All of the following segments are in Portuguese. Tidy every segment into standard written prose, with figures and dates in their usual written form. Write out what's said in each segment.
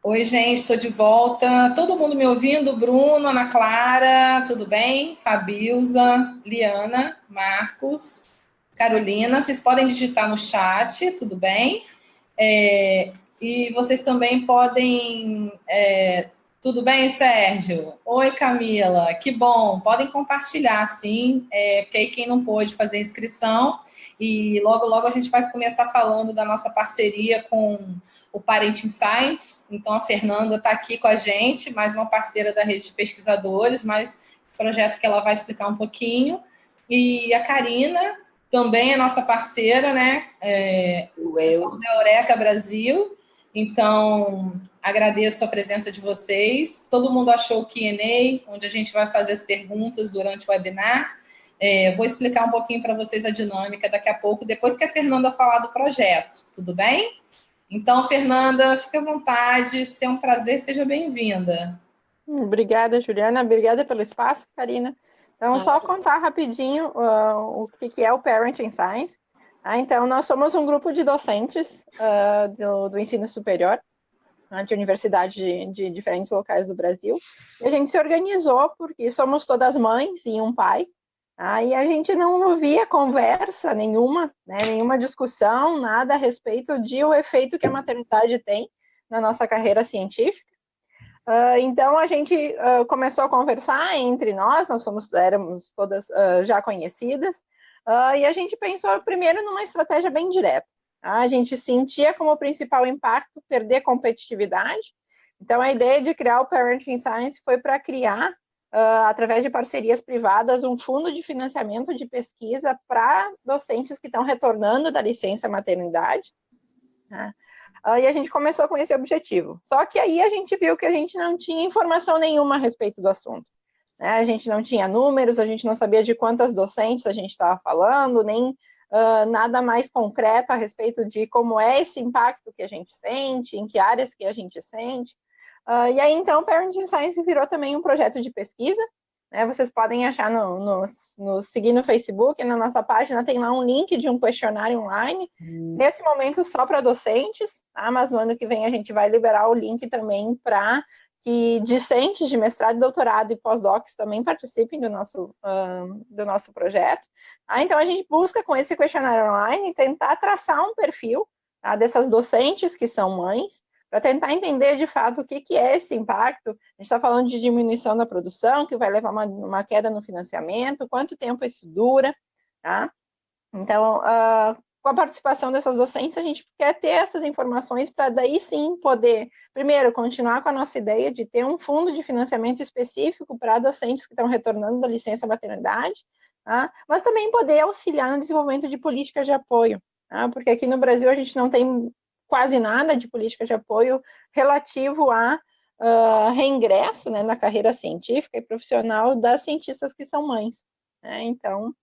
Oi, gente, estou de volta. Todo mundo me ouvindo? Bruno, Ana Clara, tudo bem? Fabilza, Liana, Marcos, Carolina. Vocês podem digitar no chat, tudo bem? E vocês também podem. Tudo bem, Sérgio? Oi, Camila, que bom. Podem compartilhar, sim, porque aí quem não pôde fazer inscrição. E logo, logo a gente vai começar falando da nossa parceria com o Parenting Science. Então, a Fernanda está aqui com a gente, mais uma parceira da rede de pesquisadores, mais projeto que ela vai explicar um pouquinho. E a Karina também é nossa parceira, né? Da Eureka Brasil. Então, agradeço a presença de vocês. Todo mundo achou o Q&A, onde a gente vai fazer as perguntas durante o webinar. Vou explicar um pouquinho para vocês a dinâmica daqui a pouco, depois que a Fernanda falar do projeto. Tudo bem? Então, Fernanda, fique à vontade. Se é um prazer, seja bem-vinda. Obrigada, Juliana. Obrigada pelo espaço, Karina. Então, só contar rapidinho o que é o Parenting Science. Então, nós somos um grupo de docentes do ensino superior, de universidades de diferentes locais do Brasil. E a gente se organizou porque somos todas mães e um pai. E a gente não ouvia conversa nenhuma, né, nenhuma discussão, nada a respeito o efeito que a maternidade tem na nossa carreira científica. Então a gente começou a conversar entre nós éramos todas já conhecidas, e a gente pensou primeiro numa estratégia bem direta. A gente sentia como principal impacto perder competitividade, então a ideia de criar o Parenting Science foi para criar, através de parcerias privadas, um fundo de financiamento de pesquisa para docentes que estão retornando da licença maternidade, né? E a gente começou com esse objetivo. Só que aí a gente viu que a gente não tinha informação nenhuma a respeito do assunto, né? A gente não tinha números, a gente não sabia de quantas docentes a gente estava falando, nem nada mais concreto a respeito de como é esse impacto que a gente sente, em que áreas que a gente sente. E aí, então, o Parenting Science virou também um projeto de pesquisa, né? Vocês podem achar seguir no Facebook, na nossa página tem lá um link de um questionário online, nesse momento só para docentes, tá? Mas no ano que vem a gente vai liberar o link também para que discentes de mestrado, doutorado e pós-docs também participem do nosso projeto. Então a gente busca com esse questionário online tentar traçar um perfil, tá, dessas docentes que são mães, para tentar entender de fato o que é esse impacto. A gente está falando de diminuição da produção, que vai levar uma queda no financiamento, quanto tempo isso dura, tá? Então, com a participação dessas docentes, a gente quer ter essas informações para daí sim poder, primeiro, continuar com a nossa ideia de ter um fundo de financiamento específico para docentes que estão retornando da licença maternidade, tá? Mas também poder auxiliar no desenvolvimento de políticas de apoio, tá? Porque aqui no Brasil a gente não tem quase nada de política de apoio relativo a reingresso, né, na carreira científica e profissional das cientistas que são mães, né? Então,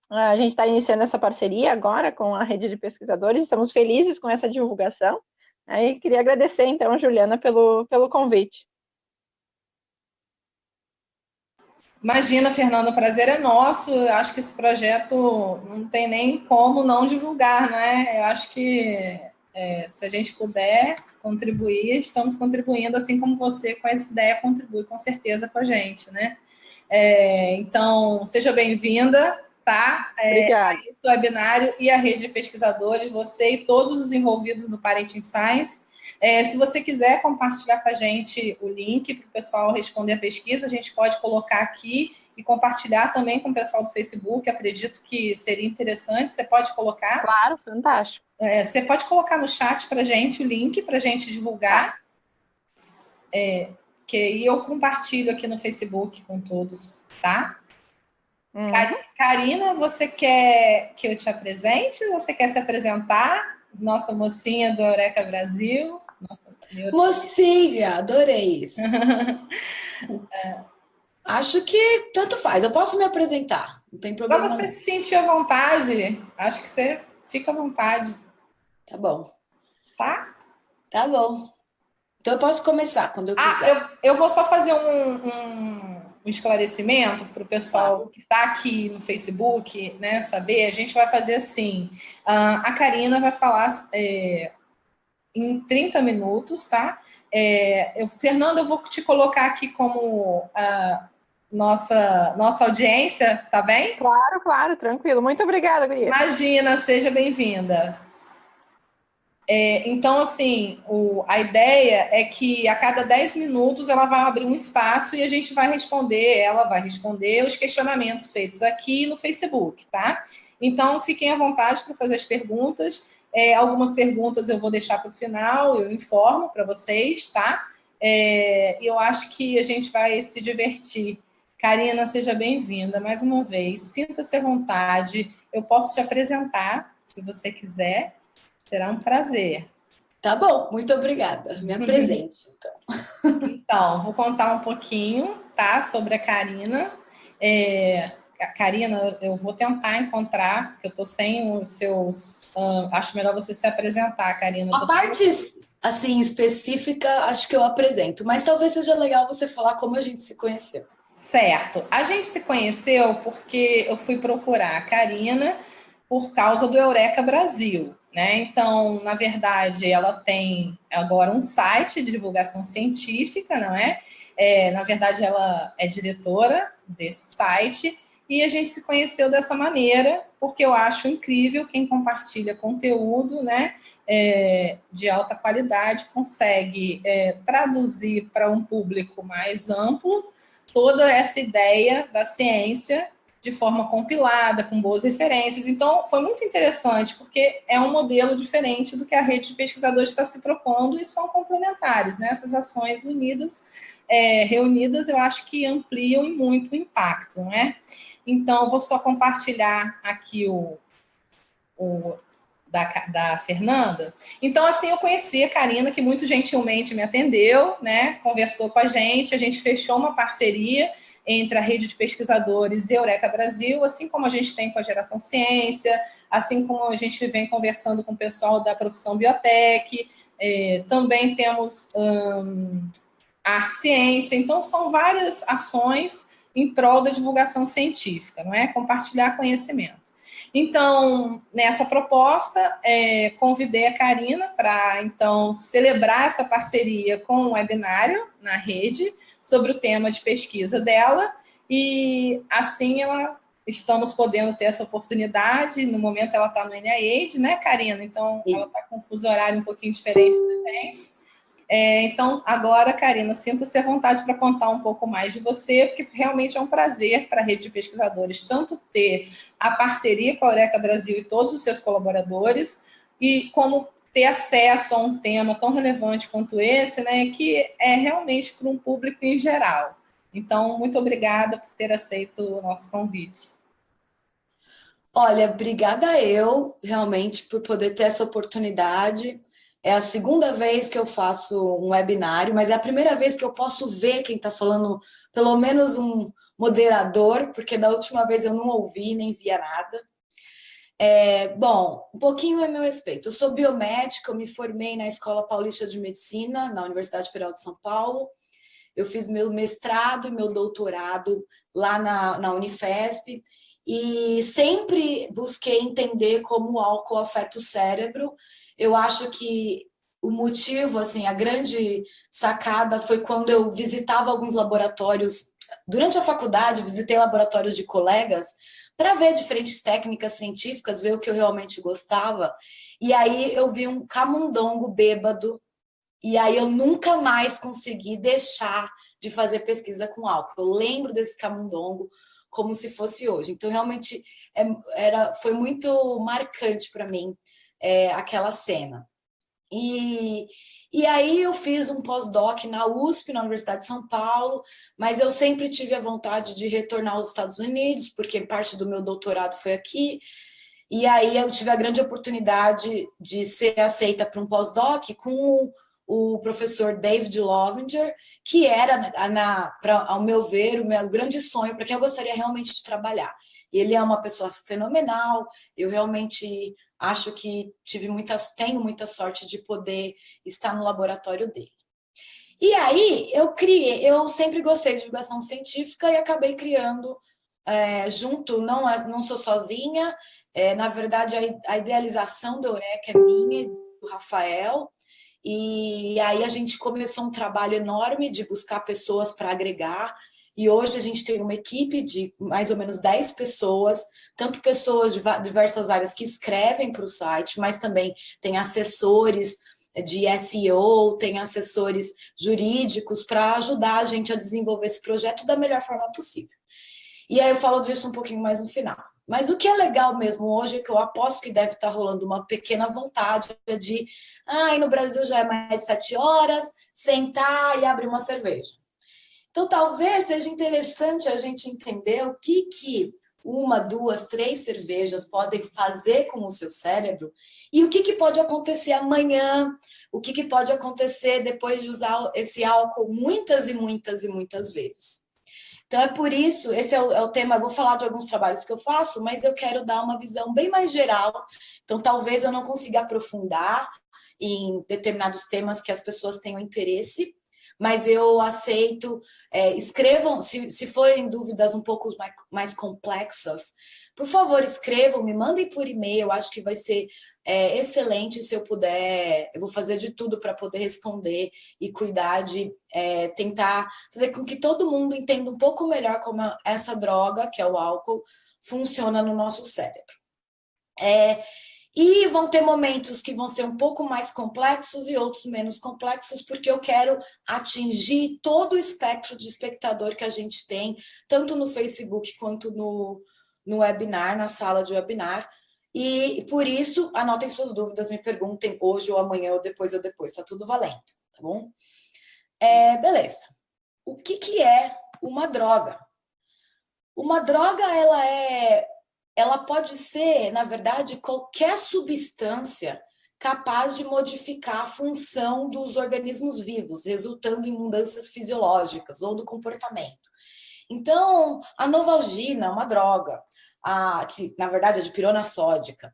a gente está iniciando essa parceria agora com a rede de pesquisadores, estamos felizes com essa divulgação. E queria agradecer, então, a Juliana pelo convite. Imagina, Fernanda, o prazer é nosso. Eu acho que esse projeto não tem nem como não divulgar, né? Eu acho que se a gente puder contribuir, estamos contribuindo, assim como você com essa ideia contribui com certeza com a gente, né? Então, seja bem-vinda, tá? Obrigada. O webinário e a rede de pesquisadores, você e todos os envolvidos no Parenting Science. Se você quiser compartilhar com a gente o link para o pessoal responder a pesquisa, a gente pode colocar aqui e compartilhar também com o pessoal do Facebook. Acredito que seria interessante. Você pode colocar? Claro, fantástico. Você pode colocar no chat para a gente o link para a gente divulgar. Tá. Que eu compartilho aqui no Facebook com todos, tá? Karina, você quer que eu te apresente? Você quer se apresentar? Nossa mocinha do Eureka Brasil. Nossa, mocinha, adorei isso. Acho que tanto faz. Eu posso me apresentar, não tem problema. Para você se sentir à vontade, acho que você fica à vontade. Tá bom. Tá? Tá bom. Então eu posso começar quando eu quiser. Eu vou só fazer um esclarecimento para o pessoal que está aqui no Facebook, né, saber. A gente vai fazer assim, a Karina vai falar em 30 minutos, tá? Fernanda, eu vou te colocar aqui como a nossa audiência, tá bem? Claro, claro, tranquilo. Muito obrigada, Guria. Imagina, seja bem-vinda. Então, assim, a ideia é que a cada 10 minutos ela vai abrir um espaço e a gente ela vai responder os questionamentos feitos aqui no Facebook, tá? Então, fiquem à vontade para fazer as perguntas. Algumas perguntas eu vou deixar para o final, eu informo para vocês, tá? E eu acho que a gente vai se divertir. Karina, seja bem-vinda mais uma vez. Sinta-se à vontade. Eu posso te apresentar, se você quiser. Será um prazer. Tá bom, muito obrigada. Me apresente, então. Então, vou contar um pouquinho, tá, sobre a Karina. Karina, eu vou tentar encontrar, porque eu tô sem os seus... acho melhor você se apresentar, Karina. A parte, assim, específica, acho que eu apresento, mas talvez seja legal você falar como a gente se conheceu. Certo. A gente se conheceu porque eu fui procurar a Karina por causa do Eureka Brasil, né? Então, na verdade, ela tem agora um site de divulgação científica, não é? Na verdade, ela é diretora desse site e a gente se conheceu dessa maneira porque eu acho incrível quem compartilha conteúdo, né? De alta qualidade, consegue traduzir para um público mais amplo toda essa ideia da ciência de forma compilada, com boas referências. Então, foi muito interessante, porque é um modelo diferente do que a rede de pesquisadores está se propondo e são complementares, né? Essas ações unidas, reunidas, eu acho que ampliam muito o impacto, não é? Então, vou só compartilhar aqui da Fernanda. Então, assim, eu conheci a Karina, que muito gentilmente me atendeu, né? Conversou com a gente fechou uma parceria entre a rede de pesquisadores e Eureka Brasil, assim como a gente tem com a Geração Ciência, assim como a gente vem conversando com o pessoal da profissão Biotech, também temos Arte Ciência, então são várias ações em prol da divulgação científica, não é? Compartilhar conhecimento. Então, nessa proposta, convidei a Karina para, então, celebrar essa parceria com um webinário na rede sobre o tema de pesquisa dela e, assim, estamos podendo ter essa oportunidade. No momento, ela está no NIH, né, Karina? Então, ela está com um fuso horário um pouquinho diferente da gente. Então, agora, Karina, sinta-se à vontade para contar um pouco mais de você, porque realmente é um prazer para a rede de pesquisadores tanto ter a parceria com a Eureka Brasil e todos os seus colaboradores, e como ter acesso a um tema tão relevante quanto esse, né, que é realmente para um público em geral. Então, muito obrigada por ter aceito o nosso convite. Olha, obrigada eu, realmente, por poder ter essa oportunidade. É a segunda vez que eu faço um webinário, mas é a primeira vez que eu posso ver quem está falando, pelo menos um moderador, porque da última vez eu não ouvi nem via nada. Bom, um pouquinho a meu respeito. Eu sou biomédica, eu me formei na Escola Paulista de Medicina, na Universidade Federal de São Paulo. Eu fiz meu mestrado e meu doutorado lá na Unifesp e sempre busquei entender como o álcool afeta o cérebro. Eu acho que o motivo, assim, a grande sacada foi quando eu visitava alguns laboratórios. Durante a faculdade, visitei laboratórios de colegas para ver diferentes técnicas científicas, ver o que eu realmente gostava. E aí eu vi um camundongo bêbado, e aí eu nunca mais consegui deixar de fazer pesquisa com álcool. Eu lembro desse camundongo como se fosse hoje. Então, realmente, foi muito marcante para mim aquela cena. E aí eu fiz um pós-doc na USP, na Universidade de São Paulo, mas eu sempre tive a vontade de retornar aos Estados Unidos, porque parte do meu doutorado foi aqui. E aí eu tive a grande oportunidade de ser aceita para um pós-doc com o professor David Lovinger, que era, ao meu ver, o meu grande sonho, para quem eu gostaria realmente de trabalhar. Ele é uma pessoa fenomenal, eu realmente acho que tenho muita sorte de poder estar no laboratório dele. E aí eu sempre gostei de divulgação científica e acabei criando junto, não sou sozinha, na verdade a idealização do Eureka é minha, do Rafael, E aí a gente começou um trabalho enorme de buscar pessoas para agregar. E hoje a gente tem uma equipe de mais ou menos 10 pessoas, tanto pessoas de diversas áreas que escrevem para o site, mas também tem assessores de SEO, tem assessores jurídicos para ajudar a gente a desenvolver esse projeto da melhor forma possível. E aí eu falo disso um pouquinho mais no final. Mas o que é legal mesmo hoje, é que eu aposto que deve estar rolando uma pequena vontade de, no Brasil já é mais 7 horas, sentar e abrir uma cerveja. Então, talvez seja interessante a gente entender o que 1, 2, 3 cervejas podem fazer com o seu cérebro e o que pode acontecer amanhã, o que pode acontecer depois de usar esse álcool muitas e muitas e muitas vezes. Então, é por isso, esse é o tema, eu vou falar de alguns trabalhos que eu faço, mas eu quero dar uma visão bem mais geral. Então, talvez eu não consiga aprofundar em determinados temas que as pessoas tenham interesse, mas eu aceito, escrevam, se forem dúvidas um pouco mais complexas, por favor, escrevam, me mandem por e-mail, eu acho que vai ser excelente se eu puder, eu vou fazer de tudo para poder responder e cuidar de tentar fazer com que todo mundo entenda um pouco melhor como essa droga, que é o álcool, funciona no nosso cérebro. E vão ter momentos que vão ser um pouco mais complexos e outros menos complexos, porque eu quero atingir todo o espectro de espectador que a gente tem, tanto no Facebook quanto no webinar, na sala de webinar. E por isso, anotem suas dúvidas, me perguntem hoje ou amanhã ou depois, tá tudo valendo, tá bom? Beleza. O que é uma droga? Uma droga, ela pode ser, na verdade, qualquer substância capaz de modificar a função dos organismos vivos, resultando em mudanças fisiológicas ou do comportamento. Então, a Novalgina é uma droga, que na verdade é de pirona sódica.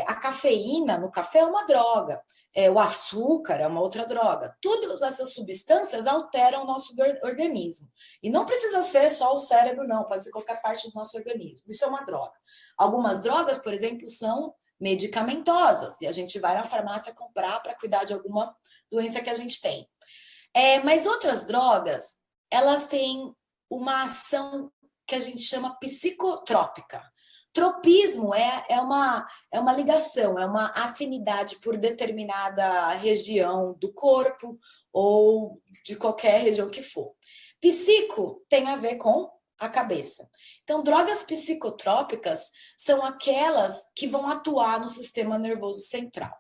A cafeína no café é uma droga. O açúcar é uma outra droga. Todas essas substâncias alteram o nosso organismo. E não precisa ser só o cérebro, não. Pode ser qualquer parte do nosso organismo. Isso é uma droga. Algumas drogas, por exemplo, são medicamentosas. E a gente vai na farmácia comprar para cuidar de alguma doença que a gente tem. Mas outras drogas, elas têm uma ação que a gente chama psicotrópica. Tropismo é uma ligação, é uma afinidade por determinada região do corpo ou de qualquer região que for. Psico tem a ver com a cabeça. Então, drogas psicotrópicas são aquelas que vão atuar no sistema nervoso central.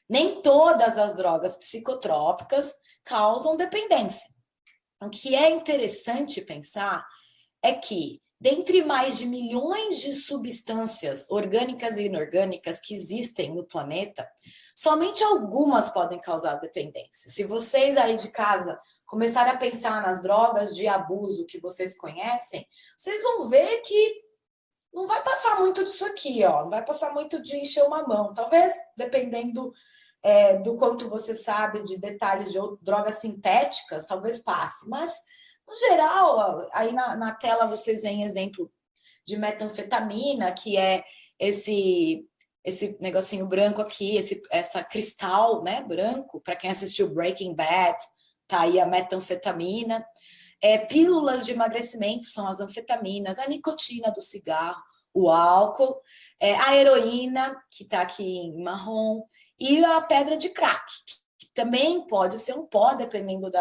Nem todas as drogas psicotrópicas causam dependência. O que é interessante pensar é que, dentre mais de milhões de substâncias orgânicas e inorgânicas que existem no planeta, somente algumas podem causar dependência. Se vocês aí de casa começarem a pensar nas drogas de abuso que vocês conhecem, vocês vão ver que não vai passar muito disso aqui, ó. Não vai passar muito de encher uma mão. Talvez, dependendo do quanto você sabe de detalhes de drogas sintéticas, talvez passe. Mas, no geral, aí na tela vocês veem exemplo de metanfetamina, que é esse negocinho branco aqui, essa cristal, né, branco. Para quem assistiu Breaking Bad, tá aí a metanfetamina. Pílulas de emagrecimento são as anfetaminas, a nicotina do cigarro, o álcool, a heroína, que está aqui em marrom, e a pedra de crack, que também pode ser um pó, dependendo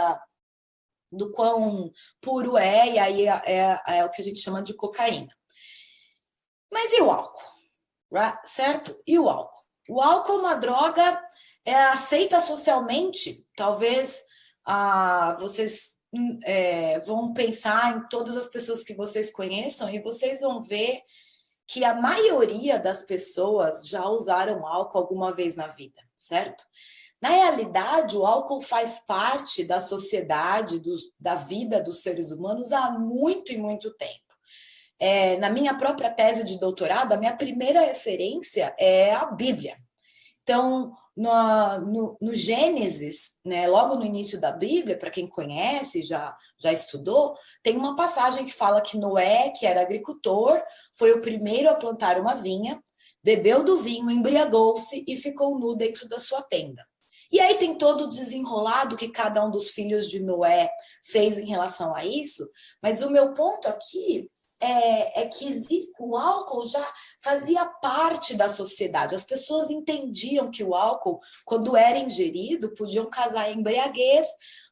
do quão puro e aí é o que a gente chama de cocaína. Mas e o álcool? Certo? E o álcool? O álcool é uma droga aceita socialmente. Talvez vocês vão pensar em todas as pessoas que vocês conheçam e vocês vão ver que a maioria das pessoas já usaram álcool alguma vez na vida, certo? Na realidade, o álcool faz parte da sociedade, da vida dos seres humanos há muito e muito tempo. Na minha própria tese de doutorado, a minha primeira referência é a Bíblia. Então, no Gênesis, né, logo no início da Bíblia, para quem conhece, já estudou, tem uma passagem que fala que Noé, que era agricultor, foi o primeiro a plantar uma vinha, bebeu do vinho, embriagou-se e ficou nu dentro da sua tenda. E aí tem todo o desenrolado que cada um dos filhos de Noé fez em relação a isso, mas o meu ponto aqui é que o álcool já fazia parte da sociedade. As pessoas entendiam que o álcool, quando era ingerido, podiam causar embriaguez,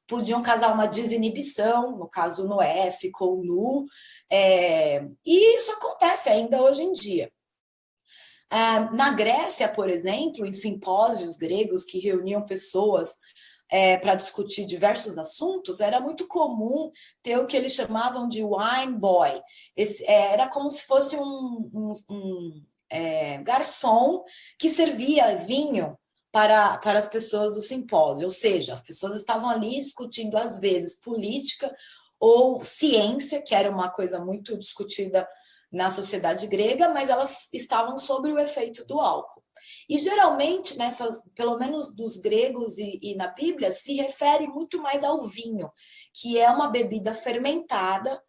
podiam causar uma desinibição, no caso Noé ficou nu, e isso acontece ainda hoje em dia. Na Grécia, por exemplo, em simpósios gregos que reuniam pessoas para discutir diversos assuntos, era muito comum ter o que eles chamavam de wine boy. Era como se fosse um garçom que servia vinho para as pessoas do simpósio, ou seja, as pessoas estavam ali discutindo, às vezes, política ou ciência, que era uma coisa muito discutida na sociedade grega, mas elas estavam sob o efeito do álcool. E geralmente, pelo menos dos gregos e na Bíblia, se refere muito mais ao vinho, que é uma bebida fermentada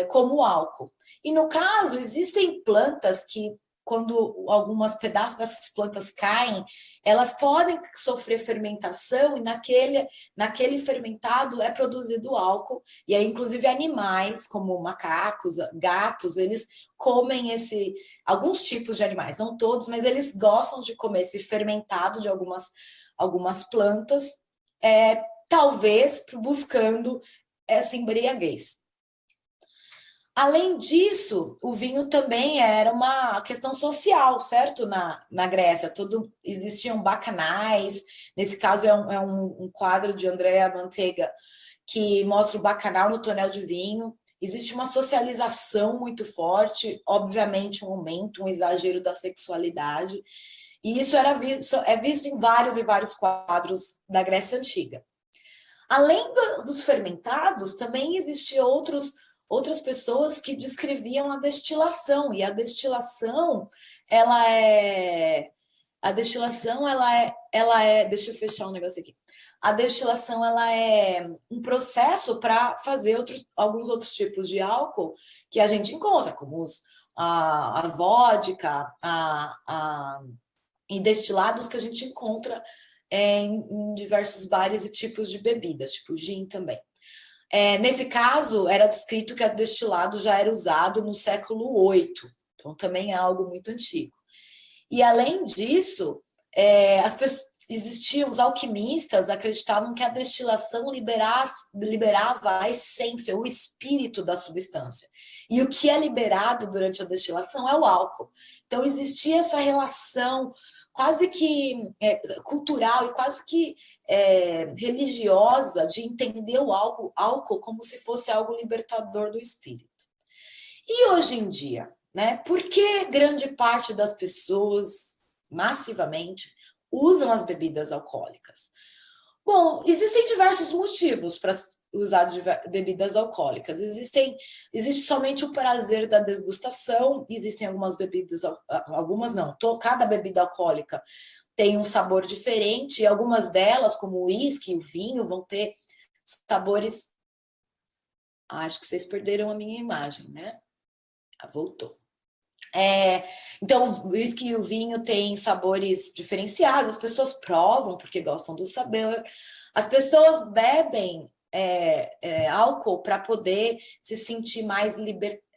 como álcool. E no caso, existem plantas que, quando alguns pedaços dessas plantas caem, elas podem sofrer fermentação e naquele fermentado é produzido álcool. E aí, inclusive, animais, como macacos, gatos, eles comem alguns tipos de animais, não todos, mas eles gostam de comer esse fermentado de algumas plantas, talvez buscando essa embriaguez. Além disso, o vinho também era uma questão social, certo? Na Grécia, existiam bacanais. Nesse caso, é um quadro de Andrea Mantega que mostra o bacanal no tonel de vinho. Existe uma socialização muito forte, obviamente um aumento, um exagero da sexualidade. E isso é visto em vários e vários quadros da Grécia Antiga. Além dos fermentados, também existiam outras pessoas que descreviam a destilação, e a destilação, deixa eu fechar um negócio aqui. A destilação, ela é um processo para fazer alguns outros tipos de álcool que a gente encontra, como a vodka, e destilados que a gente encontra em diversos bares e tipos de bebidas, tipo gin também. Nesse caso, era descrito que o destilado já era usado no século VIII, então também é algo muito antigo. E, além disso, existiam os alquimistas, acreditavam que a destilação liberava a essência, o espírito da substância. E o que é liberado durante a destilação é o álcool. Então, existia essa relação quase que cultural e quase que religiosa de entender o álcool como se fosse algo libertador do espírito. E hoje em dia, né? Por que grande parte das pessoas, massivamente, usam as bebidas alcoólicas? Bom, existem diversos motivos para usar bebidas alcoólicas. Existe somente o prazer da degustação, existem algumas bebidas, algumas não, cada bebida alcoólica tem um sabor diferente, e algumas delas, como o uísque e o vinho, vão ter sabores... Acho que vocês perderam a minha imagem, né? Voltou. Então, o uísque e o vinho têm sabores diferenciados, as pessoas provam porque gostam do sabor, as pessoas bebem álcool para poder se sentir mais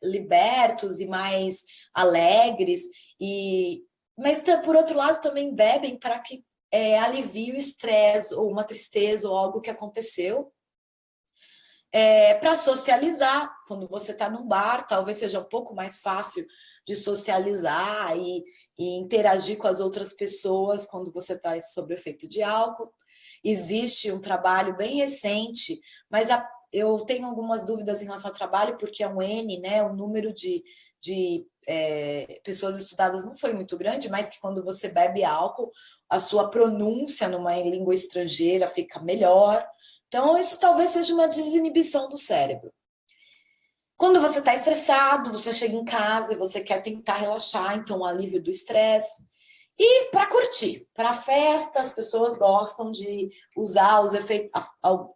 libertos e mais alegres, mas por outro lado também bebem para que alivie o estresse ou uma tristeza ou algo que aconteceu. Para socializar, quando você está num bar, talvez seja um pouco mais fácil de socializar e interagir com as outras pessoas quando você está sob o efeito de álcool. Existe um trabalho bem recente, mas eu tenho algumas dúvidas em relação ao trabalho, porque é um N, né? O número de pessoas estudadas não foi muito grande, mas que quando você bebe álcool, a sua pronúncia numa língua estrangeira fica melhor. Então, isso talvez seja uma desinibição do cérebro. Quando você está estressado, você chega em casa e você quer tentar relaxar, então, o alívio do estresse. E para curtir, para festa, as pessoas gostam de usar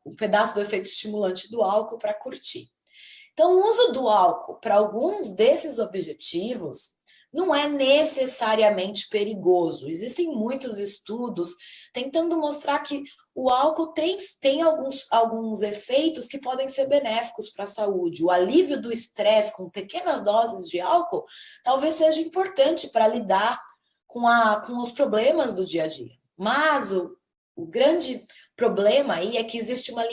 um pedaço do efeito estimulante do álcool para curtir. Então, o uso do álcool para alguns desses objetivos não é necessariamente perigoso. Existem muitos estudos tentando mostrar que o álcool tem alguns efeitos que podem ser benéficos para a saúde. O alívio do estresse com pequenas doses de álcool talvez seja importante para lidar com os problemas do dia a dia. Mas o grande problema aí é que existe uma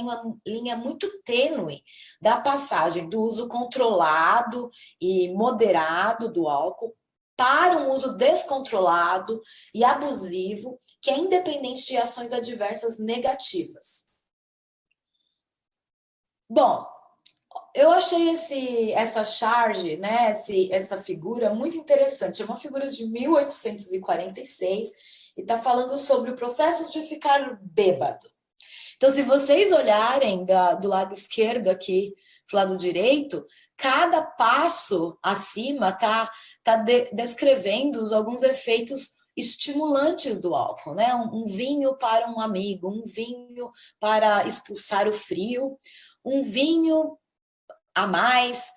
linha muito tênue da passagem do uso controlado e moderado do álcool para um uso descontrolado e abusivo, que é independente de ações adversas negativas. Bom, eu achei essa charge, né, essa figura muito interessante. É uma figura de 1846 e está falando sobre o processo de ficar bêbado. Então, se vocês olharem do lado esquerdo aqui para o lado direito, cada passo acima está descrevendo alguns efeitos estimulantes do álcool, né? Um vinho para um amigo, um vinho para expulsar o frio, um vinho a mais,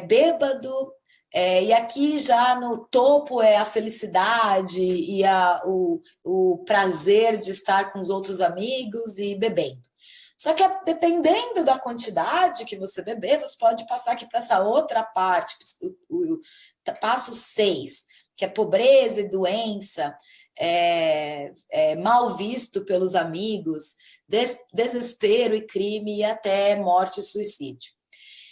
bêbado, e aqui já no topo é a felicidade e o prazer de estar com os outros amigos e bebendo. Só que dependendo da quantidade que você beber, você pode passar aqui para essa outra parte, o passo 6, que é pobreza e doença, mal visto pelos amigos, desespero e crime e até morte e suicídio.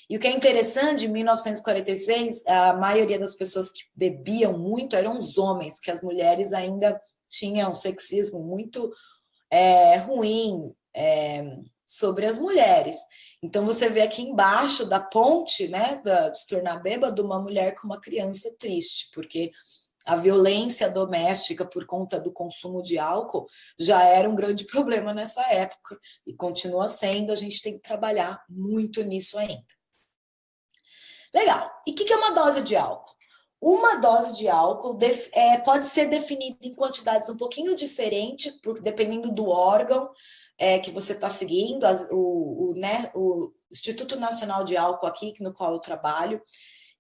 E o que é interessante, em 1946, a maioria das pessoas que bebiam muito eram os homens, que as mulheres ainda tinham um sexismo muito ruim sobre as mulheres. Então, você vê aqui embaixo da ponte, né, de se tornar bêbado, uma mulher com uma criança triste, porque a violência doméstica por conta do consumo de álcool já era um grande problema nessa época e continua sendo, a gente tem que trabalhar muito nisso ainda. Legal. E o que é uma dose de álcool? Uma dose de álcool pode ser definida em quantidades um pouquinho diferentes, dependendo do órgão que você está seguindo. O Instituto Nacional de Álcool aqui, no qual eu trabalho,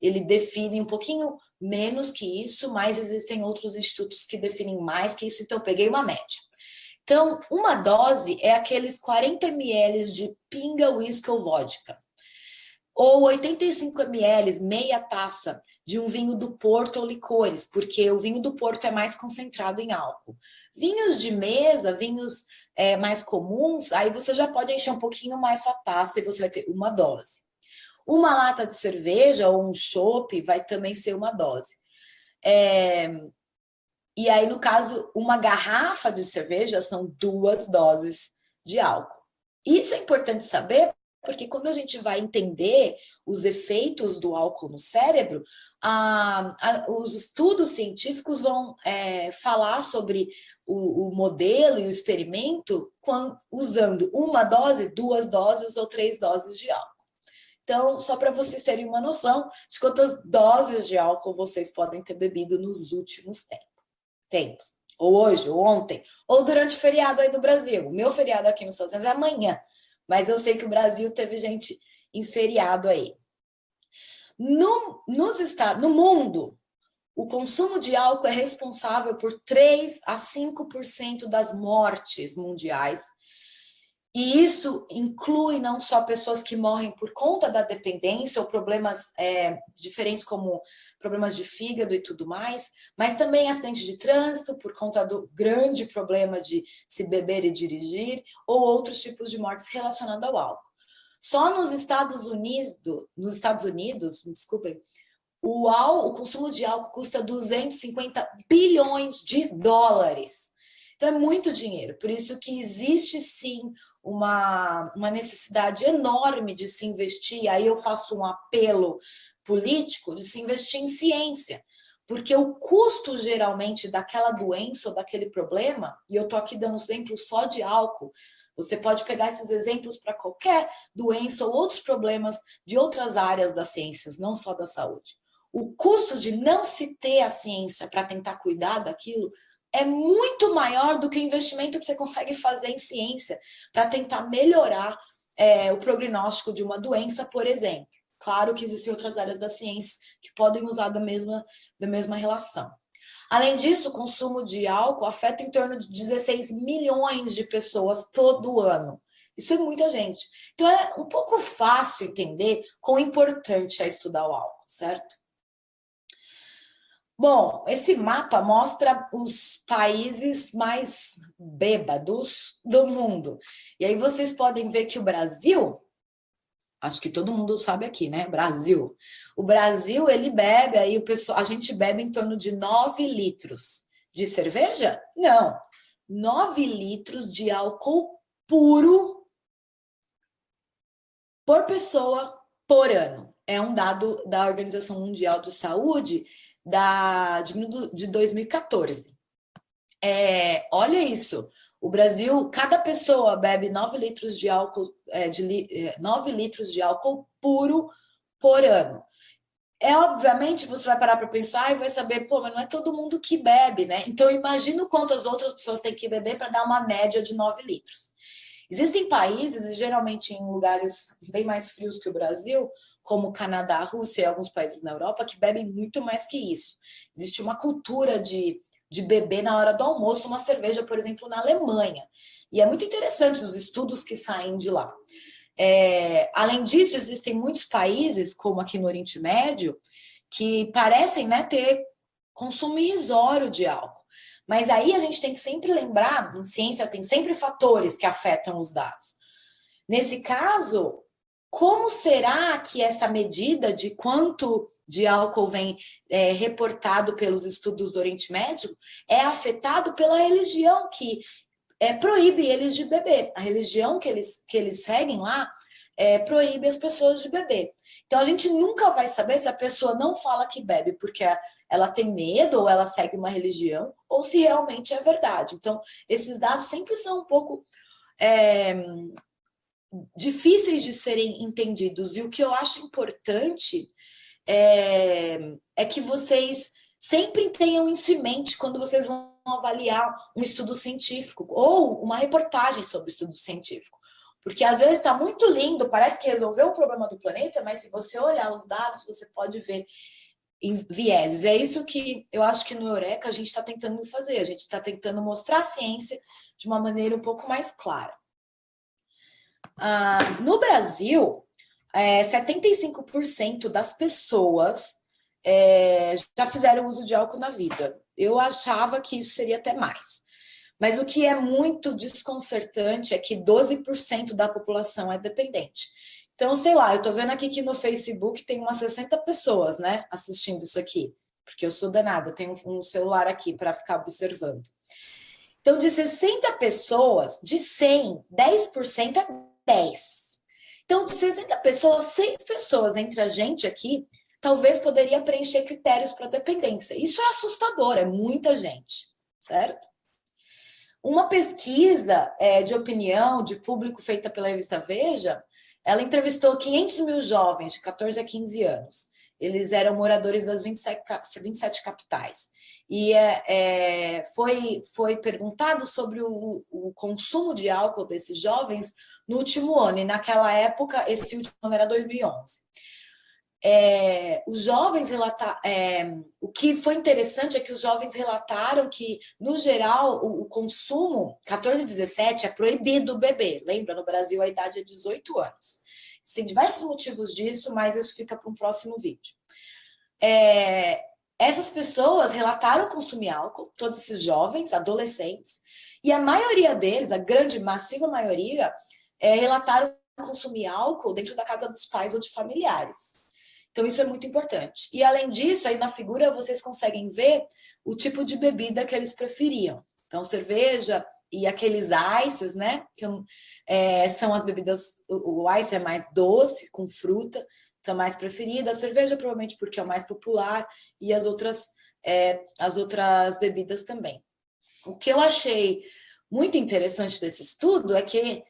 ele define um pouquinho menos que isso, mas existem outros institutos que definem mais que isso, então eu peguei uma média. Então, uma dose é aqueles 40 ml de pinga, uísque ou vodka. Ou 85 ml, meia taça, de um vinho do Porto ou licores, porque o vinho do Porto é mais concentrado em álcool. Vinhos de mesa, vinhos mais comuns, aí você já pode encher um pouquinho mais sua taça e você vai ter uma dose. Uma lata de cerveja ou um chopp vai também ser uma dose. E aí, no caso, uma garrafa de cerveja são 2 doses de álcool. Isso é importante saber, porque quando a gente vai entender os efeitos do álcool no cérebro, os estudos científicos vão falar sobre o modelo e o experimento usando uma dose, 2 doses ou 3 doses de álcool. Então, só para vocês terem uma noção de quantas doses de álcool vocês podem ter bebido nos últimos tempos. Ou hoje, ou ontem, ou durante o feriado aí do Brasil. O meu feriado aqui nos Estados Unidos é amanhã. Mas eu sei que o Brasil teve gente em feriado aí. No mundo, o consumo de álcool é responsável por 3 a 5% das mortes mundiais. E isso inclui não só pessoas que morrem por conta da dependência ou problemas diferentes como problemas de fígado e tudo mais, mas também acidentes de trânsito por conta do grande problema de se beber e dirigir ou outros tipos de mortes relacionadas ao álcool. Só nos Estados Unidos, desculpem, o consumo de álcool custa 250 bilhões de dólares. Então é muito dinheiro, por isso que existe sim uma necessidade enorme de se investir, aí eu faço um apelo político de se investir em ciência, porque o custo geralmente daquela doença ou daquele problema, e eu estou aqui dando exemplos só de álcool, você pode pegar esses exemplos para qualquer doença ou outros problemas de outras áreas das ciências, não só da saúde. O custo de não se ter a ciência para tentar cuidar daquilo é muito maior do que o investimento que você consegue fazer em ciência para tentar melhorar o prognóstico de uma doença, por exemplo. claro que existem outras áreas da ciência que podem usar da mesma relação. Além disso, o consumo de álcool afeta em torno de 16 milhões de pessoas todo ano. Isso é muita gente. Então, é um pouco fácil entender quão importante é estudar o álcool, certo? Bom, esse mapa mostra os países mais bêbados do mundo. E aí vocês podem ver que o Brasil, acho que todo mundo sabe aqui, né? Brasil. O Brasil, ele bebe, aí a gente bebe em torno de 9 litros de cerveja? Não. 9 litros de álcool puro por pessoa por ano. É um dado da Organização Mundial de Saúde de 2014. Olha isso. O Brasil, cada pessoa bebe 9 litros de álcool, 9 litros de álcool puro por ano. Obviamente, você vai parar para pensar e vai saber, pô, mas não é todo mundo que bebe, né? Então, imagina quantas outras pessoas têm que beber para dar uma média de 9 litros. Existem países, geralmente em lugares bem mais frios que o Brasil, como o Canadá, a Rússia e alguns países na Europa, que bebem muito mais que isso. Existe uma cultura de beber na hora do almoço uma cerveja, por exemplo, na Alemanha. E é muito interessante os estudos que saem de lá. Além disso, existem muitos países, como aqui no Oriente Médio, que parecem, né, ter consumo irrisório de álcool. Mas aí a gente tem que sempre lembrar, em ciência tem sempre fatores que afetam os dados. Nesse caso, como será que essa medida de quanto de álcool vem reportado pelos estudos do Oriente Médio é afetado pela religião que proíbe eles de beber? A religião que eles seguem lá proíbe as pessoas de beber. Então, a gente nunca vai saber se a pessoa não fala que bebe porque ela tem medo ou ela segue uma religião, ou se realmente é verdade. Então, esses dados sempre são um pouco difíceis de serem entendidos. E o que eu acho importante é que vocês sempre tenham isso em mente quando vocês vão avaliar um estudo científico ou uma reportagem sobre estudo científico. Porque às vezes está muito lindo, parece que resolveu o problema do planeta, mas se você olhar os dados, você pode ver vieses. É isso que eu acho que no Eureka a gente está tentando fazer. A gente está tentando mostrar a ciência de uma maneira um pouco mais clara. No Brasil, 75% das pessoas já fizeram uso de álcool na vida. Eu achava que isso seria até mais. Mas o que é muito desconcertante é que 12% da população é dependente. Então, sei lá, eu tô vendo aqui que no Facebook tem umas 60 pessoas, né, assistindo isso aqui. Porque eu sou danada, eu tenho um celular aqui para ficar observando. Então, de 60 pessoas, de 100, 10% é 10. Então, de 60 pessoas, 6 pessoas entre a gente aqui, talvez poderia preencher critérios para dependência. Isso é assustador, é muita gente, certo? Uma pesquisa de opinião de público feita pela revista Veja, ela entrevistou 500 mil jovens de 14 a 15 anos. Eles eram moradores das 27 capitais. E foi perguntado sobre o consumo de álcool desses jovens no último ano. E naquela época, esse último ano era 2011. Os jovens o que foi interessante é que os jovens relataram que, no geral, o consumo 14 e 17 é proibido beber. Lembra, no Brasil a idade é 18 anos. Tem diversos motivos disso, mas isso fica para um próximo vídeo. Essas pessoas relataram consumir álcool, todos esses jovens, adolescentes, e a maioria deles, a grande, massiva maioria, relataram consumir álcool dentro da casa dos pais ou de familiares. Então, isso é muito importante. E, além disso, aí na figura vocês conseguem ver o tipo de bebida que eles preferiam. Então, cerveja e aqueles ices, né? Que são as bebidas... O ice é mais doce, com fruta, então é mais preferida. A cerveja, provavelmente, porque é o mais popular. E as outras bebidas também. O que eu achei muito interessante desse estudo é que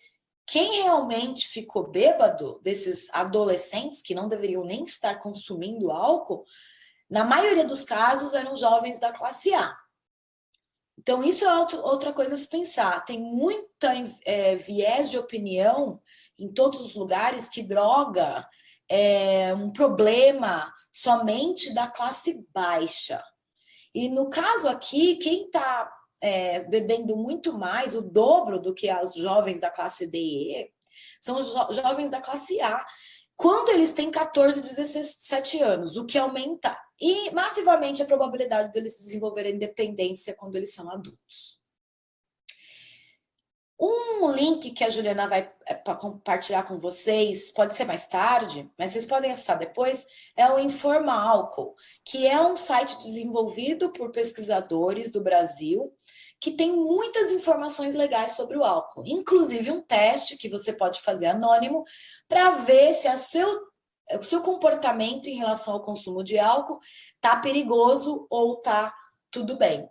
quem realmente ficou bêbado, desses adolescentes que não deveriam nem estar consumindo álcool, na maioria dos casos eram jovens da classe A. Então, isso é outra coisa a se pensar. Tem muita viés de opinião em todos os lugares que droga um problema somente da classe baixa. E no caso aqui, quem está bebendo muito mais, o dobro do que os jovens da classe D e E, são os jovens da classe A, quando eles têm 14, 17 anos, o que aumenta massivamente a probabilidade deles desenvolverem dependência quando eles são adultos. Um link que a Juliana vai compartilhar com vocês, pode ser mais tarde, mas vocês podem acessar depois, é o Informa Álcool, que é um site desenvolvido por pesquisadores do Brasil, que tem muitas informações legais sobre o álcool, inclusive um teste que você pode fazer anônimo para ver se o seu comportamento em relação ao consumo de álcool está perigoso ou está tudo bem.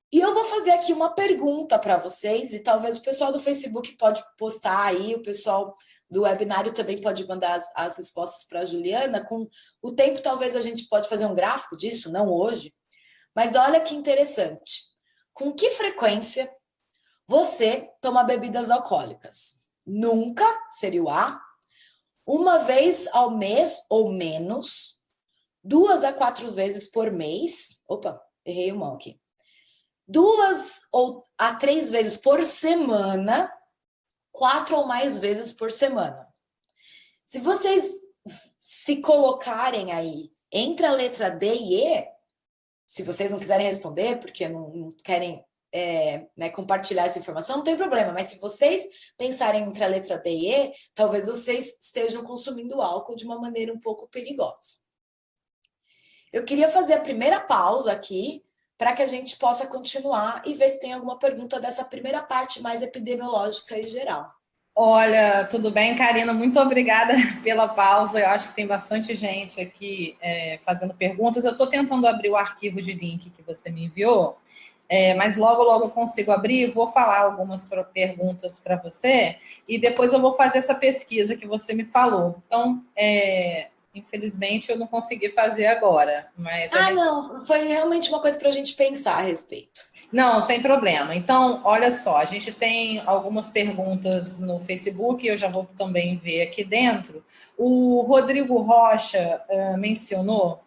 E eu vou fazer aqui uma pergunta para vocês, e talvez o pessoal do Facebook pode postar aí, o pessoal do webinário também pode mandar as respostas para a Juliana. Com o tempo, talvez a gente pode fazer um gráfico disso, não hoje. Mas olha que interessante. Com que frequência você toma bebidas alcoólicas? Nunca, seria o A. Uma vez ao mês ou menos. 2 a 4 vezes por mês. Opa, errei uma aqui. 2 a 3 vezes por semana, 4 ou mais vezes por semana. Se vocês se colocarem aí entre a letra D e E, se vocês não quiserem responder, porque não querem compartilhar essa informação, não tem problema. Mas se vocês pensarem entre a letra D e E, talvez vocês estejam consumindo álcool de uma maneira um pouco perigosa. Eu queria fazer a primeira pausa aqui, para que a gente possa continuar e ver se tem alguma pergunta dessa primeira parte mais epidemiológica e geral. Olha, tudo bem, Karina? Muito obrigada pela pausa. Eu acho que tem bastante gente aqui fazendo perguntas. Eu estou tentando abrir o arquivo de link que você me enviou, mas logo eu consigo abrir. Vou falar algumas perguntas para você e depois eu vou fazer essa pesquisa que você me falou. Então, infelizmente, eu não consegui fazer agora. Mas não, foi realmente uma coisa para a gente pensar a respeito. Não, sem problema. Então, olha só, a gente tem algumas perguntas no Facebook, eu já vou também ver aqui dentro. O Rodrigo Rocha mencionou,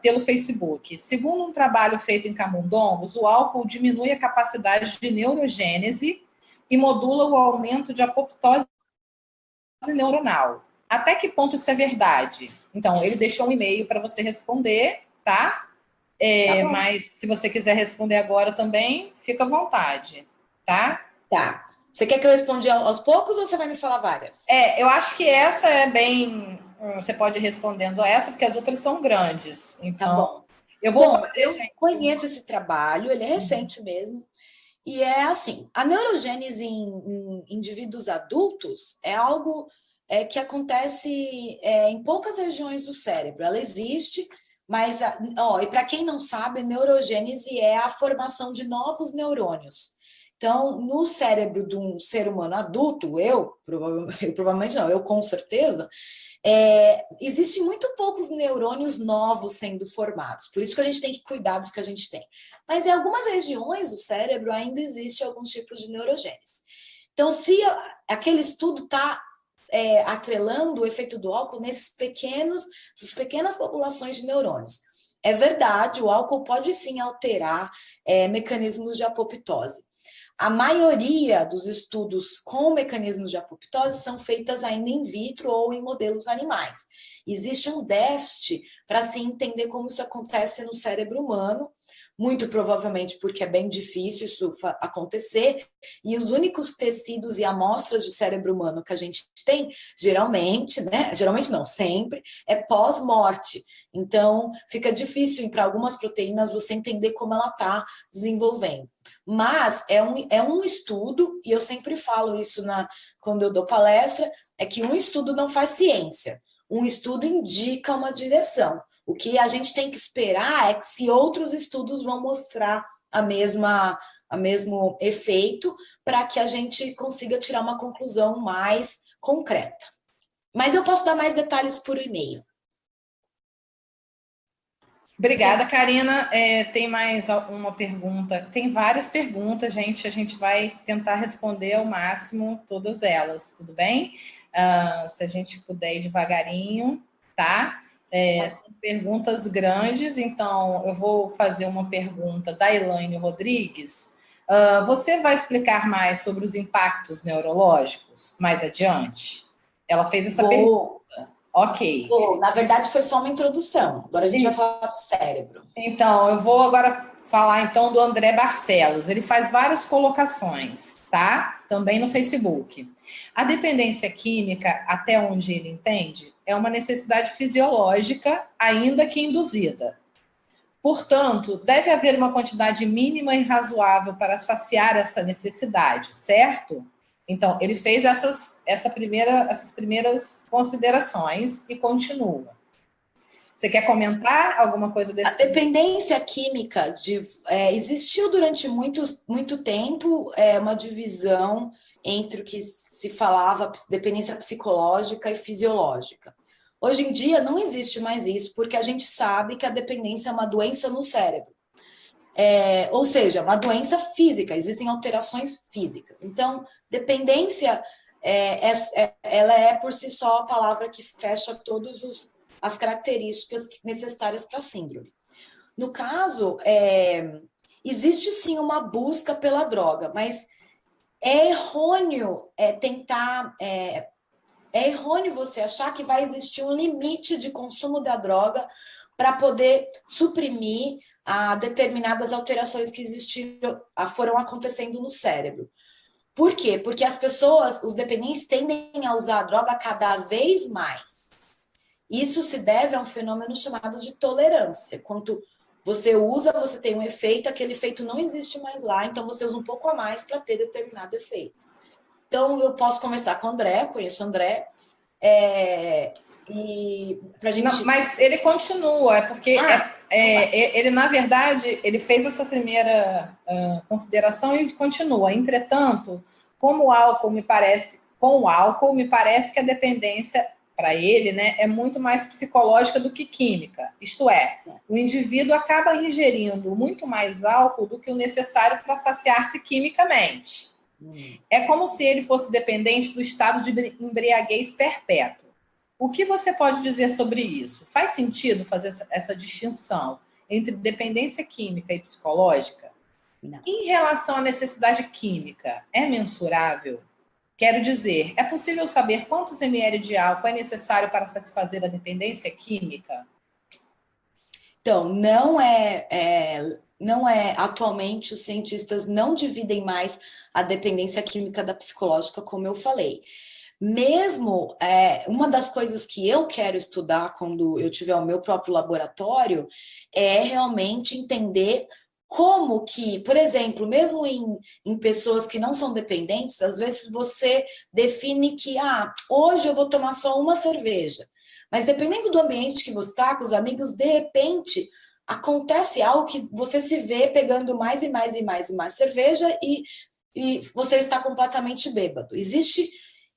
pelo Facebook, segundo um trabalho feito em camundongos, o álcool diminui a capacidade de neurogênese e modula o aumento de apoptose neuronal. Até que ponto isso é verdade? Então, ele deixou um e-mail para você responder, tá? Mas se você quiser responder agora também, fica à vontade, tá? Tá. Você quer que eu responda aos poucos ou você vai me falar várias? Eu acho que essa é bem... Você pode ir respondendo essa, porque as outras são grandes. Então, tá bom. Eu conheço esse trabalho, ele é recente mesmo. E é assim, a neurogênese em indivíduos adultos é algo que acontece em poucas regiões do cérebro. Ela existe, mas, e para quem não sabe, neurogênese é a formação de novos neurônios. Então, no cérebro de um ser humano adulto, eu provavelmente não, eu com certeza, existem muito poucos neurônios novos sendo formados. Por isso que a gente tem que cuidar dos que a gente tem. Mas em algumas regiões do cérebro ainda existe alguns tipos de neurogênese. Então, se aquele estudo está atrelando o efeito do álcool nessas pequenas populações de neurônios. É verdade, o álcool pode sim alterar mecanismos de apoptose. A maioria dos estudos com mecanismos de apoptose são feitas ainda in vitro ou em modelos animais. Existe um déficit para se entender como isso acontece no cérebro humano, muito provavelmente porque é bem difícil isso acontecer, e os únicos tecidos e amostras de cérebro humano que a gente tem, geralmente não, sempre, é pós-morte. Então, fica difícil para algumas proteínas você entender como ela está desenvolvendo. Mas é um estudo, e eu sempre falo isso quando eu dou palestra, é que um estudo não faz ciência. Um estudo indica uma direção. O que a gente tem que esperar é que se outros estudos vão mostrar o mesmo efeito para que a gente consiga tirar uma conclusão mais concreta. Mas eu posso dar mais detalhes por e-mail. Obrigada, Karina. Tem mais uma pergunta? Tem várias perguntas, gente. A gente vai tentar responder ao máximo todas elas, tudo bem? Se a gente puder ir devagarinho, tá? São perguntas grandes, então eu vou fazer uma pergunta da Elaine Rodrigues. Você vai explicar mais sobre os impactos neurológicos mais adiante? Ela fez essa pergunta. Ok. Na verdade, foi só uma introdução. Agora a gente vai falar do cérebro. Então, eu vou agora falar então do André Barcelos. Ele faz várias colocações, tá? Também no Facebook. A dependência química, até onde ele entende, é uma necessidade fisiológica, ainda que induzida. Portanto, deve haver uma quantidade mínima e razoável para saciar essa necessidade, certo? Então, ele fez essas primeiras considerações e continua. Você quer comentar alguma coisa desse? A dependência química existiu durante muito tempo uma divisão entre o que se falava dependência psicológica e fisiológica. Hoje em dia não existe mais isso, porque a gente sabe que a dependência é uma doença no cérebro. Ou seja, uma doença física, existem alterações físicas. Então, dependência, ela é por si só a palavra que fecha todas as características necessárias para a síndrome. No caso, existe sim uma busca pela droga, mas é errôneo é errôneo você achar que vai existir um limite de consumo da droga para poder suprimir determinadas alterações que foram acontecendo no cérebro. Por quê? Porque as pessoas, os dependentes, tendem a usar a droga cada vez mais. Isso se deve a um fenômeno chamado de tolerância. Quanto você usa, você tem um efeito, aquele efeito não existe mais lá, então você usa um pouco a mais para ter determinado efeito. Então, eu posso conversar com o André, conheço o André, e pra gente... Não, mas ele continua, porque ele, na verdade, ele fez essa primeira consideração e continua. Entretanto, com o álcool, me parece que a dependência, para ele, né, é muito mais psicológica do que química. Isto é, o indivíduo acaba ingerindo muito mais álcool do que o necessário para saciar-se quimicamente. É como se ele fosse dependente do estado de embriaguez perpétuo. O que você pode dizer sobre isso? Faz sentido fazer essa distinção entre dependência química e psicológica? Não. Em relação à necessidade química, é mensurável? Quero dizer, é possível saber quantos ml de álcool é necessário para satisfazer a dependência química? Então, não é atualmente os cientistas não dividem mais a dependência química da psicológica, como eu falei. Mesmo, uma das coisas que eu quero estudar quando eu tiver o meu próprio laboratório é realmente entender como que, por exemplo, mesmo em pessoas que não são dependentes, às vezes você define que, hoje eu vou tomar só uma cerveja. Mas dependendo do ambiente que você está, com os amigos, de repente acontece algo que você se vê pegando mais e mais e mais e mais cerveja e você está completamente bêbado.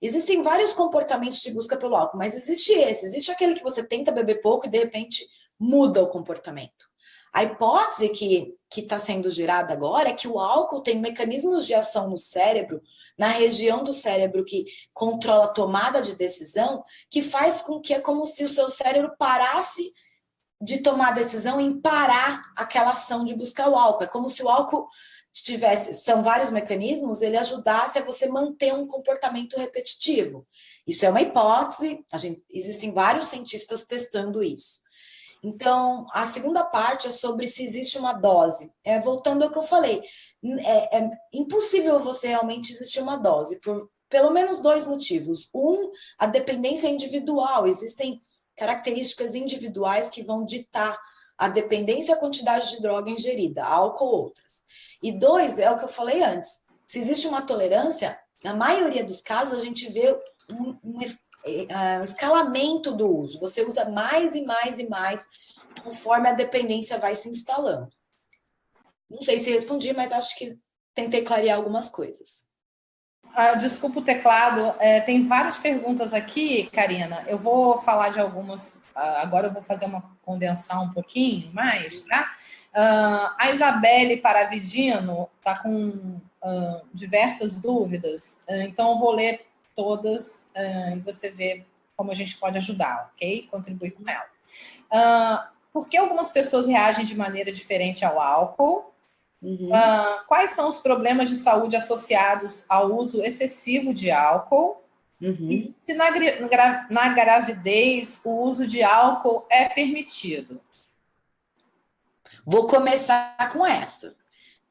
Existem vários comportamentos de busca pelo álcool, mas existe aquele que você tenta beber pouco e de repente muda o comportamento. A hipótese que está sendo gerada agora é que o álcool tem mecanismos de ação no cérebro, na região do cérebro que controla a tomada de decisão, que faz com que é como se o seu cérebro parasse de tomar a decisão em parar aquela ação de buscar o álcool. É como se o álcool são vários mecanismos, ele ajudasse a você manter um comportamento repetitivo. Isso é uma hipótese, existem vários cientistas testando isso. Então, a segunda parte é sobre se existe uma dose. Voltando ao que eu falei, é impossível você realmente existir uma dose, por pelo menos dois motivos. A dependência individual. Existem características individuais que vão ditar a dependência e a quantidade de droga ingerida, álcool ou outras. E dois, é o que eu falei antes, se existe uma tolerância, na maioria dos casos a gente vê um escalamento do uso. Você usa mais e mais e mais conforme a dependência vai se instalando. Não sei se respondi, mas acho que tentei clarear algumas coisas. Desculpa o teclado. Tem várias perguntas aqui, Karina. Eu vou falar de algumas. Agora eu vou condensar um pouquinho mais, tá? A Isabelle Paravidino está com diversas dúvidas, então eu vou ler todas e você vê como a gente pode ajudar, ok? Contribuir com ela. Por que algumas pessoas reagem de maneira diferente ao álcool? Quais são os problemas de saúde associados ao uso excessivo de álcool? E se na gravidez o uso de álcool é permitido? Vou começar com essa.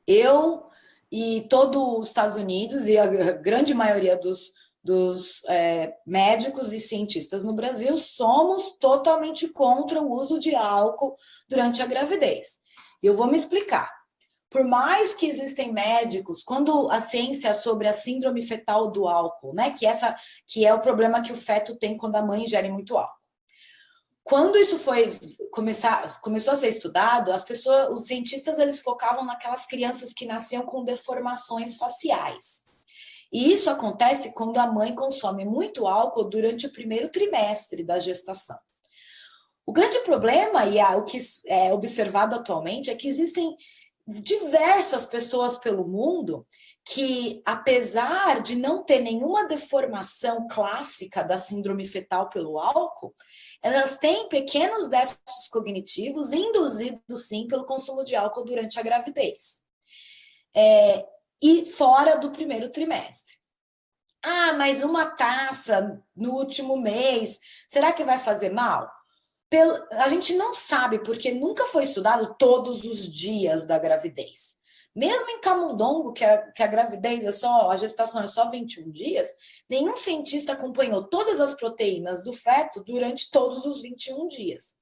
Eu e todos os Estados Unidos e a grande maioria dos médicos e cientistas no Brasil somos totalmente contra o uso de álcool durante a gravidez. E eu vou me explicar. Por mais que existem médicos, quando a ciência sobre a síndrome fetal do álcool, né, que é o problema que o feto tem quando a mãe ingere muito álcool. Quando isso começou a ser estudado, os cientistas, eles focavam naquelas crianças que nasciam com deformações faciais. E isso acontece quando a mãe consome muito álcool durante o primeiro trimestre da gestação. O grande problema, e o que é observado atualmente, é que existem diversas pessoas pelo mundo que, apesar de não ter nenhuma deformação clássica da síndrome fetal pelo álcool, elas têm pequenos déficits cognitivos induzidos, sim, pelo consumo de álcool durante a gravidez. E fora do primeiro trimestre. Mas uma taça no último mês, será que vai fazer mal? A gente não sabe, porque nunca foi estudado todos os dias da gravidez. Mesmo em camundongo, que a gravidez a gestação é só 21 dias, nenhum cientista acompanhou todas as proteínas do feto durante todos os 21 dias.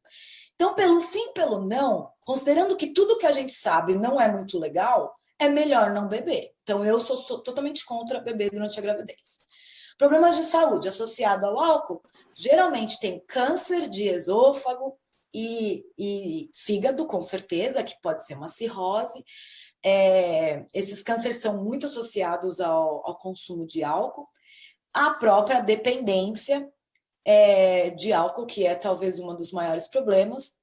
Então, pelo sim, pelo não, considerando que tudo que a gente sabe não é muito legal, é melhor não beber. Então, eu sou totalmente contra beber durante a gravidez. Problemas de saúde associados ao álcool, geralmente tem câncer de esôfago e fígado, com certeza, que pode ser uma cirrose. Esses cânceres são muito associados ao consumo de álcool. A própria dependência de álcool, que é talvez um dos maiores problemas,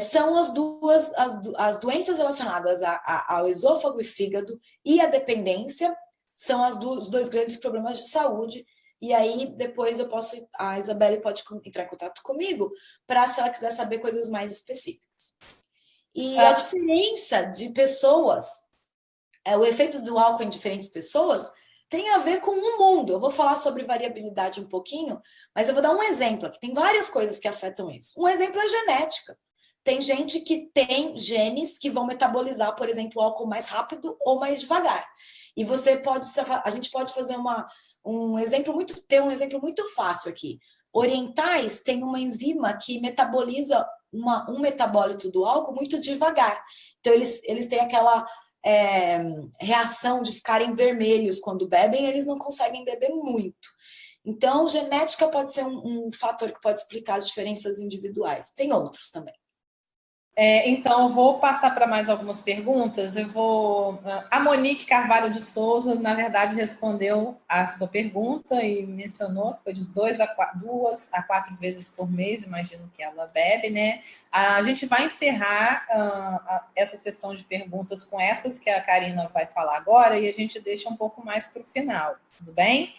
são as doenças relacionadas ao esôfago e fígado e a dependência são os dois grandes problemas de saúde. E aí, depois a Isabelle pode entrar em contato comigo se ela quiser saber coisas mais específicas. E a diferença de pessoas, o efeito do álcool em diferentes pessoas, tem a ver com o mundo. Eu vou falar sobre variabilidade um pouquinho, mas eu vou dar um exemplo aqui. Tem várias coisas que afetam isso. Um exemplo é a genética. Tem gente que tem genes que vão metabolizar, por exemplo, o álcool mais rápido ou mais devagar. E a gente pode fazer um exemplo muito fácil aqui. Orientais têm uma enzima que metaboliza um metabólito do álcool muito devagar. Então, eles têm aquela reação de ficarem vermelhos quando bebem, eles não conseguem beber muito. Então, genética pode ser um fator que pode explicar as diferenças individuais. Tem outros também. Então, eu vou passar para mais algumas perguntas. A Monique Carvalho de Souza, na verdade, respondeu a sua pergunta e mencionou que foi de 2 a 4 vezes por mês, imagino que ela bebe, né? A gente vai encerrar essa sessão de perguntas com essas que a Karina vai falar agora e a gente deixa um pouco mais para o final, tudo bem?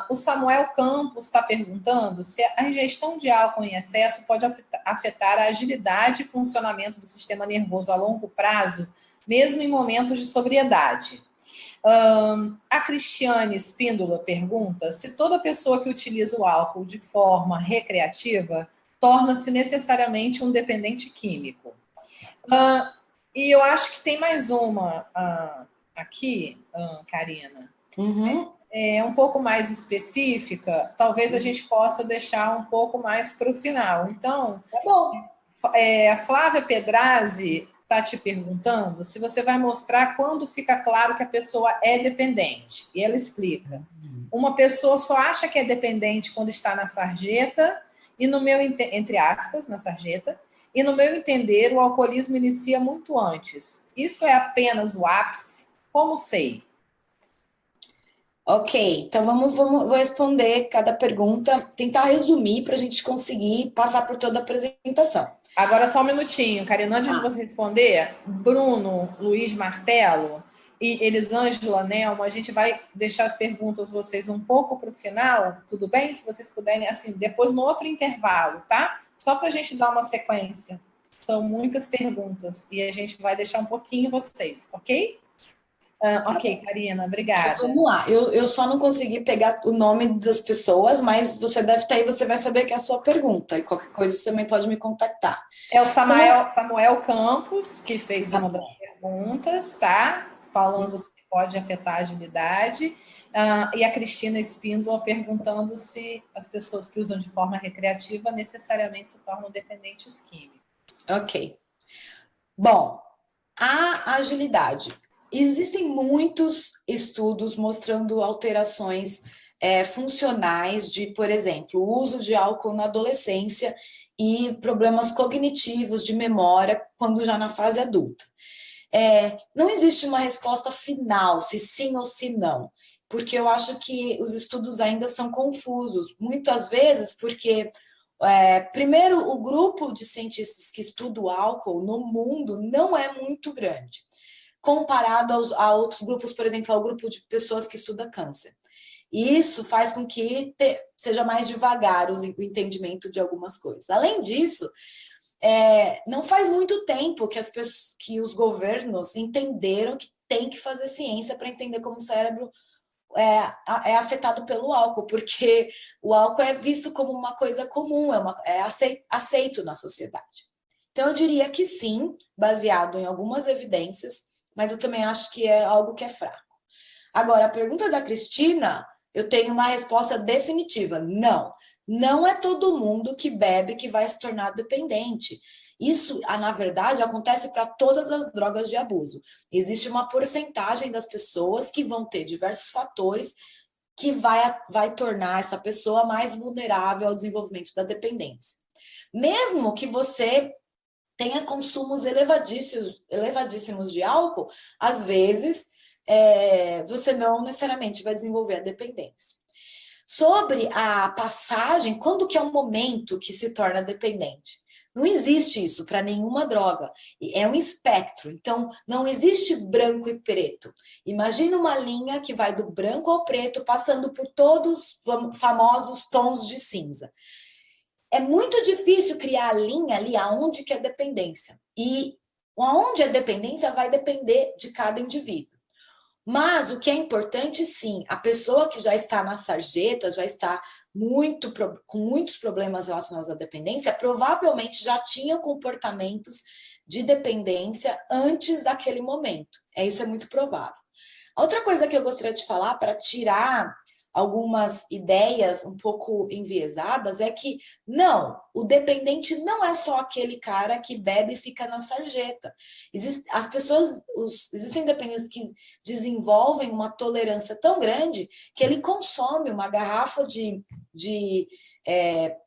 O Samuel Campos está perguntando se a ingestão de álcool em excesso pode afetar a agilidade e funcionamento do sistema nervoso a longo prazo, mesmo em momentos de sobriedade. A Cristiane Espíndola pergunta se toda pessoa que utiliza o álcool de forma recreativa torna-se necessariamente um dependente químico. E eu acho que tem mais uma aqui, Karina. Um pouco mais específica, talvez a gente possa deixar um pouco mais para o final. Então, tá bom. A Flávia Pedrazzi está te perguntando se você vai mostrar quando fica claro que a pessoa é dependente. E ela explica. Uma pessoa só acha que é dependente quando está na sarjeta, e entre aspas, na sarjeta, e no meu entender, o alcoolismo inicia muito antes. Isso é apenas o ápice? Como sei? Ok, então vou responder cada pergunta, tentar resumir para a gente conseguir passar por toda a apresentação. Agora só um minutinho, Karina, antes de você responder, Bruno Luiz Martelo, e Elisângela, Nelma, a gente vai deixar as perguntas vocês um pouco para o final, tudo bem? Se vocês puderem, assim, depois no outro intervalo, tá? Só para a gente dar uma sequência. São muitas perguntas e a gente vai deixar um pouquinho vocês, ok? Ok, Karina, obrigada. Então, vamos lá, eu só não consegui pegar o nome das pessoas, mas você deve estar aí, você vai saber que é a sua pergunta, e qualquer coisa você também pode me contactar. É o Samuel Campos, que fez uma das perguntas, tá? Falando se pode afetar a agilidade. E a Cristina Espíndola perguntando se as pessoas que usam de forma recreativa necessariamente se tornam dependentes químicos. Ok. Bom, a agilidade. Existem muitos estudos mostrando alterações funcionais de, por exemplo, o uso de álcool na adolescência e problemas cognitivos de memória quando já na fase adulta. Não existe uma resposta final, se sim ou se não, porque eu acho que os estudos ainda são confusos, muitas vezes porque primeiro, o grupo de cientistas que estuda o álcool no mundo não é muito grande, comparado a outros grupos, por exemplo, ao grupo de pessoas que estuda câncer. E isso faz com que seja mais devagar o entendimento de algumas coisas. Além disso, não faz muito tempo que os governos entenderam que tem que fazer ciência para entender como o cérebro é afetado pelo álcool, porque o álcool é visto como uma coisa comum, é aceito na sociedade. Então, eu diria que sim, baseado em algumas evidências, mas eu também acho que é algo que é fraco. Agora, a pergunta da Cristina, eu tenho uma resposta definitiva. Não é todo mundo que bebe que vai se tornar dependente. Isso, na verdade, acontece para todas as drogas de abuso. Existe uma porcentagem das pessoas que vão ter diversos fatores que vai tornar essa pessoa mais vulnerável ao desenvolvimento da dependência. Mesmo que você tenha consumos elevadíssimos de álcool, às vezes você não necessariamente vai desenvolver a dependência. Sobre a passagem, quando que é o momento que se torna dependente? Não existe isso para nenhuma droga. É um espectro. Então, não existe branco e preto. Imagina uma linha que vai do branco ao preto, passando por todos os famosos tons de cinza. É muito difícil criar a linha ali aonde que é dependência. E aonde é dependência vai depender de cada indivíduo. Mas o que é importante, sim, a pessoa que já está na sarjeta, já está com muitos problemas relacionados à dependência, provavelmente já tinha comportamentos de dependência antes daquele momento. Isso é muito provável. A outra coisa que eu gostaria de falar, para tirar algumas ideias um pouco enviesadas, é que o dependente não é só aquele cara que bebe e fica na sarjeta. Existem dependentes que desenvolvem uma tolerância tão grande que ele consome uma garrafa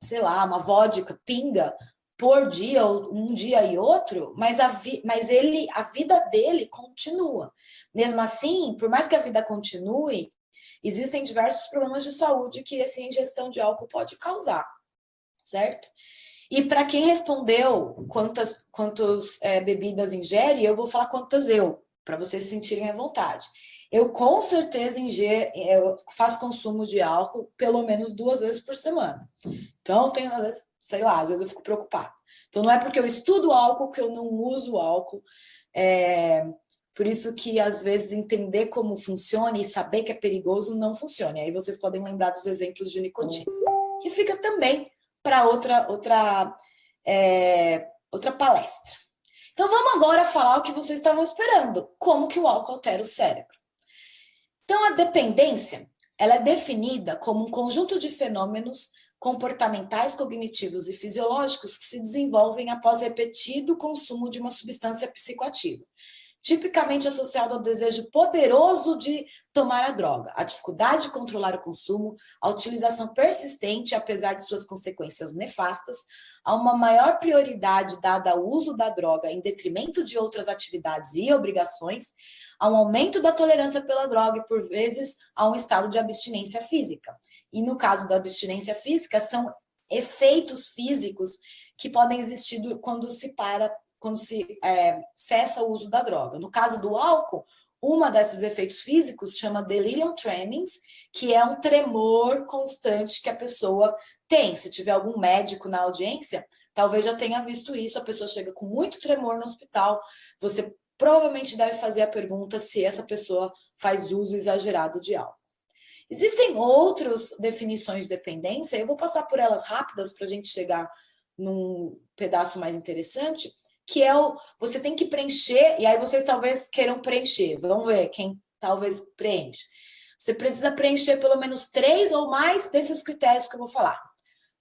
sei lá, uma vodka, pinga, por dia, ou um dia e outro, mas a vida dele continua. Mesmo assim, por mais que a vida continue, existem diversos problemas de saúde que essa ingestão de álcool pode causar, certo? E para quem respondeu quantas bebidas ingere, eu vou falar quantas para vocês se sentirem à vontade. Eu com certeza eu faço consumo de álcool pelo menos 2 vezes por semana. Então, às vezes, sei lá, às vezes eu fico preocupada. Então, não é porque eu estudo álcool que eu não uso álcool. Por isso que, às vezes, entender como funciona e saber que é perigoso não funciona. E aí vocês podem lembrar dos exemplos de nicotina. Que fica também para outra palestra. Então, vamos agora falar o que vocês estavam esperando. Como que o álcool altera o cérebro. Então, a dependência, ela é definida como um conjunto de fenômenos comportamentais, cognitivos e fisiológicos que se desenvolvem após repetido consumo de uma substância psicoativa, tipicamente associado ao desejo poderoso de tomar a droga, a dificuldade de controlar o consumo, a utilização persistente, apesar de suas consequências nefastas, a uma maior prioridade dada ao uso da droga em detrimento de outras atividades e obrigações, a um aumento da tolerância pela droga e, por vezes, a um estado de abstinência física. E no caso da abstinência física, são efeitos físicos que podem existir quando se cessa o uso da droga. No caso do álcool, Uma desses efeitos físicos chama delirium tremens, que é um tremor constante que a pessoa tem. Se tiver algum médico na audiência, talvez já tenha visto isso. A pessoa chega com muito tremor no hospital. Você provavelmente deve fazer a pergunta se essa pessoa faz uso exagerado de álcool. Existem outras definições de dependência, eu vou passar por elas rápidas para a gente chegar num pedaço mais interessante, que é você tem que preencher, e aí vocês talvez queiram preencher, vamos ver quem talvez preenche. Você precisa preencher pelo menos 3 ou mais desses critérios que eu vou falar.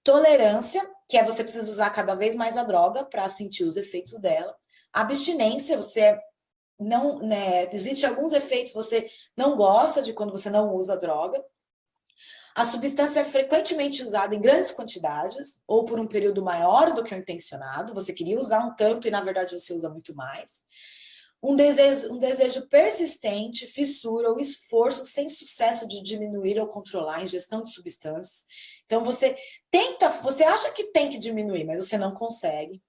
Tolerância, que é você precisa usar cada vez mais a droga para sentir os efeitos dela. Abstinência, você não, né, existe alguns efeitos você não gosta de quando você não usa a droga. A substância é frequentemente usada em grandes quantidades ou por um período maior do que o intencionado. Você queria usar um tanto e, na verdade, você usa muito mais. Um desejo persistente, fissura ou esforço sem sucesso de diminuir ou controlar a ingestão de substâncias. Então, você acha que tem que diminuir, mas você não consegue.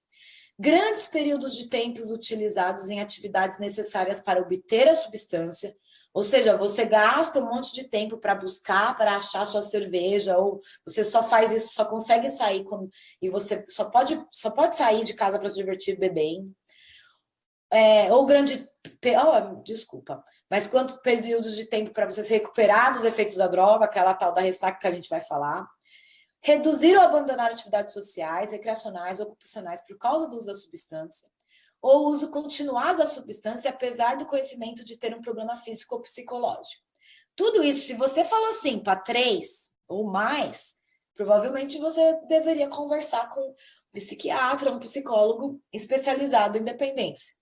Grandes períodos de tempos utilizados em atividades necessárias para obter a substância, ou seja, você gasta um monte de tempo para buscar, para achar sua cerveja, ou você só faz isso, só consegue sair e você só pode sair de casa para se divertir bebendo. Mas quantos períodos de tempo para você se recuperar dos efeitos da droga, aquela tal da ressaca que a gente vai falar. Reduzir ou abandonar atividades sociais, recreacionais ou ocupacionais por causa do uso da substância, ou uso continuado da substância, apesar do conhecimento de ter um problema físico ou psicológico. Tudo isso, se você falou assim para 3 ou mais, provavelmente você deveria conversar com um psiquiatra, um psicólogo especializado em dependência.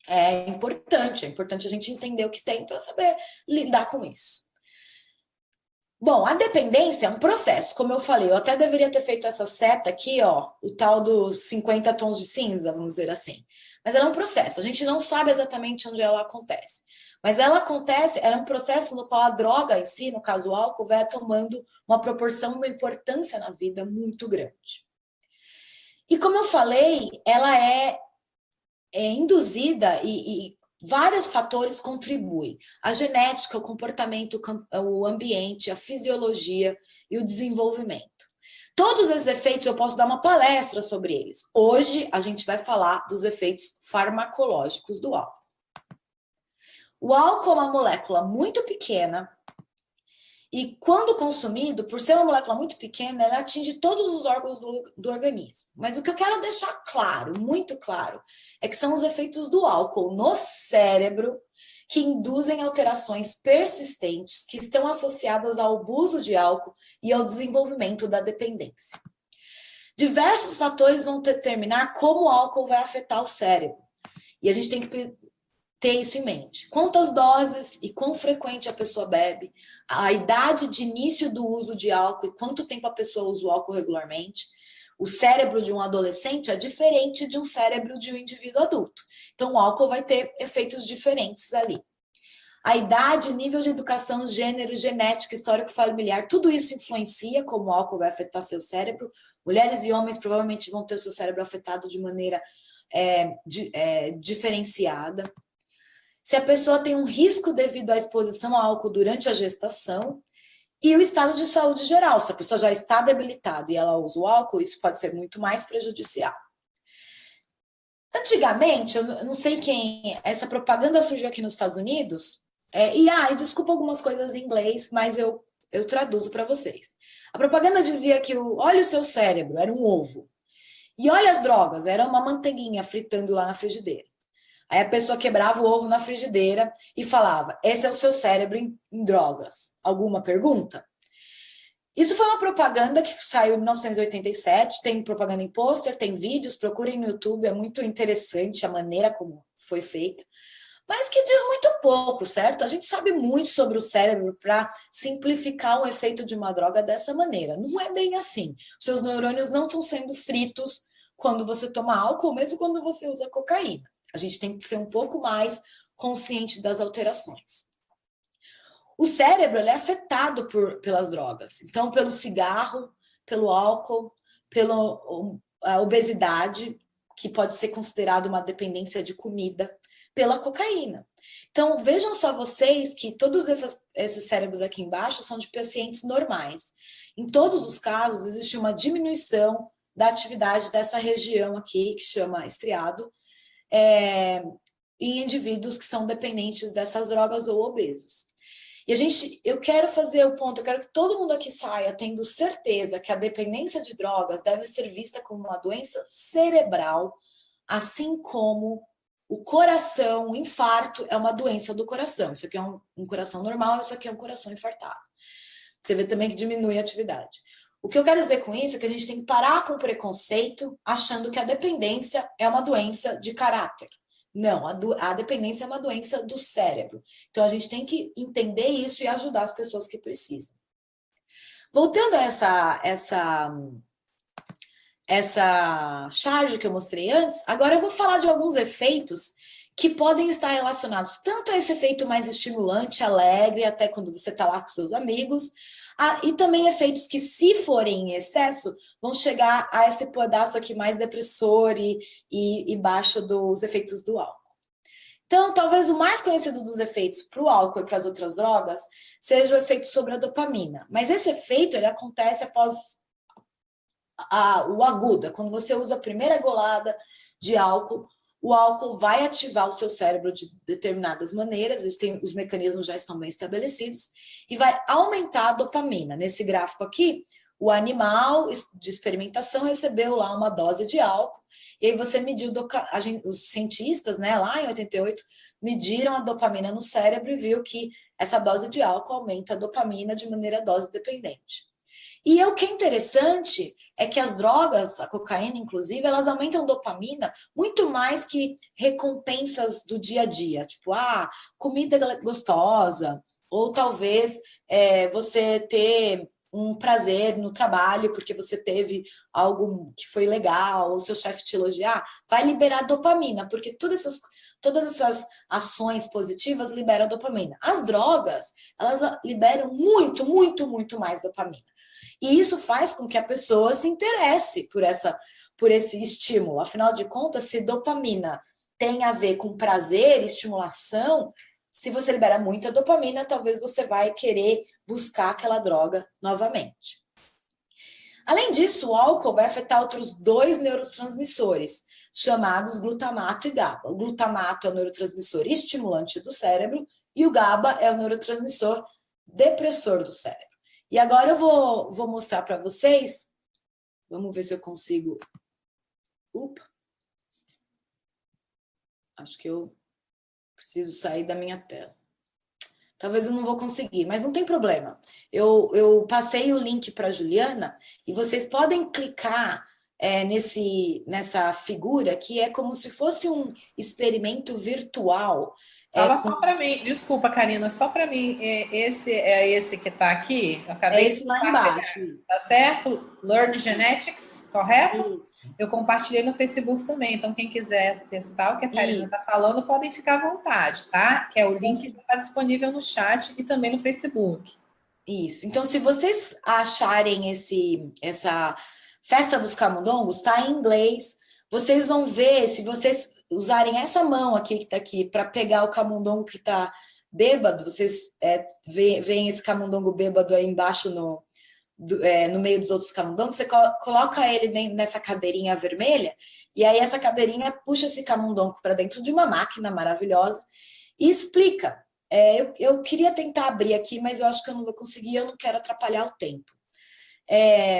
É importante a gente entender o que tem para saber lidar com isso. Bom, a dependência é um processo, como eu falei, eu até deveria ter feito essa seta aqui, ó, o tal dos 50 tons de cinza, vamos dizer assim. Mas ela é um processo, a gente não sabe exatamente onde ela acontece. Mas ela é um processo no qual a droga em si, no caso o álcool, vai tomando uma proporção, uma importância na vida muito grande. E como eu falei, ela é induzida e vários fatores contribuem. A genética, o comportamento, o ambiente, a fisiologia e o desenvolvimento. Todos esses efeitos eu posso dar uma palestra sobre eles. Hoje a gente vai falar dos efeitos farmacológicos do álcool. O álcool é uma molécula muito pequena e quando consumido, por ser uma molécula muito pequena, ela atinge todos os órgãos do organismo. Mas o que eu quero deixar claro, muito claro, é que são os efeitos do álcool no cérebro que induzem alterações persistentes que estão associadas ao abuso de álcool e ao desenvolvimento da dependência. Diversos fatores vão determinar como o álcool vai afetar o cérebro. E a gente tem que ter isso em mente. Quantas doses e quão frequente a pessoa bebe, a idade de início do uso de álcool e quanto tempo a pessoa usa o álcool regularmente. O cérebro de um adolescente é diferente de um cérebro de um indivíduo adulto. Então, o álcool vai ter efeitos diferentes ali. A idade, nível de educação, gênero, genética, histórico familiar, tudo isso influencia como o álcool vai afetar seu cérebro. Mulheres e homens provavelmente vão ter seu cérebro afetado de maneira diferenciada. Se a pessoa tem um risco devido à exposição ao álcool durante a gestação e o estado de saúde geral. Se a pessoa já está debilitada e ela usa o álcool, isso pode ser muito mais prejudicial. Antigamente, eu não sei quem, essa propaganda surgiu aqui nos Estados Unidos, desculpa algumas coisas em inglês, mas eu traduzo para vocês. A propaganda dizia que olha o seu cérebro, era um ovo. E olha as drogas, era uma manteiguinha fritando lá na frigideira. Aí a pessoa quebrava o ovo na frigideira e falava, esse é o seu cérebro em drogas. Alguma pergunta? Isso foi uma propaganda que saiu em 1987, tem propaganda em pôster, tem vídeos, procurem no YouTube, é muito interessante a maneira como foi feita, mas que diz muito pouco, certo? A gente sabe muito sobre o cérebro para simplificar o efeito de uma droga dessa maneira. Não é bem assim. Os seus neurônios não estão sendo fritos quando você toma álcool, mesmo quando você usa cocaína. A gente tem que ser um pouco mais consciente das alterações. O cérebro é afetado pelas drogas. Então, pelo cigarro, pelo álcool, pela obesidade, que pode ser considerada uma dependência de comida, pela cocaína. Então, vejam só vocês que todos esses cérebros aqui embaixo são de pacientes normais. Em todos os casos, existe uma diminuição da atividade dessa região aqui, que chama estriado, em indivíduos que são dependentes dessas drogas ou obesos. E eu quero fazer o ponto, eu quero que todo mundo aqui saia tendo certeza que a dependência de drogas deve ser vista como uma doença cerebral, assim como o coração, o infarto é uma doença do coração. Isso aqui é um coração normal, isso aqui é um coração infartado. Você vê também que diminui a atividade. O que eu quero dizer com isso é que a gente tem que parar com o preconceito achando que a dependência é uma doença de caráter. Não, a dependência é uma doença do cérebro. Então, a gente tem que entender isso e ajudar as pessoas que precisam. Voltando a essa charge que eu mostrei antes, agora eu vou falar de alguns efeitos que podem estar relacionados tanto a esse efeito mais estimulante, alegre, até quando você está lá com seus amigos, e também efeitos que, se forem em excesso, vão chegar a esse pedaço aqui mais depressor e baixo dos efeitos do álcool. Então, talvez o mais conhecido dos efeitos para o álcool e para as outras drogas seja o efeito sobre a dopamina. Mas esse efeito ele acontece após o agudo, é quando você usa a primeira golada de álcool, o álcool vai ativar o seu cérebro de determinadas maneiras, os mecanismos já estão bem estabelecidos, e vai aumentar a dopamina. Nesse gráfico aqui, o animal de experimentação recebeu lá uma dose de álcool, e aí você mediu, os cientistas, né, lá em 88, mediram a dopamina no cérebro e viu que essa dose de álcool aumenta a dopamina de maneira dose dependente. E o que é interessante é que as drogas, a cocaína inclusive, elas aumentam dopamina muito mais que recompensas do dia a dia. Tipo, comida gostosa, ou talvez você ter um prazer no trabalho porque você teve algo que foi legal, ou seu chefe te elogiar, vai liberar dopamina, porque todas essas ações positivas liberam dopamina. As drogas, elas liberam muito, muito, muito mais dopamina. E isso faz com que a pessoa se interesse por esse estímulo. Afinal de contas, se dopamina tem a ver com prazer, estimulação, se você libera muita dopamina, talvez você vai querer buscar aquela droga novamente. Além disso, o álcool vai afetar outros 2 neurotransmissores, chamados glutamato e GABA. O glutamato é o neurotransmissor estimulante do cérebro e o GABA é o neurotransmissor depressor do cérebro. E agora eu vou mostrar para vocês, vamos ver se eu consigo... Acho que eu preciso sair da minha tela. Talvez eu não vou conseguir, mas não tem problema. Eu passei o link para a Juliana e vocês podem clicar nessa figura que é como se fosse um experimento virtual. Fala só para mim, desculpa, Karina, só para mim, esse que está aqui? Eu acabei esse lá embaixo. Tá certo? Learn Genetics, correto? Isso. Eu compartilhei no Facebook também, então quem quiser testar o que a Karina está falando, podem ficar à vontade, tá? Que é o link que está disponível no chat e também no Facebook. Isso. Então, se vocês acharem essa Festa dos Camundongos, tá em inglês, vocês vão ver, se vocês usarem essa mão aqui que está aqui para pegar o camundongo que está bêbado, vocês veem esse camundongo bêbado aí embaixo no meio dos outros camundongos, você coloca ele nessa cadeirinha vermelha e aí essa cadeirinha puxa esse camundongo para dentro de uma máquina maravilhosa e explica. Eu queria tentar abrir aqui, mas eu acho que eu não vou conseguir, eu não quero atrapalhar o tempo.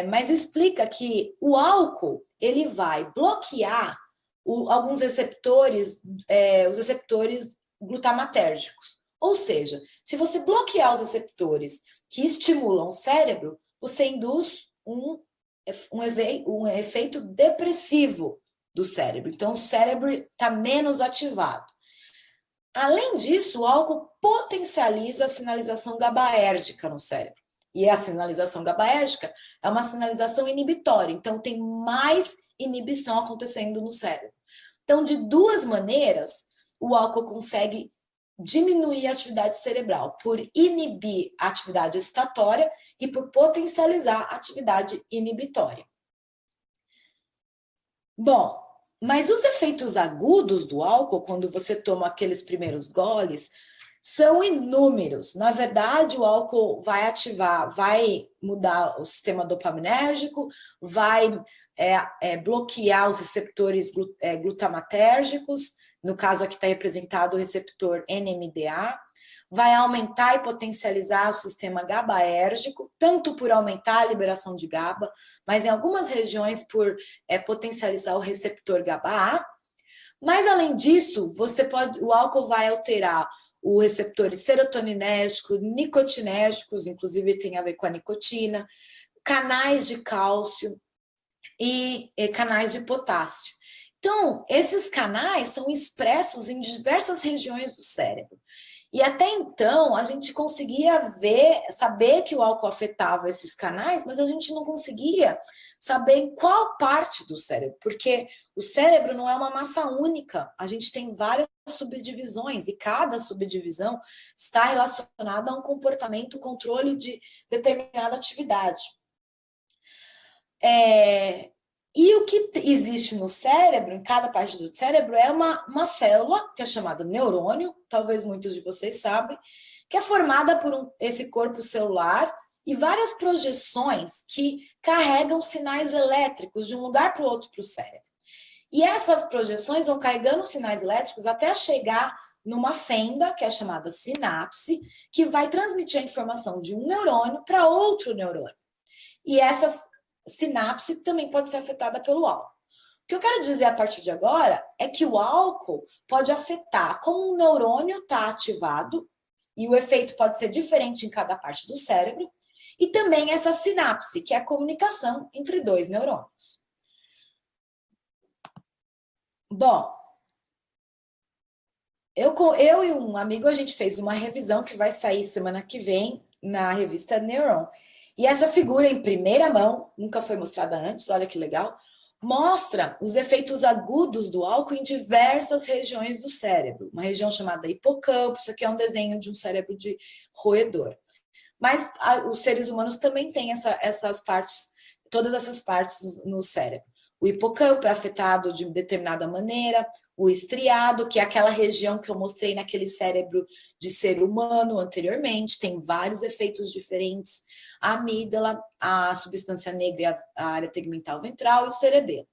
Mas explica que o álcool ele vai bloquear alguns receptores, os receptores glutamatérgicos. Ou seja, se você bloquear os receptores que estimulam o cérebro, você induz um efeito depressivo do cérebro. Então, o cérebro está menos ativado. Além disso, o álcool potencializa a sinalização GABAérgica no cérebro. E a sinalização GABAérgica é uma sinalização inibitória, então tem mais inibição acontecendo no cérebro. Então, de 2 maneiras, o álcool consegue diminuir a atividade cerebral, por inibir a atividade excitatória e por potencializar a atividade inibitória. Bom, Mas os efeitos agudos do álcool, quando você toma aqueles primeiros goles, são inúmeros. Na verdade, o álcool vai ativar, vai mudar o sistema dopaminérgico, vai bloquear os receptores glutamatérgicos, no caso aqui está representado o receptor NMDA, vai aumentar e potencializar o sistema GABAérgico, tanto por aumentar a liberação de GABA, mas em algumas regiões por potencializar o receptor GABA-A. Mas, além disso, o álcool vai alterar os receptores serotoninérgicos, nicotinérgicos, inclusive tem a ver com a nicotina, canais de cálcio e canais de potássio. Então, esses canais são expressos em diversas regiões do cérebro. E até então, a gente conseguia saber que o álcool afetava esses canais, mas a gente não conseguia saber em qual parte do cérebro, porque o cérebro não é uma massa única, a gente tem várias subdivisões, e cada subdivisão está relacionada a um comportamento, controle de determinada atividade. E o que existe no cérebro, em cada parte do cérebro, é uma célula, que é chamada neurônio, talvez muitos de vocês sabem, que é formada por esse corpo celular e várias projeções que carregam sinais elétricos de um lugar para o outro para o cérebro. E essas projeções vão carregando sinais elétricos até chegar numa fenda, que é chamada sinapse, que vai transmitir a informação de um neurônio para outro neurônio. E essa sinapse também pode ser afetada pelo álcool. O que eu quero dizer a partir de agora é que o álcool pode afetar como um neurônio está ativado, e o efeito pode ser diferente em cada parte do cérebro, e também essa sinapse, que é a comunicação entre dois neurônios. Bom, eu e um amigo, a gente fez uma revisão que vai sair semana que vem na revista Neuron. E essa figura em primeira mão, nunca foi mostrada antes, olha que legal, mostra os efeitos agudos do álcool em diversas regiões do cérebro. Uma região chamada hipocampo, isso aqui é um desenho de um cérebro de roedor. Mas os seres humanos também têm essas partes, todas essas partes no cérebro. O hipocampo é afetado de determinada maneira, o estriado, que é aquela região que eu mostrei naquele cérebro de ser humano anteriormente, tem vários efeitos diferentes. A amígdala, a substância negra, a área tegmental ventral e o cerebelo.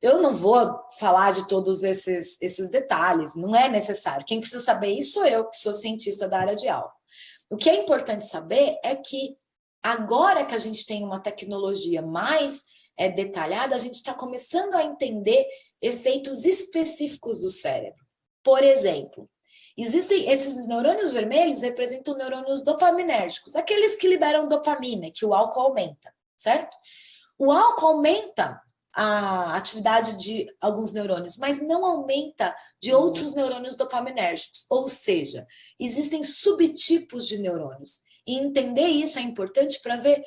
Eu não vou falar de todos esses detalhes, não é necessário. Quem precisa saber isso sou eu, que sou cientista da área de álcool. O que é importante saber é que agora que a gente tem uma tecnologia mais detalhada, a gente está começando a entender efeitos específicos do cérebro. Por exemplo, existem esses neurônios vermelhos, representam neurônios dopaminérgicos, aqueles que liberam dopamina, que o álcool aumenta, certo? O álcool aumenta a atividade de alguns neurônios, mas não aumenta de outros neurônios dopaminérgicos. Ou seja, existem subtipos de neurônios. E entender isso é importante para ver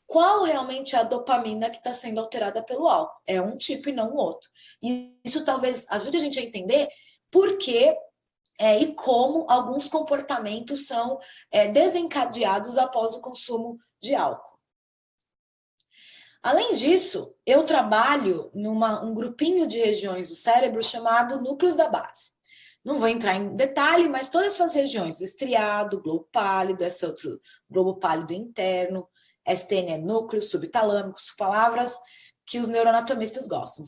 qual realmente é a dopamina que está sendo alterada pelo álcool. É um tipo e não o outro. E isso talvez ajude a gente a entender por que e como alguns comportamentos são desencadeados após o consumo de álcool. Além disso, eu trabalho um grupinho de regiões do cérebro chamado núcleos da base. Não vou entrar em detalhe, mas todas essas regiões, estriado, globo pálido, esse outro globo pálido interno, STN é núcleo, subtalâmico, palavras que os neuroanatomistas gostam.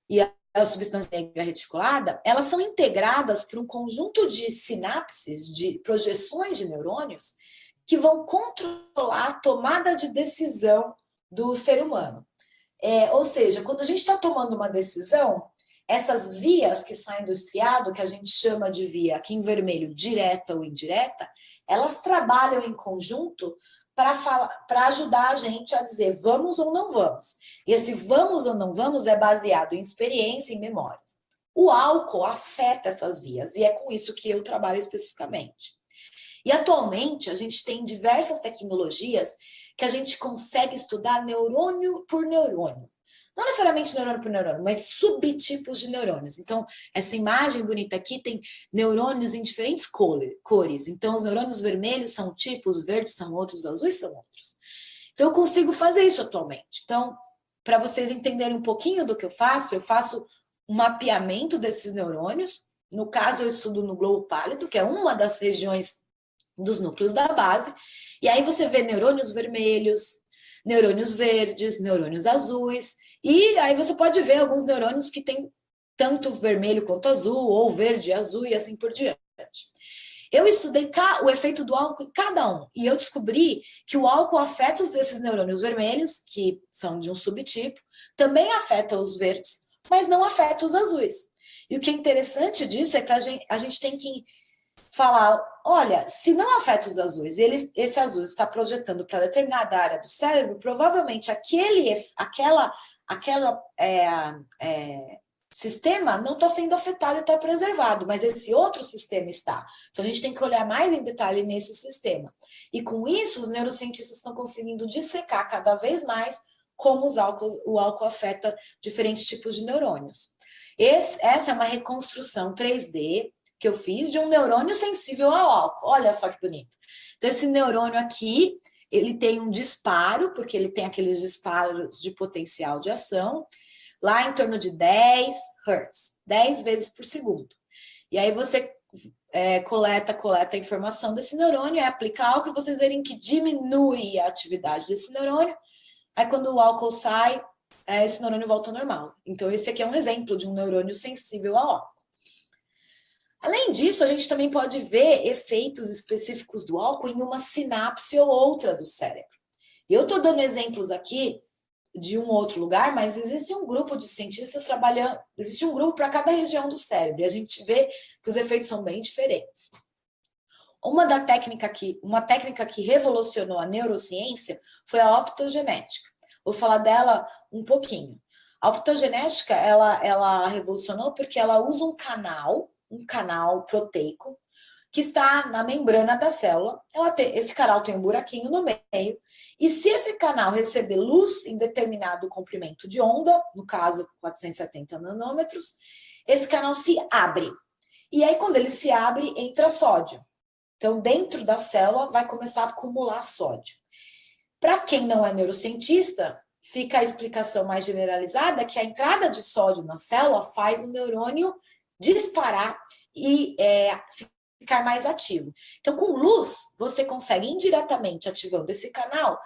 E a substância negra reticulada, elas são integradas por um conjunto de sinapses, de projeções de neurônios, que vão controlar a tomada de decisão do ser humano. Ou seja, quando a gente está tomando uma decisão, essas vias que saem do estriado, que a gente chama de via aqui em vermelho, direta ou indireta, elas trabalham em conjunto para ajudar a gente a dizer vamos ou não vamos. E esse vamos ou não vamos é baseado em experiência e memórias. O álcool afeta essas vias, e é com isso que eu trabalho especificamente. E atualmente a gente tem diversas tecnologias que a gente consegue estudar neurônio por neurônio. Não necessariamente neurônio por neurônio, mas subtipos de neurônios. Então, essa imagem bonita aqui tem neurônios em diferentes cores. Então, os neurônios vermelhos são tipos, os verdes são outros, os azuis são outros. Então, eu consigo fazer isso atualmente. Então, para vocês entenderem um pouquinho do que eu faço um mapeamento desses neurônios. No caso, eu estudo no globo pálido, que é uma das regiões dos núcleos da base. E aí você vê neurônios vermelhos, neurônios verdes, neurônios azuis. E aí você pode ver alguns neurônios que têm tanto vermelho quanto azul, ou verde, azul e assim por diante. Eu estudei o efeito do álcool em cada um, e eu descobri que o álcool afeta esses neurônios vermelhos, que são de um subtipo, também afeta os verdes, mas não afeta os azuis. E o que é interessante disso é que a gente tem que falar, olha, se não afeta os azuis, esse azul está projetando para determinada área do cérebro, provavelmente aquela sistema não está sendo afetado e está preservado, mas esse outro sistema está. Então, a gente tem que olhar mais em detalhe nesse sistema. E com isso, os neurocientistas estão conseguindo dissecar cada vez mais como o álcool afeta diferentes tipos de neurônios. Essa é uma reconstrução 3D que eu fiz de um neurônio sensível ao álcool. Olha só que bonito. Então, esse neurônio aqui, ele tem um disparo, porque ele tem aqueles disparos de potencial de ação, lá em torno de 10 Hz, 10 vezes por segundo. E aí você coleta a informação desse neurônio, aplica álcool, e vocês verem que diminui a atividade desse neurônio. Aí quando o álcool sai, esse neurônio volta ao normal. Então esse aqui é um exemplo de um neurônio sensível ao álcool. Além disso, a gente também pode ver efeitos específicos do álcool em uma sinapse ou outra do cérebro. Eu estou dando exemplos aqui de um outro lugar, mas existe um grupo de cientistas trabalhando, existe um grupo para cada região do cérebro, e a gente vê que os efeitos são bem diferentes. Uma técnica que revolucionou a neurociência foi a optogenética. Vou falar dela um pouquinho. A optogenética, ela revolucionou porque ela usa um canal proteico que está na membrana da célula. Esse canal tem um buraquinho no meio, e se esse canal receber luz em determinado comprimento de onda, no caso 470 nanômetros, esse canal se abre. E aí, quando ele se abre, entra sódio. Então, dentro da célula, vai começar a acumular sódio. Para quem não é neurocientista, fica a explicação mais generalizada que a entrada de sódio na célula faz o neurônio disparar e ficar mais ativo. Então, com luz, você consegue indiretamente, ativando esse canal,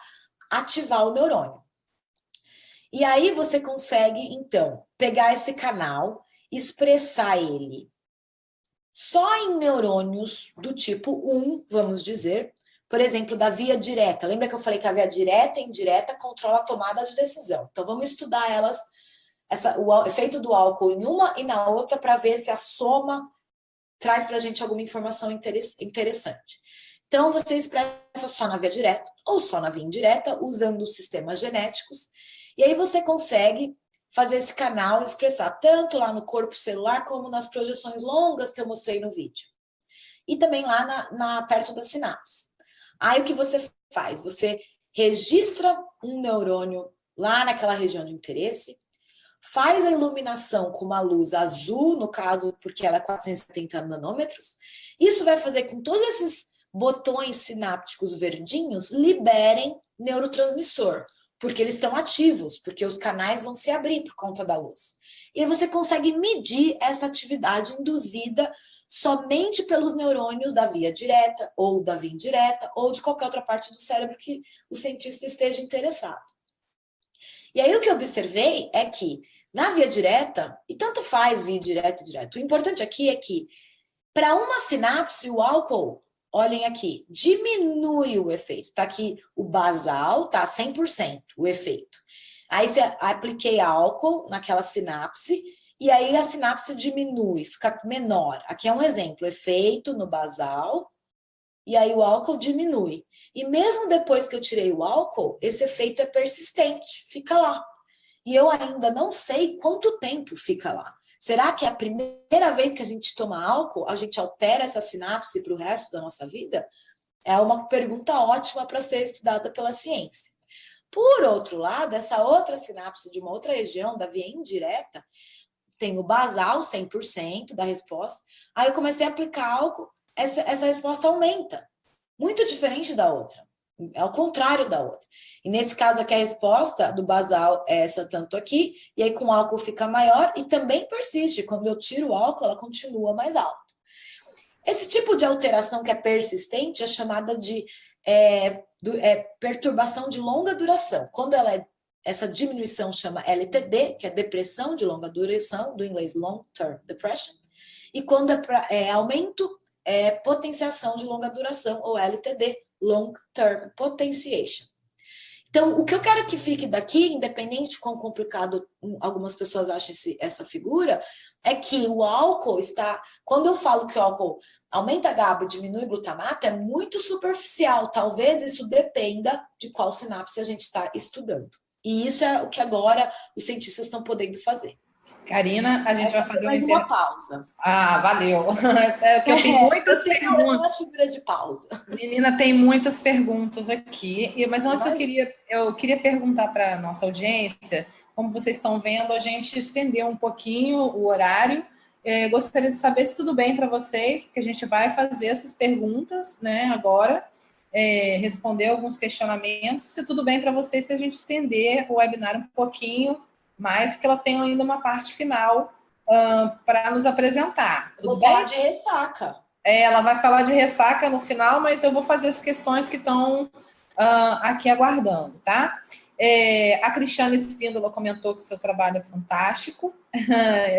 ativar o neurônio. E aí você consegue, então, pegar esse canal, expressar ele só em neurônios do tipo 1, vamos dizer, por exemplo, da via direta. Lembra que eu falei que a via direta e indireta controla a tomada de decisão? Então, vamos estudar elas, o efeito do álcool em uma e na outra, para ver se a soma traz para a gente alguma informação interessante. Então, você expressa só na via direta ou só na via indireta, usando os sistemas genéticos, e aí você consegue fazer esse canal expressar tanto lá no corpo celular como nas projeções longas que eu mostrei no vídeo. E também lá perto da sinapse. Aí o que você faz? Você registra um neurônio lá naquela região de interesse, faz a iluminação com uma luz azul, no caso, porque ela é 470 nanômetros. Isso vai fazer com que todos esses botões sinápticos verdinhos liberem neurotransmissor, porque eles estão ativos, porque os canais vão se abrir por conta da luz. E aí você consegue medir essa atividade induzida somente pelos neurônios da via direta, ou da via indireta, ou de qualquer outra parte do cérebro que o cientista esteja interessado. E aí o que eu observei é que na via direta, e tanto faz via direta e direta, o importante aqui é que para uma sinapse o álcool, olhem aqui, diminui o efeito. Tá aqui o basal, tá 100% o efeito. Aí você apliquei álcool naquela sinapse, e aí a sinapse diminui, fica menor. Aqui é um exemplo, efeito no basal, e aí o álcool diminui. E mesmo depois que eu tirei o álcool, esse efeito é persistente, fica lá. E eu ainda não sei quanto tempo fica lá. Será que é a primeira vez que a gente toma álcool, a gente altera essa sinapse para o resto da nossa vida? É uma pergunta ótima para ser estudada pela ciência. Por outro lado, essa outra sinapse de uma outra região, da via indireta, tem o basal, 100% da resposta. Aí eu comecei a aplicar álcool, essa resposta aumenta. Muito diferente da outra. É o contrário da outra. E nesse caso aqui, a resposta do basal é essa tanto aqui, e aí com o álcool fica maior e também persiste. Quando eu tiro o álcool, ela continua mais alta. Esse tipo de alteração que é persistente é chamada de perturbação de longa duração. Quando essa diminuição chama LTD, que é depressão de longa duração, do inglês Long Term Depression. E quando é aumento, é potenciação de longa duração, ou LTD, Long Term Potentiation. Então, o que eu quero que fique daqui, independente de quão complicado algumas pessoas acham essa figura, é que o álcool está... Quando eu falo que o álcool aumenta a GABA e diminui o glutamato, é muito superficial. Talvez isso dependa de qual sinapse a gente está estudando. E isso é o que agora os cientistas estão podendo fazer. Karina, a gente vai fazer mais uma pausa. Ah, valeu. Eu tenho muitas perguntas. Figuras de pausa. Menina, tem muitas perguntas aqui, mas antes eu queria perguntar para a nossa audiência, como vocês estão vendo, a gente estendeu um pouquinho o horário. Gostaria de saber se tudo bem para vocês, porque a gente vai fazer essas perguntas, né, agora, responder alguns questionamentos. Se tudo bem para vocês, se a gente estender o webinar um pouquinho mais, porque ela tem ainda uma parte final para nos apresentar. Tudo bem? Falar de ressaca. Ela vai falar de ressaca no final, mas eu vou fazer as questões que estão aqui aguardando, tá? A Cristiane Espíndola comentou que seu trabalho é fantástico.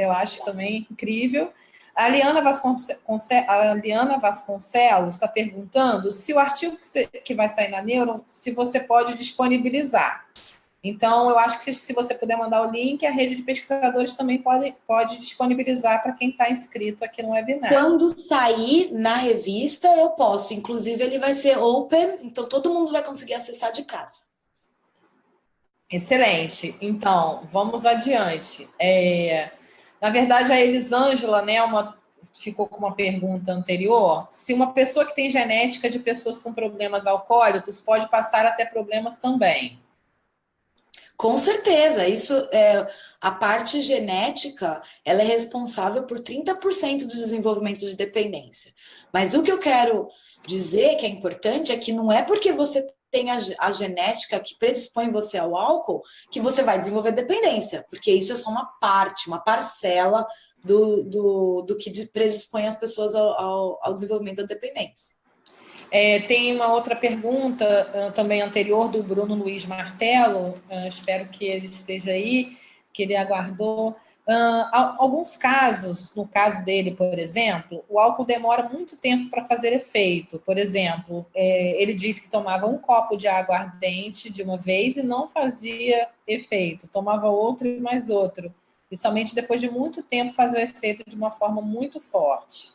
Eu acho também incrível. A Liana Vasconcelos está perguntando se o artigo que vai sair na Neuron, se você pode disponibilizar. Então, eu acho que se você puder mandar o link, a rede de pesquisadores também pode disponibilizar para quem está inscrito aqui no webinar. Quando sair na revista, eu posso. Inclusive, ele vai ser open, então todo mundo vai conseguir acessar de casa. Excelente. Então, vamos adiante. Na verdade, a Elisângela, né, ficou com uma pergunta anterior. Se uma pessoa que tem genética de pessoas com problemas alcoólicos pode passar até problemas também. Com certeza, a parte genética, ela é responsável por 30% do desenvolvimento de dependência. Mas o que eu quero dizer que é importante é que não é porque você tem a genética que predispõe você ao álcool que você vai desenvolver dependência, porque isso é só uma parte, uma parcela do que predispõe as pessoas ao desenvolvimento da dependência. Tem uma outra pergunta também anterior do Bruno Luiz Martelo, espero que ele esteja aí, que ele aguardou. Alguns casos, no caso dele, por exemplo, o álcool demora muito tempo para fazer efeito. Por exemplo, ele disse que tomava um copo de água ardente de uma vez e não fazia efeito, tomava outro e mais outro. E somente depois de muito tempo fazia o efeito de uma forma muito forte.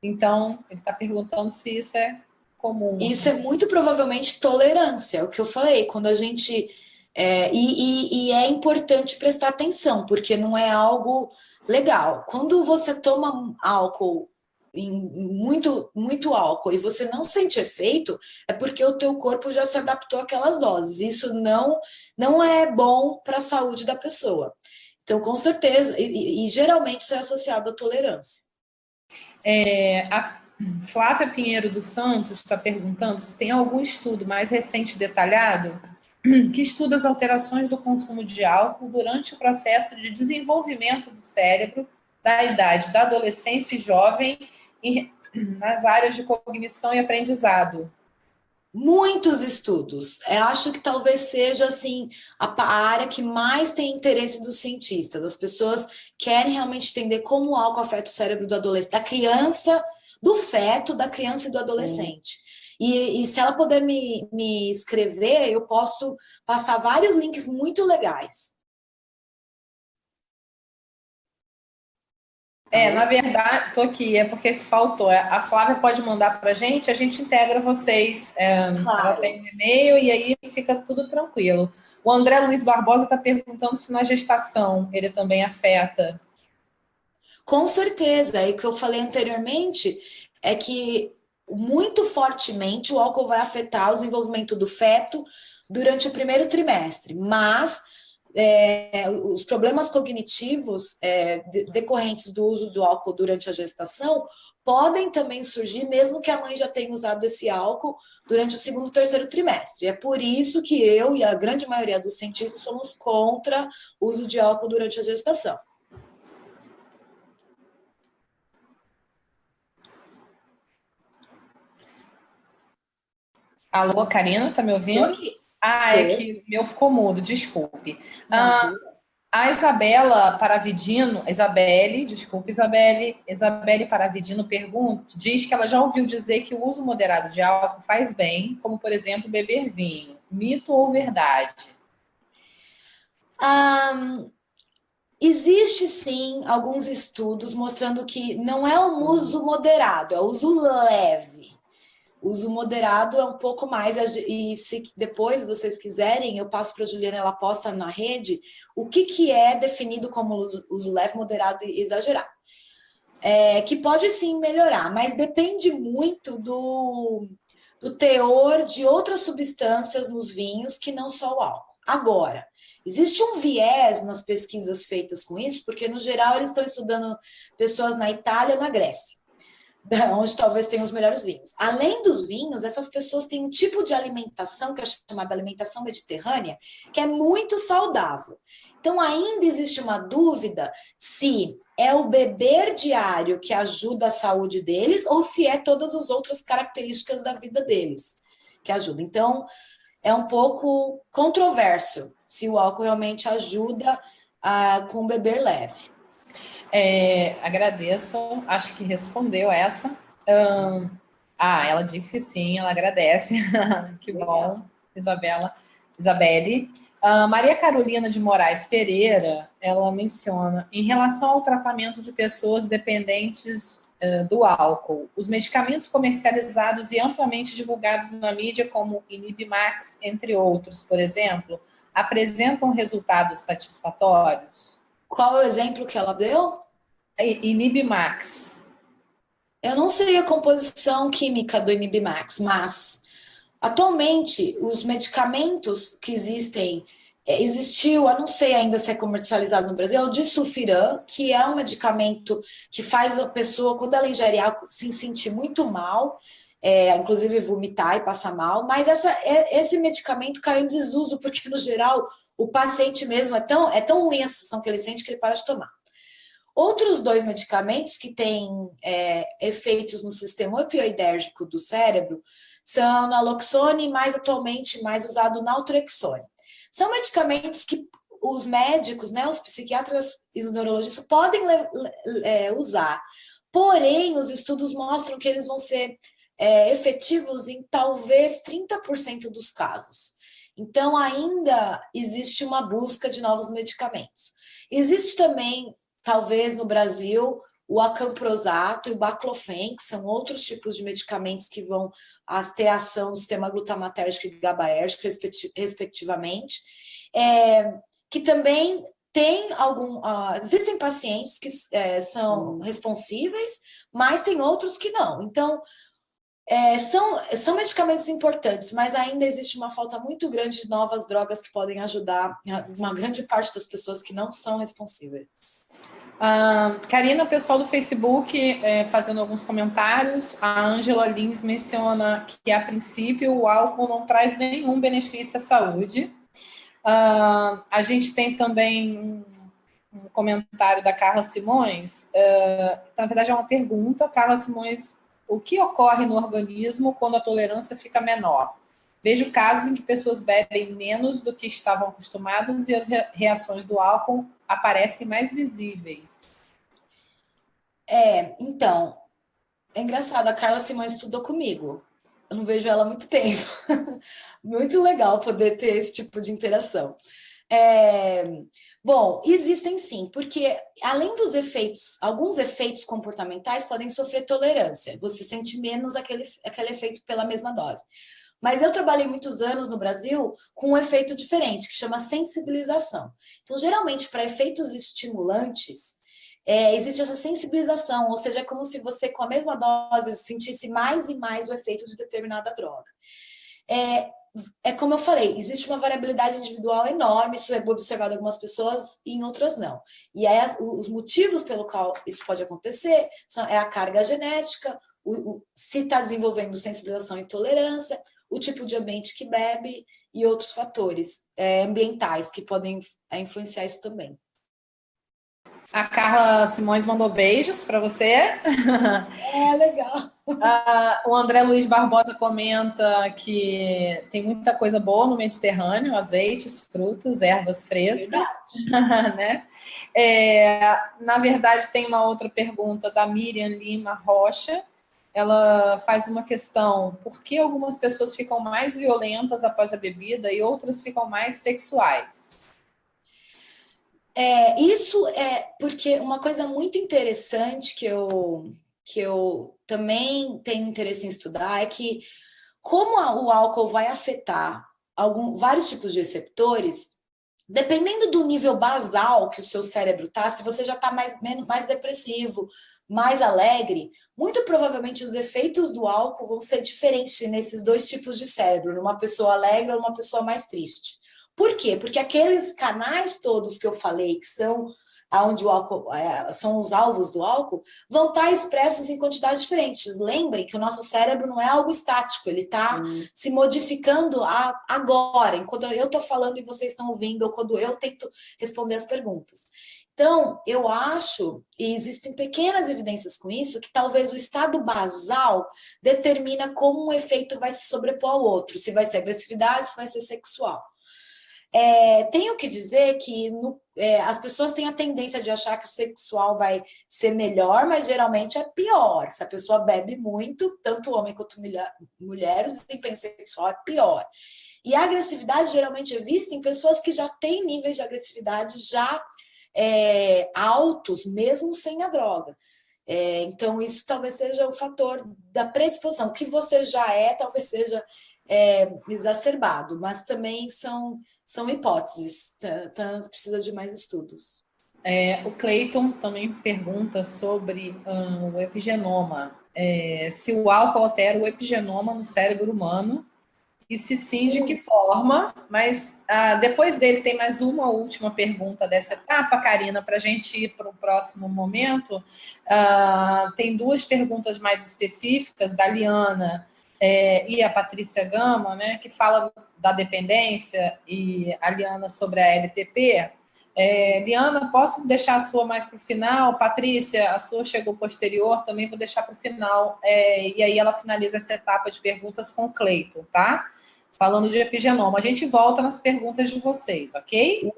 Então, ele está perguntando se isso é comum. Isso é muito provavelmente tolerância, é o que eu falei, quando a gente... E é importante prestar atenção, porque não é algo legal. Quando você toma álcool, muito, muito álcool, e você não sente efeito, é porque o teu corpo já se adaptou àquelas doses. Isso não é bom para a saúde da pessoa. Então, com certeza, e geralmente isso é associado à tolerância. A Flávia Pinheiro dos Santos está perguntando se tem algum estudo mais recente detalhado que estuda as alterações do consumo de álcool durante o processo de desenvolvimento do cérebro da idade da adolescência e jovem nas áreas de cognição e aprendizado. Muitos estudos. Eu acho que talvez seja assim a área que mais tem interesse dos cientistas. As pessoas querem realmente entender como o álcool afeta o cérebro do adolescente, da criança, do feto, da criança e do adolescente. E se ela puder me escrever, eu posso passar vários links muito legais. Na verdade, estou aqui, é porque faltou. A Flávia pode mandar para a gente integra vocês. Claro. Ela tem um e-mail e aí fica tudo tranquilo. O André Luiz Barbosa está perguntando se na gestação ele também afeta. Com certeza, e o que eu falei anteriormente é que muito fortemente o álcool vai afetar o desenvolvimento do feto durante o primeiro trimestre, mas os problemas cognitivos decorrentes do uso do álcool durante a gestação podem também surgir, mesmo que a mãe já tenha usado esse álcool durante o segundo e terceiro trimestre. É por isso que eu e a grande maioria dos cientistas somos contra o uso de álcool durante a gestação. Alô, Karina, tá me ouvindo? É que meu ficou mudo, desculpe. A Isabela Paravidino, Isabelle Paravidino diz que ela já ouviu dizer que o uso moderado de álcool faz bem, como, por exemplo, beber vinho. Mito ou verdade? Existe, sim, alguns estudos mostrando que não é um uso moderado, é uso leve. O uso moderado é um pouco mais, e se depois vocês quiserem, eu passo para a Juliana, ela posta na rede, o que é definido como uso leve, moderado e exagerado. Que pode sim melhorar, mas depende muito do teor de outras substâncias nos vinhos que não só o álcool. Agora, existe um viés nas pesquisas feitas com isso, porque no geral eles estão estudando pessoas na Itália e na Grécia, onde talvez tenham os melhores vinhos. Além dos vinhos, essas pessoas têm um tipo de alimentação que é chamada alimentação mediterrânea, que é muito saudável. Então, ainda existe uma dúvida se é o beber diário que ajuda a saúde deles ou se é todas as outras características da vida deles que ajudam. Então, é um pouco controverso se o álcool realmente ajuda com beber leve. Agradeço, acho que respondeu essa. Ela disse que sim, ela agradece. Que legal. Bom, Isabelle. Maria Carolina de Moraes Pereira, ela menciona, em relação ao tratamento de pessoas dependentes do álcool, os medicamentos comercializados e amplamente divulgados na mídia, como Inibimax, entre outros, por exemplo, apresentam resultados satisfatórios? Qual é o exemplo que ela deu? Inibimax. Eu não sei a composição química do Inibimax, mas atualmente os medicamentos que existiu, eu não sei ainda se é comercializado no Brasil, é o Disulfiram, que é um medicamento que faz a pessoa, quando ela ingere álcool, se sentir muito mal, inclusive vomitar e passar mal, mas esse medicamento caiu em desuso, porque no geral o paciente mesmo é tão ruim a sensação que ele sente que ele para de tomar. Outros 2 medicamentos que têm efeitos no sistema opioidérgico do cérebro são o naloxone e mais atualmente mais usado o naltrexone. São medicamentos que os médicos, né, os psiquiatras e os neurologistas podem usar. Porém, os estudos mostram que eles vão ser efetivos em talvez 30% dos casos. Então, ainda existe uma busca de novos medicamentos. Existe também, talvez no Brasil, o acamprosato e o baclofen, que são outros tipos de medicamentos que vão ter ação no sistema glutamatérgico e GABAérgico, respectivamente, que também tem existem pacientes que são responsíveis, mas tem outros que não. Então, são medicamentos importantes, mas ainda existe uma falta muito grande de novas drogas que podem ajudar uma grande parte das pessoas que não são responsíveis. Karina, o pessoal do Facebook fazendo alguns comentários. A Ângela Lins menciona que, a princípio, o álcool não traz nenhum benefício à saúde. A gente tem também um comentário da Carla Simões. Na verdade, é uma pergunta. Carla Simões, o que ocorre no organismo quando a tolerância fica menor? Vejo casos em que pessoas bebem menos do que estavam acostumadas e as reações do álcool aparecem mais visíveis. Então, é engraçado, a Carla Simões estudou comigo. Eu não vejo ela há muito tempo. Muito legal poder ter esse tipo de interação. Bom, existem sim, porque além dos efeitos, alguns efeitos comportamentais podem sofrer tolerância. Você sente menos aquele efeito pela mesma dose. Mas eu trabalhei muitos anos no Brasil com um efeito diferente, que chama sensibilização. Então, geralmente, para efeitos estimulantes, existe essa sensibilização, ou seja, é como se você, com a mesma dose, sentisse mais e mais o efeito de determinada droga. é como eu falei, existe uma variabilidade individual enorme, isso é observado em algumas pessoas e em outras não. E aí os motivos pelo qual isso pode acontecer é a carga genética, se está desenvolvendo sensibilização e tolerância, o tipo de ambiente que bebe e outros fatores ambientais que podem influenciar isso também. A Carla Simões mandou beijos para você. Legal. O André Luiz Barbosa comenta que tem muita coisa boa no Mediterrâneo, azeites, frutas, ervas frescas. Né? Na verdade, tem uma outra pergunta da Miriam Lima Rocha. Ela faz uma questão: por que algumas pessoas ficam mais violentas após a bebida e outras ficam mais sexuais? Isso é porque uma coisa muito interessante que eu também tenho interesse em estudar é que como o álcool vai afetar vários tipos de receptores, dependendo do nível basal que o seu cérebro está, se você já está mais depressivo, mais alegre, muito provavelmente os efeitos do álcool vão ser diferentes nesses dois tipos de cérebro, numa pessoa alegre ou numa pessoa mais triste. Por quê? Porque aqueles canais todos que eu falei, que são onde o álcool são os alvos do álcool, vão estar expressos em quantidades diferentes. Lembrem que o nosso cérebro não é algo estático, ele está se modificando agora, enquanto eu estou falando e vocês estão ouvindo, ou quando eu tento responder as perguntas. Então, eu acho, e existem pequenas evidências com isso, que talvez o estado basal determina como um efeito vai se sobrepor ao outro, se vai ser agressividade, se vai ser sexual. Tenho que dizer que as pessoas têm a tendência de achar que o sexual vai ser melhor, mas geralmente é pior. Se a pessoa bebe muito, tanto homem quanto mulher, o desempenho sexual é pior. E a agressividade geralmente é vista em pessoas que já têm níveis de agressividade já altos, mesmo sem a droga. Então, isso talvez seja o fator da predisposição. O que você já talvez seja exacerbado, mas também são hipóteses, precisa de mais estudos. O Clayton também pergunta sobre o epigenoma, se o álcool altera o epigenoma no cérebro humano e se sim, de que forma. Mas depois dele tem mais uma última pergunta dessa etapa, Karina, para a gente ir para o próximo momento. Tem duas perguntas mais específicas, da Liana e a Patrícia Gama, né, que fala da dependência, e a Liana sobre a LTP. Liana, posso deixar a sua mais para o final? Patrícia, a sua chegou posterior, também vou deixar para o final. E aí ela finaliza essa etapa de perguntas com o Cleiton, tá? Falando de epigenoma. A gente volta nas perguntas de vocês, ok?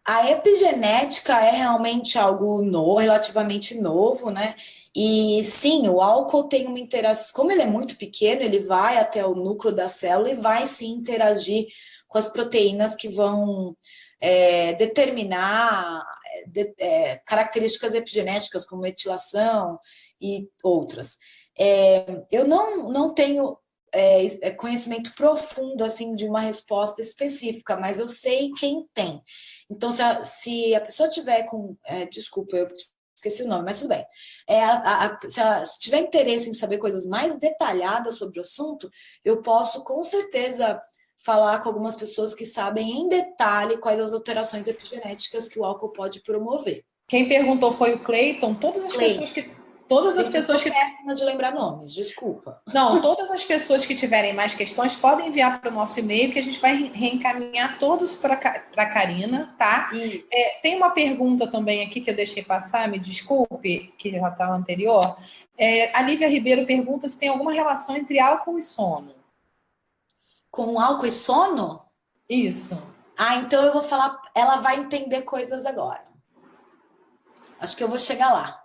A epigenética é realmente algo relativamente novo, né? E sim, o álcool tem uma interação, como ele é muito pequeno, ele vai até o núcleo da célula e vai sim interagir com as proteínas que vão determinar características epigenéticas, como metilação e outras. Eu não tenho conhecimento profundo assim de uma resposta específica, mas eu sei quem tem. Então, se a pessoa tiver com... desculpa, eu esqueci o nome, mas tudo bem. Se tiver interesse em saber coisas mais detalhadas sobre o assunto, eu posso, com certeza, falar com algumas pessoas que sabem em detalhe quais as alterações epigenéticas que o álcool pode promover. Quem perguntou foi o Cleiton. Todas as pessoas que... péssima de lembrar nomes, desculpa. Não, todas as pessoas que tiverem mais questões podem enviar para o nosso e-mail, que a gente vai reencaminhar todos para a Karina, tá? Tem uma pergunta também aqui que eu deixei passar, me desculpe, que já está anterior. A Lívia Ribeiro pergunta se tem alguma relação entre álcool e sono. Com álcool e sono? Isso. Então eu vou falar, ela vai entender coisas agora. Acho que eu vou chegar lá.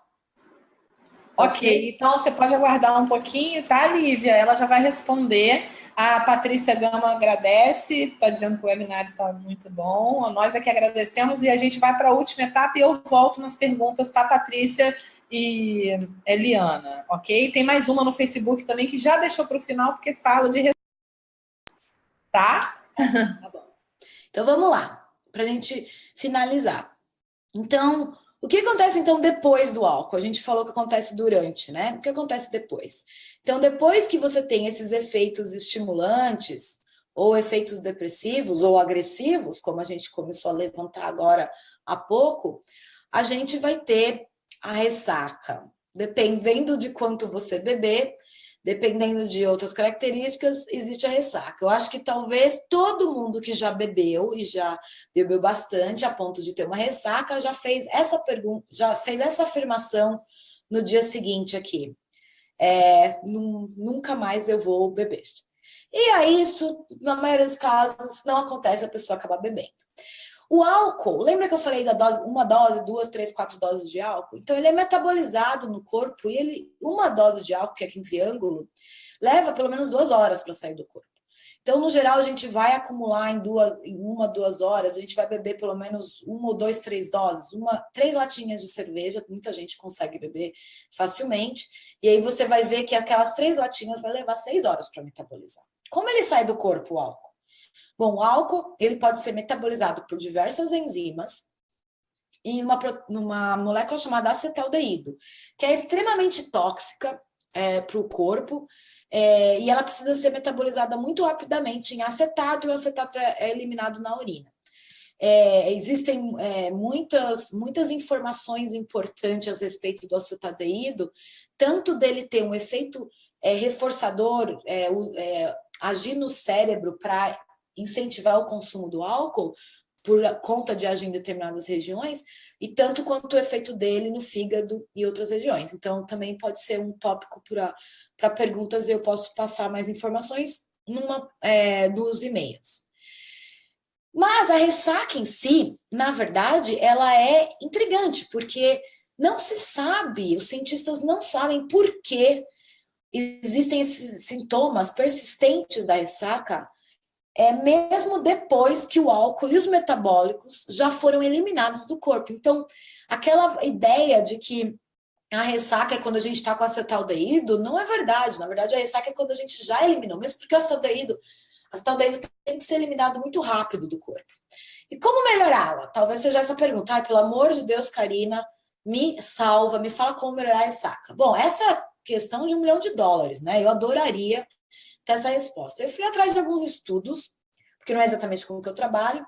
Ok, então você pode aguardar um pouquinho, tá, Lívia? Ela já vai responder. A Patrícia Gama agradece, está dizendo que o webinário está muito bom. Nós aqui agradecemos e a gente vai para a última etapa e eu volto nas perguntas, tá, Patrícia e Eliana, ok? Tem mais uma no Facebook também que já deixou para o final, porque fala de... Tá? Tá bom. Então, vamos lá, para a gente finalizar. Então... o que acontece, então, depois do álcool? A gente falou que acontece durante, né? O que acontece depois? Então, depois que você tem esses efeitos estimulantes, ou efeitos depressivos ou agressivos, como a gente começou a levantar agora há pouco, a gente vai ter a ressaca. Dependendo de quanto você beber, dependendo de outras características, existe a ressaca. Eu acho que talvez todo mundo que já bebeu e já bebeu bastante a ponto de ter uma ressaca já fez essa pergunta, já fez essa afirmação no dia seguinte aqui. Nunca mais eu vou beber. E aí, isso, na maioria dos casos, não acontece, a pessoa acaba bebendo. O álcool, lembra que eu falei da dose, uma dose, 2, 3, 4 doses de álcool? Então, ele é metabolizado no corpo e uma dose de álcool, que é aqui em triângulo, leva pelo menos 2 horas para sair do corpo. Então, no geral, a gente vai acumular em 1, 2 horas, a gente vai beber pelo menos 1 ou 2, 3 doses, 3 latinhas de cerveja, muita gente consegue beber facilmente, e aí você vai ver que aquelas 3 latinhas vai levar 6 horas para metabolizar. Como ele sai do corpo, o álcool? Bom, o álcool ele pode ser metabolizado por diversas enzimas e numa molécula chamada acetaldeído, que é extremamente tóxica para o corpo, e ela precisa ser metabolizada muito rapidamente em acetato, e o acetato é eliminado na urina. Existem muitas informações importantes a respeito do acetaldeído, tanto dele ter um efeito reforçador, agir no cérebro para incentivar o consumo do álcool por conta de agir em determinadas regiões, e tanto quanto o efeito dele no fígado e outras regiões. Então, também pode ser um tópico para perguntas, e eu posso passar mais informações dos e-mails. Mas a ressaca em si, na verdade, ela é intrigante, porque não se sabe, os cientistas não sabem por que existem esses sintomas persistentes da ressaca, mesmo depois que o álcool e os metabólicos já foram eliminados do corpo. Então, aquela ideia de que a ressaca é quando a gente está com acetaldeído, não é verdade. Na verdade, a ressaca é quando a gente já eliminou, mesmo porque o acetaldeído tem que ser eliminado muito rápido do corpo. E como melhorá-la? Talvez seja essa pergunta. Ai, pelo amor de Deus, Karina, me salva, me fala como melhorar a ressaca. Bom, essa é questão de $1 milhão, né? Eu adoraria ter essa resposta. Eu fui atrás de alguns estudos, porque não é exatamente como que eu trabalho,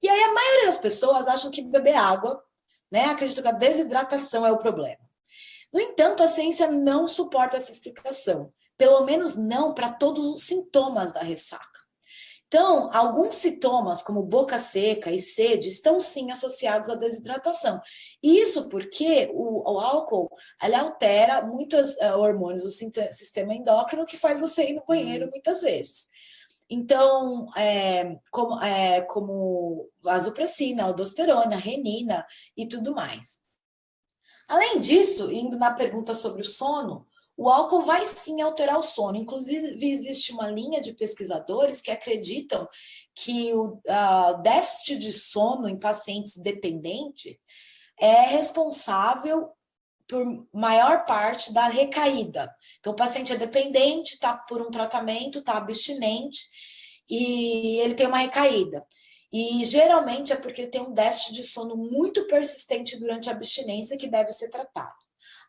e aí a maioria das pessoas acham que beber água, né? Acreditam que a desidratação é o problema. No entanto, a ciência não suporta essa explicação, pelo menos não para todos os sintomas da ressaca. Então, alguns sintomas, como boca seca e sede, estão sim associados à desidratação. Isso porque o álcool ele altera muitos hormônios do sistema endócrino, que faz você ir no banheiro muitas vezes. Então, como vasopressina, aldosterona, renina e tudo mais. Além disso, indo na pergunta sobre o sono, o álcool vai sim alterar o sono. Inclusive, existe uma linha de pesquisadores que acreditam que o déficit de sono em pacientes dependentes é responsável por maior parte da recaída. Então, o paciente é dependente, está por um tratamento, está abstinente, e ele tem uma recaída. E geralmente é porque ele tem um déficit de sono muito persistente durante a abstinência que deve ser tratado.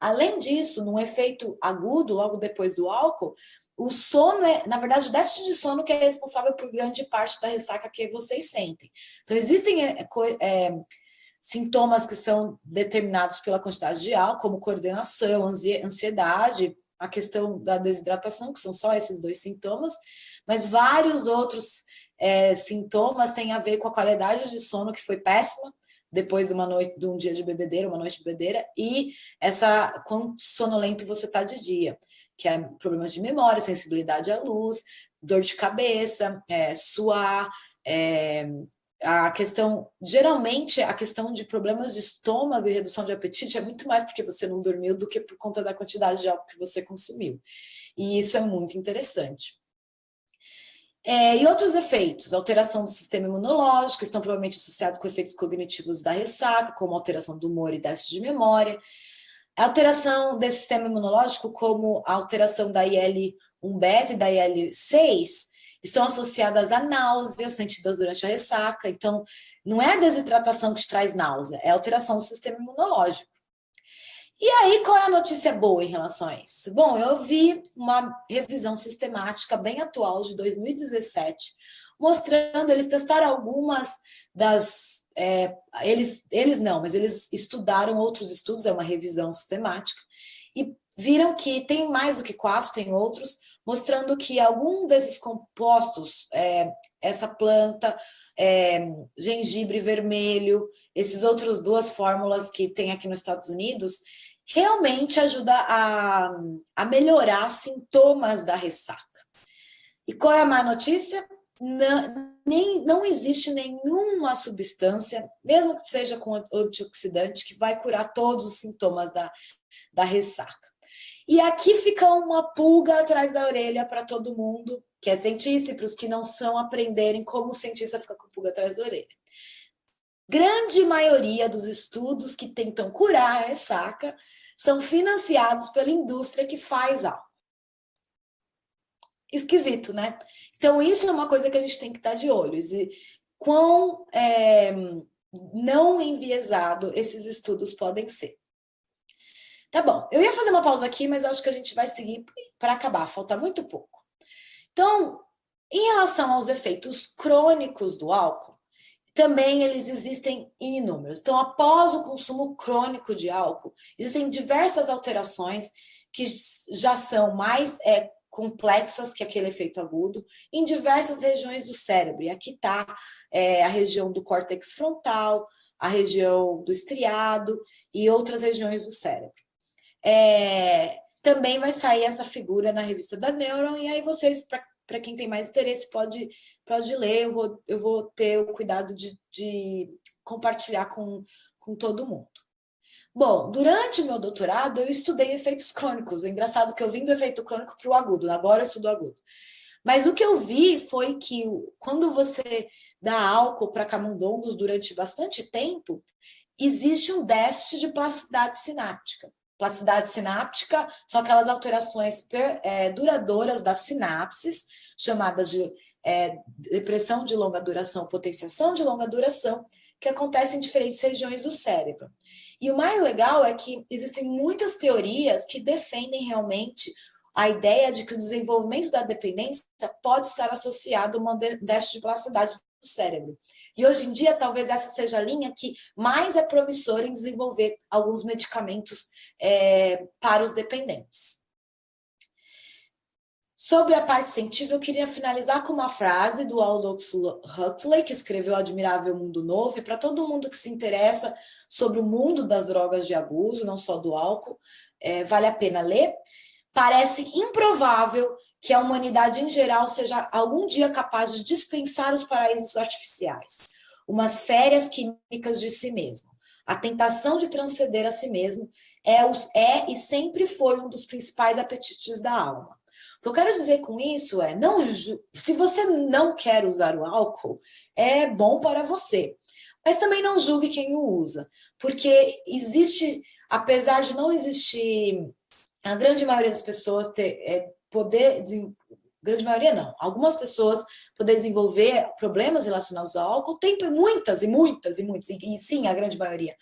Além disso, num efeito agudo, logo depois do álcool, o sono na verdade, o déficit de sono que é responsável por grande parte da ressaca que vocês sentem. Então, existem sintomas que são determinados pela quantidade de álcool, como coordenação, ansiedade, a questão da desidratação, que são só esses 2 sintomas, mas vários outros sintomas têm a ver com a qualidade de sono, que foi péssima, depois de um dia de bebedeira, uma noite de bebedeira, e quão sonolento você está de dia, que é problemas de memória, sensibilidade à luz, dor de cabeça, suar, geralmente a questão de problemas de estômago e redução de apetite é muito mais porque você não dormiu do que por conta da quantidade de álcool que você consumiu. E isso é muito interessante. E outros efeitos, alteração do sistema imunológico, estão provavelmente associados com efeitos cognitivos da ressaca, como alteração do humor e déficit de memória. A alteração desse sistema imunológico, como a alteração da IL-1 beta e da IL-6, estão associadas a náuseas sentidas durante a ressaca. Então, não é a desidratação que te traz náusea, é a alteração do sistema imunológico. E aí, qual é a notícia boa em relação a isso? Bom, eu vi uma revisão sistemática bem atual de 2017, mostrando, eles testaram algumas das... eles não, mas eles estudaram outros estudos, é uma revisão sistemática, e viram que tem mais do que 4, tem outros, mostrando que algum desses compostos, essa planta, gengibre vermelho, esses outros 2 fórmulas que tem aqui nos Estados Unidos, realmente ajuda a melhorar sintomas da ressaca. E qual é a má notícia? Não existe nenhuma substância, mesmo que seja com antioxidante, que vai curar todos os sintomas da ressaca. E aqui fica uma pulga atrás da orelha para todo mundo, que é cientista, e para os que não são, aprenderem como o cientista fica com pulga atrás da orelha. Grande maioria dos estudos que tentam curar a ressaca são financiados pela indústria que faz álcool. Esquisito, né? Então, isso é uma coisa que a gente tem que estar de olho. E quão não enviesado esses estudos podem ser. Tá bom, eu ia fazer uma pausa aqui, mas eu acho que a gente vai seguir para acabar, falta muito pouco. Então, em relação aos efeitos crônicos do álcool, também eles existem em inúmeros. Então, após o consumo crônico de álcool, existem diversas alterações que já são mais complexas que aquele efeito agudo em diversas regiões do cérebro. E aqui está a região do córtex frontal, a região do estriado e outras regiões do cérebro. Também vai sair essa figura na revista da Neuron, e aí vocês, para quem tem mais interesse, pode ler, eu vou ter o cuidado de compartilhar com todo mundo. Bom, durante o meu doutorado, eu estudei efeitos crônicos. É engraçado que eu vim do efeito crônico para o agudo, agora eu estudo agudo. Mas o que eu vi foi que quando você dá álcool para camundongos durante bastante tempo, existe um déficit de plasticidade sináptica. Plasticidade sináptica são aquelas alterações duradouras das sinapses, chamadas de depressão de longa duração, potenciação de longa duração, que acontecem em diferentes regiões do cérebro. E o mais legal é que existem muitas teorias que defendem realmente a ideia de que o desenvolvimento da dependência pode estar associado a um déficit de plasticidade do cérebro. E hoje em dia, talvez essa seja a linha que mais é promissora em desenvolver alguns medicamentos para os dependentes. Sobre a parte científica, eu queria finalizar com uma frase do Aldous Huxley, que escreveu O Admirável Mundo Novo, e para todo mundo que se interessa sobre o mundo das drogas de abuso, não só do álcool, vale a pena ler. Parece improvável que a humanidade em geral seja algum dia capaz de dispensar os paraísos artificiais, umas férias químicas de si mesmo. A tentação de transcender a si mesmo é e sempre foi um dos principais apetites da alma. O que eu quero dizer com isso se você não quer usar o álcool, é bom para você. Mas também não julgue quem o usa, porque existe, apesar de não existir, a grande maioria das pessoas grande maioria não, algumas pessoas poder desenvolver problemas relacionados ao álcool, tem muitas, e sim, a grande maioria,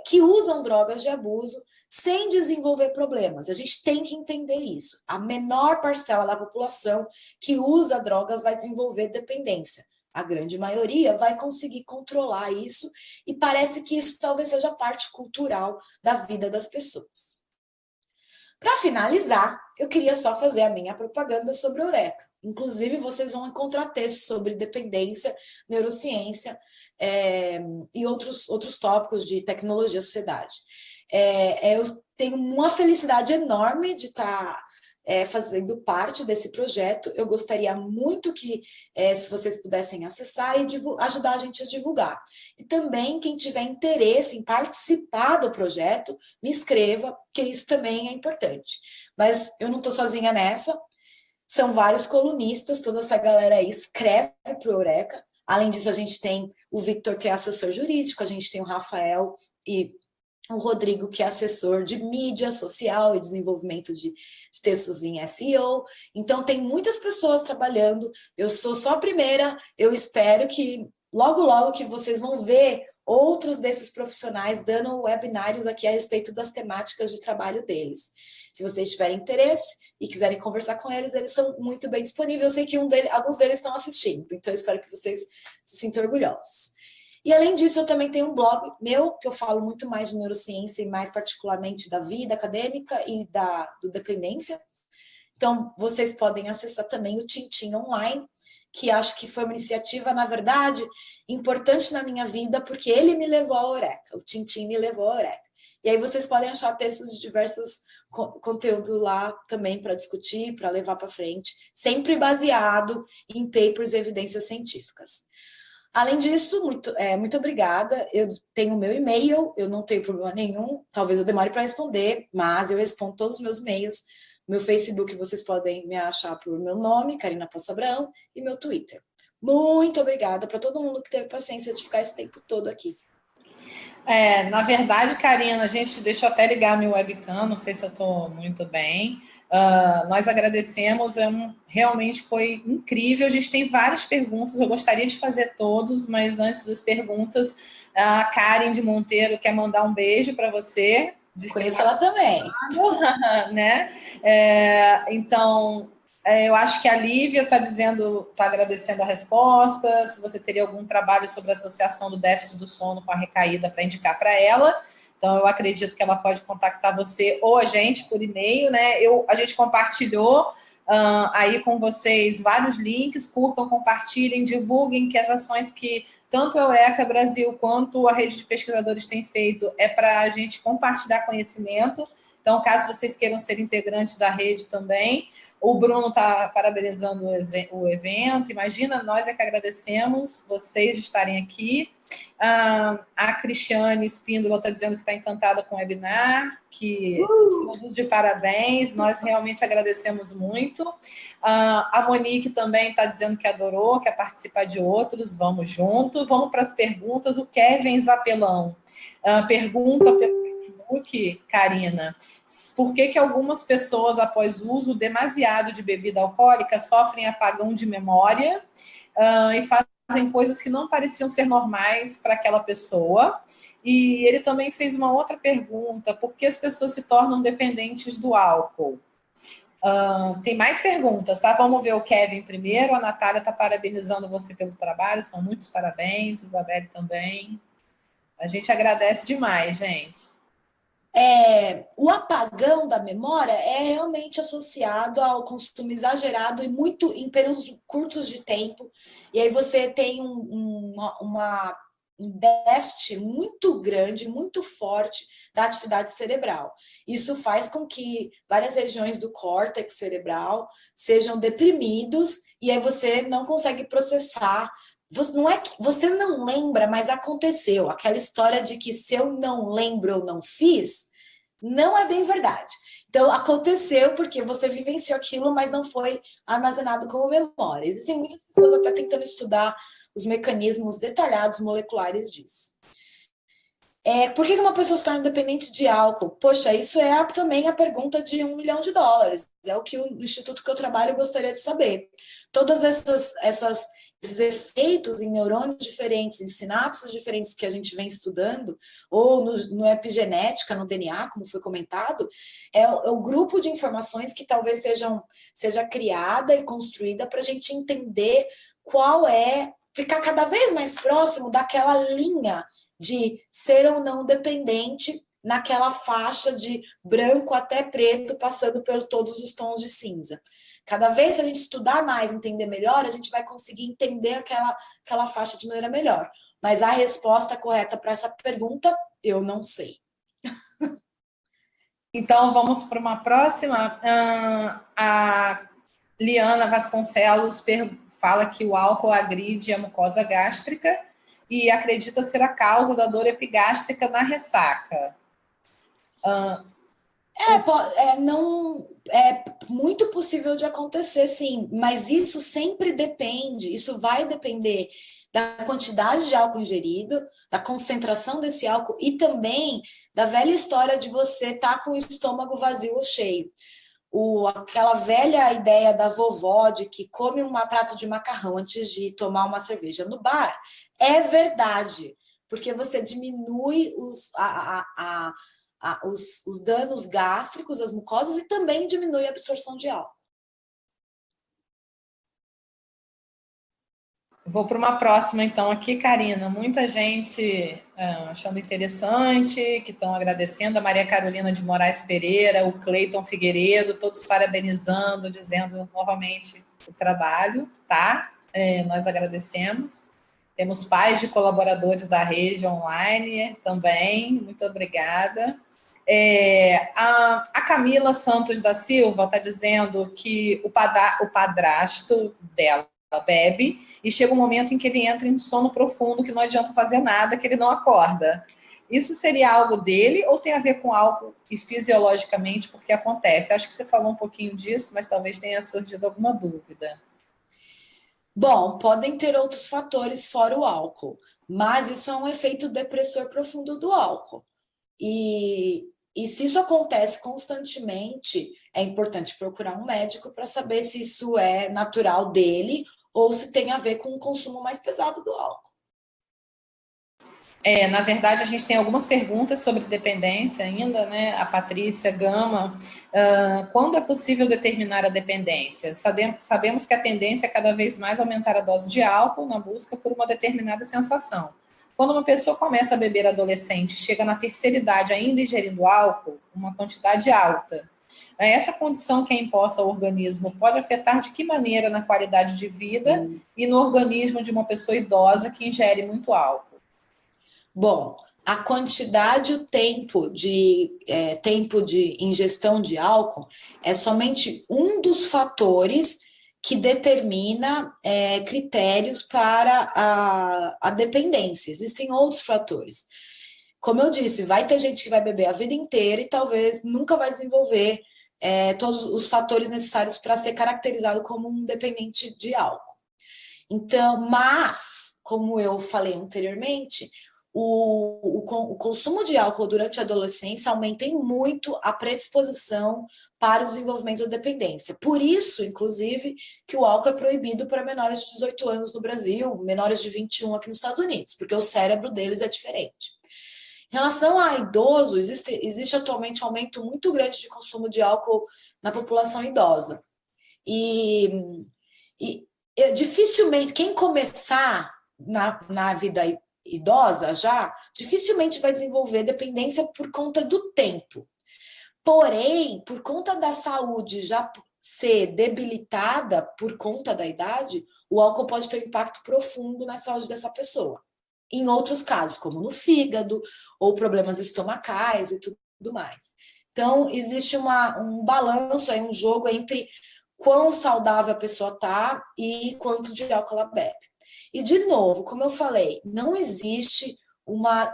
que usam drogas de abuso sem desenvolver problemas. A gente tem que entender isso. A menor parcela da população que usa drogas vai desenvolver dependência. A grande maioria vai conseguir controlar isso, e parece que isso talvez seja parte cultural da vida das pessoas. Para finalizar, eu queria só fazer a minha propaganda sobre a Eureka. Inclusive, vocês vão encontrar textos sobre dependência, neurociência e outros tópicos de tecnologia e sociedade. Eu tenho uma felicidade enorme de estar fazendo parte desse projeto. Eu gostaria muito que, se vocês pudessem acessar e ajudar a gente a divulgar. E também, quem tiver interesse em participar do projeto, me escreva, que isso também é importante. Mas eu não estou sozinha nessa, são vários colunistas, toda essa galera aí escreve para o Eureka. Além disso, a gente tem o Victor, que é assessor jurídico, a gente tem o Rafael e o Rodrigo, que é assessor de mídia social e desenvolvimento de textos em SEO. Então, tem muitas pessoas trabalhando. Eu sou só a primeira. Eu espero que logo, logo que vocês vão ver outros desses profissionais dando webinários aqui a respeito das temáticas de trabalho deles. Se vocês tiverem interesse e quiserem conversar com eles, eles estão muito bem disponíveis. Eu sei que alguns deles estão assistindo, então eu espero que vocês se sintam orgulhosos. E além disso, eu também tenho um blog meu, que eu falo muito mais de neurociência e mais particularmente da vida acadêmica e do dependência. Então, vocês podem acessar também o Tintim Online, que acho que foi uma iniciativa, na verdade, importante na minha vida, porque ele me levou à Eureka, o Tintim me levou à Eureka. E aí vocês podem achar textos de diversos conteúdos lá também para discutir, para levar para frente, sempre baseado em papers e evidências científicas. Além disso, muito obrigada. Eu tenho o meu e-mail, eu não tenho problema nenhum, talvez eu demore para responder, mas eu respondo todos os meus e-mails. Meu Facebook, vocês podem me achar por meu nome, Karina Poça Abrão, e meu Twitter. Muito obrigada para todo mundo que teve paciência de ficar esse tempo todo aqui. Na verdade, Karina, deixa eu até ligar meu webcam, não sei se eu estou muito bem. Nós agradecemos, realmente foi incrível. A gente tem várias perguntas, eu gostaria de fazer todos, mas antes das perguntas, a Karen de Monteiro quer mandar um beijo para você. Conheço ela também. Né? Então, eu acho que a Lívia está agradecendo a resposta, se você teria algum trabalho sobre a associação do déficit do sono com a recaída para indicar para ela. Então, eu acredito que ela pode contactar você ou a gente por e-mail, né? A gente compartilhou aí com vocês vários links, curtam, compartilhem, divulguem que as ações que tanto a Eureka Brasil quanto a rede de pesquisadores tem feito é para a gente compartilhar conhecimento. Então, caso vocês queiram ser integrantes da rede também, o Bruno está parabenizando o evento. Imagina, nós é que agradecemos vocês de estarem aqui. A Cristiane Espíndola está dizendo que está encantada com o webinar, que todos de parabéns, nós realmente agradecemos muito. A Monique também está dizendo que adorou, quer participar de outros, vamos junto. Vamos para as perguntas. O Kevin Zapelão pergunta pelo Facebook, Karina, por que algumas pessoas, após o uso demasiado de bebida alcoólica, sofrem apagão de memória e fazem coisas que não pareciam ser normais para aquela pessoa? E ele também fez uma outra pergunta, por que as pessoas se tornam dependentes do álcool? Tem mais perguntas, tá? Vamos ver o Kevin primeiro. A Natália está parabenizando você pelo trabalho, são muitos parabéns, Isabelle também. A gente agradece demais, gente. O apagão da memória é realmente associado ao consumo exagerado e muito em períodos curtos de tempo. E aí você tem um déficit muito grande, muito forte da atividade cerebral. Isso faz com que várias regiões do córtex cerebral sejam deprimidos e aí você não consegue processar. Não é que você não lembra, mas aconteceu. Aquela história de que se eu não lembro, eu não fiz, não é bem verdade. Então, aconteceu porque você vivenciou aquilo, mas não foi armazenado como memória. Existem muitas pessoas até tentando estudar os mecanismos detalhados moleculares disso. Por que uma pessoa se torna dependente de álcool? Poxa, isso é também a pergunta de $1 milhão. É o que o instituto que eu trabalho gostaria de saber. Todas esses efeitos em neurônios diferentes, em sinapses diferentes que a gente vem estudando, ou no epigenética, no DNA, como foi comentado, é o grupo de informações que talvez seja criada e construída para a gente entender ficar cada vez mais próximo daquela linha de ser ou não dependente naquela faixa de branco até preto, passando por todos os tons de cinza. Cada vez que a gente estudar mais, entender melhor, a gente vai conseguir entender aquela faixa de maneira melhor. Mas a resposta correta para essa pergunta, eu não sei. Então, vamos para uma próxima. A Liana Vasconcelos fala que o álcool agride a mucosa gástrica e acredita ser a causa da dor epigástrica na ressaca. É muito possível de acontecer, sim, mas isso sempre depende, isso vai depender da quantidade de álcool ingerido, da concentração desse álcool e também da velha história de você estar com o estômago vazio ou cheio. Aquela velha ideia da vovó de que come um prato de macarrão antes de tomar uma cerveja no bar, é verdade. porque você diminui os danos gástricos, as mucosas, e também diminui a absorção de álcool. Vou para uma próxima, então, aqui, Karina. Muita gente achando interessante, que estão agradecendo. A Maria Carolina de Moraes Pereira, o Cleiton Figueiredo, todos parabenizando, dizendo novamente o trabalho, tá? Nós agradecemos. Temos pais de colaboradores da rede online também. Muito obrigada. A Camila Santos da Silva está dizendo que o padrasto dela bebe e chega um momento em que ele entra em sono profundo, que não adianta fazer nada, que ele não acorda. Isso seria algo dele ou tem a ver com algo e fisiologicamente porque acontece? Acho que você falou um pouquinho disso, mas talvez tenha surgido alguma dúvida. Bom, podem ter outros fatores fora o álcool, mas isso é um efeito depressor profundo do álcool. E se isso acontece constantemente, é importante procurar um médico para saber se isso é natural dele ou se tem a ver com o consumo mais pesado do álcool. Na verdade, a gente tem algumas perguntas sobre dependência ainda, né? A Patrícia Gama, quando é possível determinar a dependência? Sabemos que a tendência é cada vez mais aumentar a dose de álcool na busca por uma determinada sensação. Quando uma pessoa começa a beber adolescente, chega na terceira idade ainda ingerindo álcool, uma quantidade alta, essa condição que é imposta ao organismo pode afetar de que maneira na qualidade de vida e no organismo de uma pessoa idosa que ingere muito álcool? Bom, a quantidade e o tempo de ingestão de álcool é somente um dos fatores que determina critérios para a dependência. Existem outros fatores. Como eu disse, vai ter gente que vai beber a vida inteira e talvez nunca vai desenvolver todos os fatores necessários para ser caracterizado como um dependente de álcool. Então, mas, como eu falei anteriormente, o consumo de álcool durante a adolescência aumenta em muito a predisposição para o desenvolvimento da dependência. Por isso, inclusive, que o álcool é proibido para menores de 18 anos no Brasil, menores de 21 aqui nos Estados Unidos, porque o cérebro deles é diferente. Em relação a idoso, existe atualmente um aumento muito grande de consumo de álcool na população idosa. E dificilmente, quem começar na vida idosa já, dificilmente vai desenvolver dependência por conta do tempo. Porém, por conta da saúde já ser debilitada por conta da idade, o álcool pode ter um impacto profundo na saúde dessa pessoa. Em outros casos, como no fígado, ou problemas estomacais e tudo mais. Então, existe um balanço, um jogo entre quão saudável a pessoa está e quanto de álcool ela bebe. E, de novo, como eu falei, não existe uma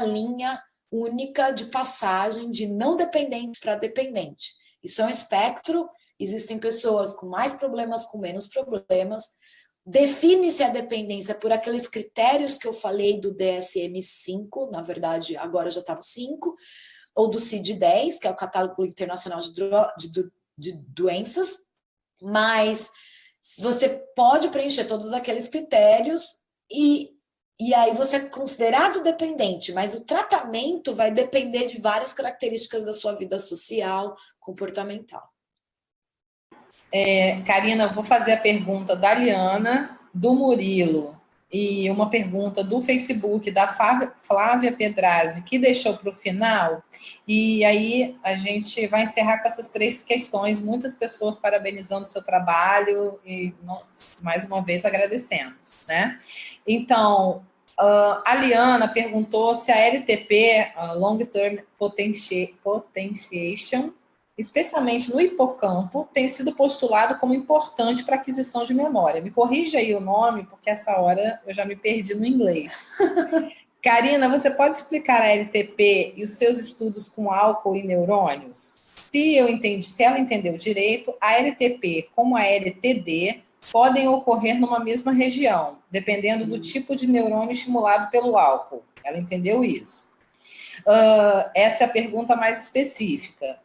linha única de passagem de não dependente para dependente. Isso é um espectro, existem pessoas com mais problemas, com menos problemas. Define-se a dependência por aqueles critérios que eu falei do DSM-5, na verdade, agora já está no 5, ou do CID-10, que é o Catálogo Internacional de Doenças, mas você pode preencher todos aqueles critérios e aí você é considerado dependente, mas o tratamento vai depender de várias características da sua vida social, comportamental. Karina, vou fazer a pergunta da Liana, do Murilo, e uma pergunta do Facebook da Flávia Pedrazzi, que deixou para o final, e aí a gente vai encerrar com essas 3 questões, muitas pessoas parabenizando o seu trabalho, e nós, mais uma vez, agradecemos, né? Então, a Liana perguntou se a LTP, Long Term Potentiation, especialmente no hipocampo, tem sido postulado como importante para aquisição de memória. Me corrija aí o nome, porque essa hora eu já me perdi no inglês. Karina, você pode explicar a LTP e os seus estudos com álcool e neurônios? Se ela entendeu direito, a LTP como a LTD podem ocorrer numa mesma região, dependendo do tipo de neurônio estimulado pelo álcool. Ela entendeu isso. Essa é a pergunta mais específica.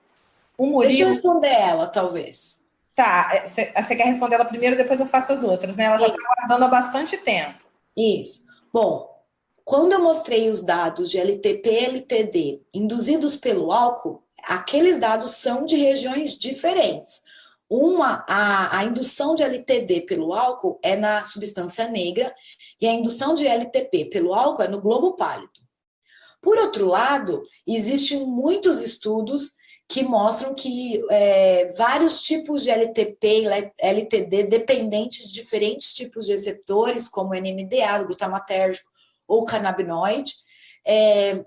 Deixa eu responder ela, talvez. Tá, você quer responder ela primeiro, depois eu faço as outras, né? Ela já está aguardando há bastante tempo. Isso. Bom, Quando eu mostrei os dados de LTP e LTD induzidos pelo álcool, aqueles dados são de regiões diferentes. A indução de LTD pelo álcool é na substância negra e a indução de LTP pelo álcool é no globo pálido. Por outro lado, existem muitos estudos que mostram que vários tipos de LTP e LTD, dependentes de diferentes tipos de receptores, como NMDA, glutamatérgico ou canabinoide,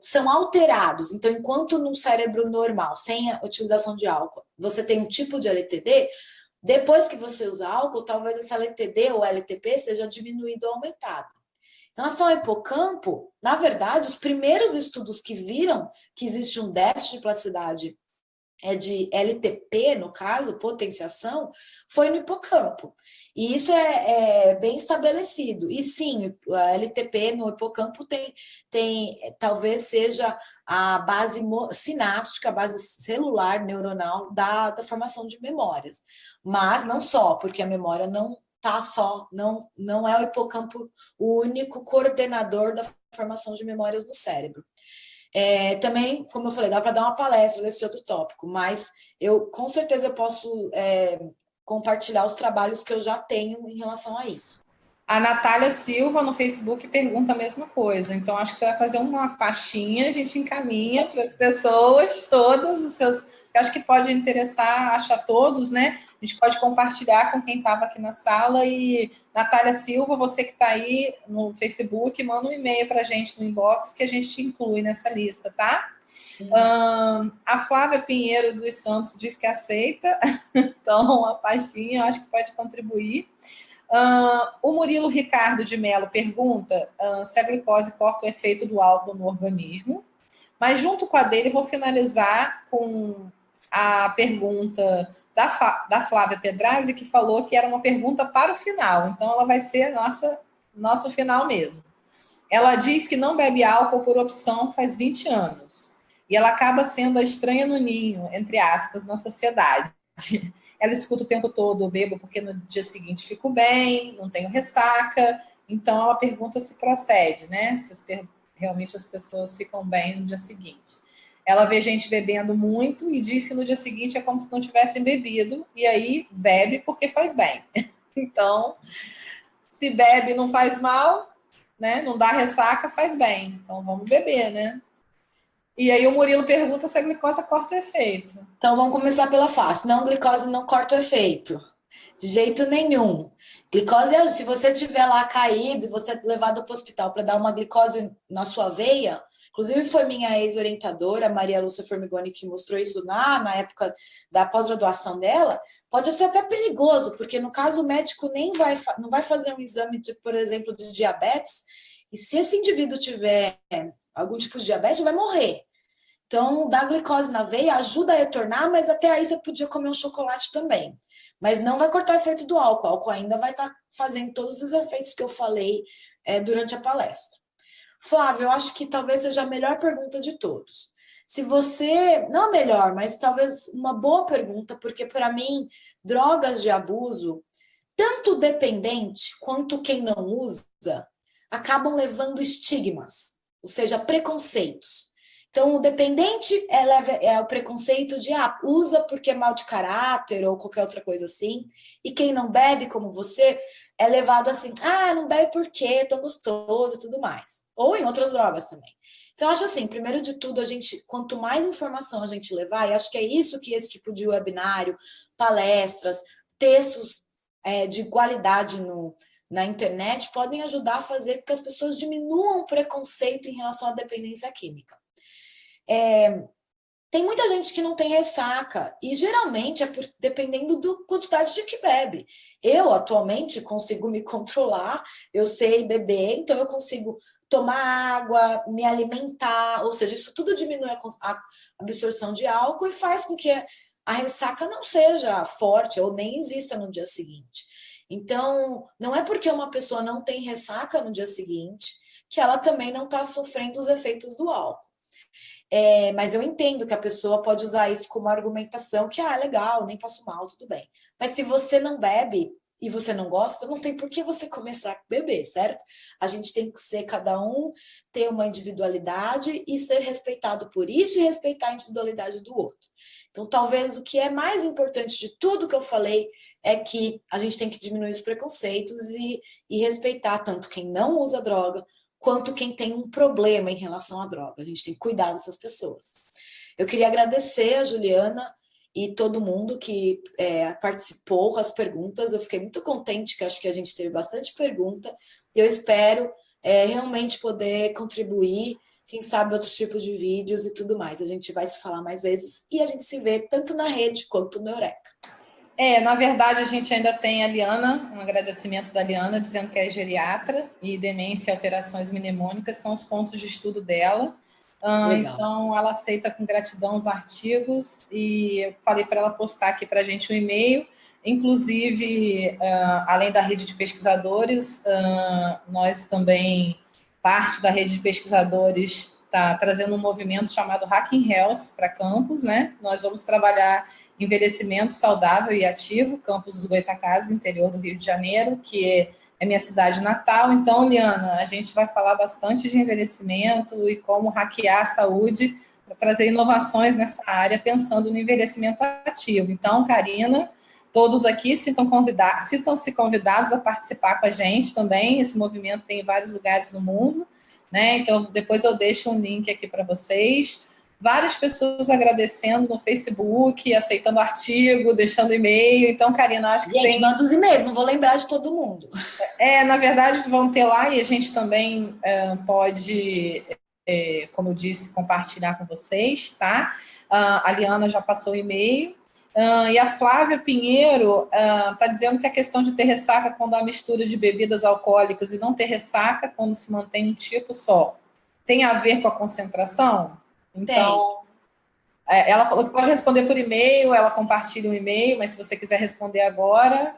são alterados. Então, enquanto num cérebro normal, sem a utilização de álcool, você tem um tipo de LTD, depois que você usa álcool, talvez esse LTD ou LTP seja diminuído ou aumentado. Em relação ao hipocampo, na verdade, os primeiros estudos que viram que existe um déficit de plasticidade de LTP, no caso, potenciação, foi no hipocampo. E isso é bem estabelecido. E sim, a LTP no hipocampo talvez seja a base sináptica, a base celular, neuronal da formação de memórias. Mas não só, porque a memória não não é o hipocampo o único coordenador da formação de memórias no cérebro. Também, como eu falei, dá para dar uma palestra desse outro tópico, mas com certeza eu posso compartilhar os trabalhos que eu já tenho em relação a isso. A Natália Silva no Facebook pergunta a mesma coisa, então acho que você vai fazer uma pastinha, a gente encaminha para as pessoas, todos os seus, eu acho que pode interessar, acho a todos, né? A gente pode compartilhar com quem estava aqui na sala. E Natália Silva, você que está aí no Facebook, manda um e-mail para a gente no inbox que a gente te inclui nessa lista, tá? A Flávia Pinheiro dos Santos diz que aceita, então a pastinha eu acho que pode contribuir. O Murilo Ricardo de Mello pergunta se a glicose corta o efeito do álcool no organismo, mas junto com a dele vou finalizar com a pergunta da Flávia Pedrazzi, que falou que era uma pergunta para o final, então ela vai ser nosso final mesmo. Ela diz que não bebe álcool por opção faz 20 anos, e ela acaba sendo a estranha no ninho, entre aspas, na sociedade. Ela escuta o tempo todo, eu bebo porque no dia seguinte fico bem, não tenho ressaca, então ela pergunta se procede, né? Se realmente as pessoas ficam bem no dia seguinte. Ela vê gente bebendo muito e diz que no dia seguinte é como se não tivessem bebido, e aí bebe porque faz bem. Então, se bebe não faz mal, né? Não dá ressaca, faz bem. Então, vamos beber, né? E aí o Murilo pergunta se a glicose corta o efeito. Então, vamos começar pela fácil. Não, glicose não corta o efeito. De jeito nenhum. Glicose, se você tiver lá caído e você levado para o hospital para dar uma glicose na sua veia, inclusive foi minha ex-orientadora, Maria Lúcia Formigoni, que mostrou isso na época da pós-graduação dela, pode ser até perigoso, porque no caso o médico não vai fazer um exame, por exemplo, de diabetes, e se esse indivíduo tiver algum tipo de diabetes, vai morrer. Então, dar glicose na veia ajuda a retornar, mas até aí você podia comer um chocolate também. Mas não vai cortar o efeito do álcool. O álcool ainda vai estar fazendo todos os efeitos que eu falei durante a palestra. Flávia, eu acho que talvez seja a melhor pergunta de todos. Se você, não a melhor, mas talvez uma boa pergunta, porque para mim, drogas de abuso, tanto o dependente quanto quem não usa, acabam levando estigmas, ou seja, preconceitos. Então, o dependente é o preconceito de usa porque é mal de caráter ou qualquer outra coisa assim. E quem não bebe, como você, é levado assim, não bebe porque é tão gostoso e tudo mais. Ou em outras drogas também. Então, eu acho assim, primeiro de tudo, quanto mais informação a gente levar, e acho que é isso que esse tipo de webinário, palestras, textos de qualidade na internet podem ajudar a fazer com que as pessoas diminuam o preconceito em relação à dependência química. Tem muita gente que não tem ressaca e geralmente dependendo da quantidade de que bebe. Eu atualmente consigo me controlar, eu sei beber, então eu consigo tomar água, me alimentar, ou seja, isso tudo diminui a absorção de álcool e faz com que a ressaca não seja forte ou nem exista no dia seguinte. Então, não é porque uma pessoa não tem ressaca no dia seguinte que ela também não está sofrendo os efeitos do álcool. Mas eu entendo que a pessoa pode usar isso como argumentação, que legal, nem passo mal, tudo bem. Mas se você não bebe, e você não gosta, não tem por que você começar a beber, certo? A gente tem que ser cada um, ter uma individualidade e ser respeitado por isso e respeitar a individualidade do outro. Então, talvez o que é mais importante de tudo que eu falei é que a gente tem que diminuir os preconceitos e respeitar tanto quem não usa droga, quanto quem tem um problema em relação à droga. A gente tem que cuidar dessas pessoas. Eu queria agradecer a Juliana e todo mundo que participou com as perguntas. Eu fiquei muito contente, que acho que a gente teve bastante pergunta. Eu espero realmente poder contribuir, quem sabe outros tipos de vídeos e tudo mais. A gente vai se falar mais vezes e a gente se vê tanto na rede quanto no Eureka. Na verdade, a gente ainda tem a Liana, um agradecimento da Liana, dizendo que é geriatra e demência e alterações mnemônicas são os pontos de estudo dela. Então, ela aceita com gratidão os artigos e eu falei para ela postar aqui para a gente um e-mail. Inclusive, além da rede de pesquisadores, nós também, parte da rede de pesquisadores, está trazendo um movimento chamado Hacking Health para campus, né? Nós vamos trabalhar envelhecimento saudável e ativo, campus dos Goytacazes, interior do Rio de Janeiro, que é minha cidade natal. Então, Liana, a gente vai falar bastante de envelhecimento e como hackear a saúde para trazer inovações nessa área, pensando no envelhecimento ativo. Então, Karina, todos aqui sintam-se convidados a participar com a gente também. Esse movimento tem em vários lugares do mundo, né? Então, depois eu deixo um link aqui para vocês. Várias pessoas agradecendo no Facebook, aceitando artigo, deixando e-mail. Então, Karina, acho que gente, manda os e-mails, não vou lembrar de todo mundo. Na verdade, vão ter lá e a gente também pode, como eu disse, compartilhar com vocês, tá? A Liana já passou o e-mail. E a Flávia Pinheiro está dizendo que a questão de ter ressaca quando há mistura de bebidas alcoólicas e não ter ressaca quando se mantém um tipo só, tem a ver com a concentração? Então, ela falou que pode responder por e-mail, ela compartilha um e-mail, mas se você quiser responder agora...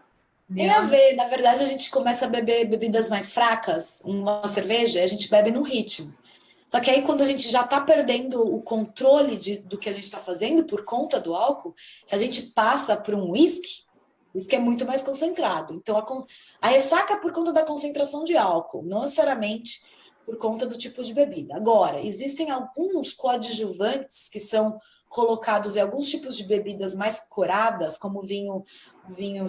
Tem a ver, na verdade a gente começa a beber bebidas mais fracas, uma cerveja, a gente bebe no ritmo. Só que aí quando a gente já está perdendo o controle do que a gente está fazendo por conta do álcool, se a gente passa por um whisky, o whisky é muito mais concentrado. Então a ressaca é por conta da concentração de álcool, não necessariamente por conta do tipo de bebida. Agora, existem alguns coadjuvantes que são colocados em alguns tipos de bebidas mais coradas, como vinho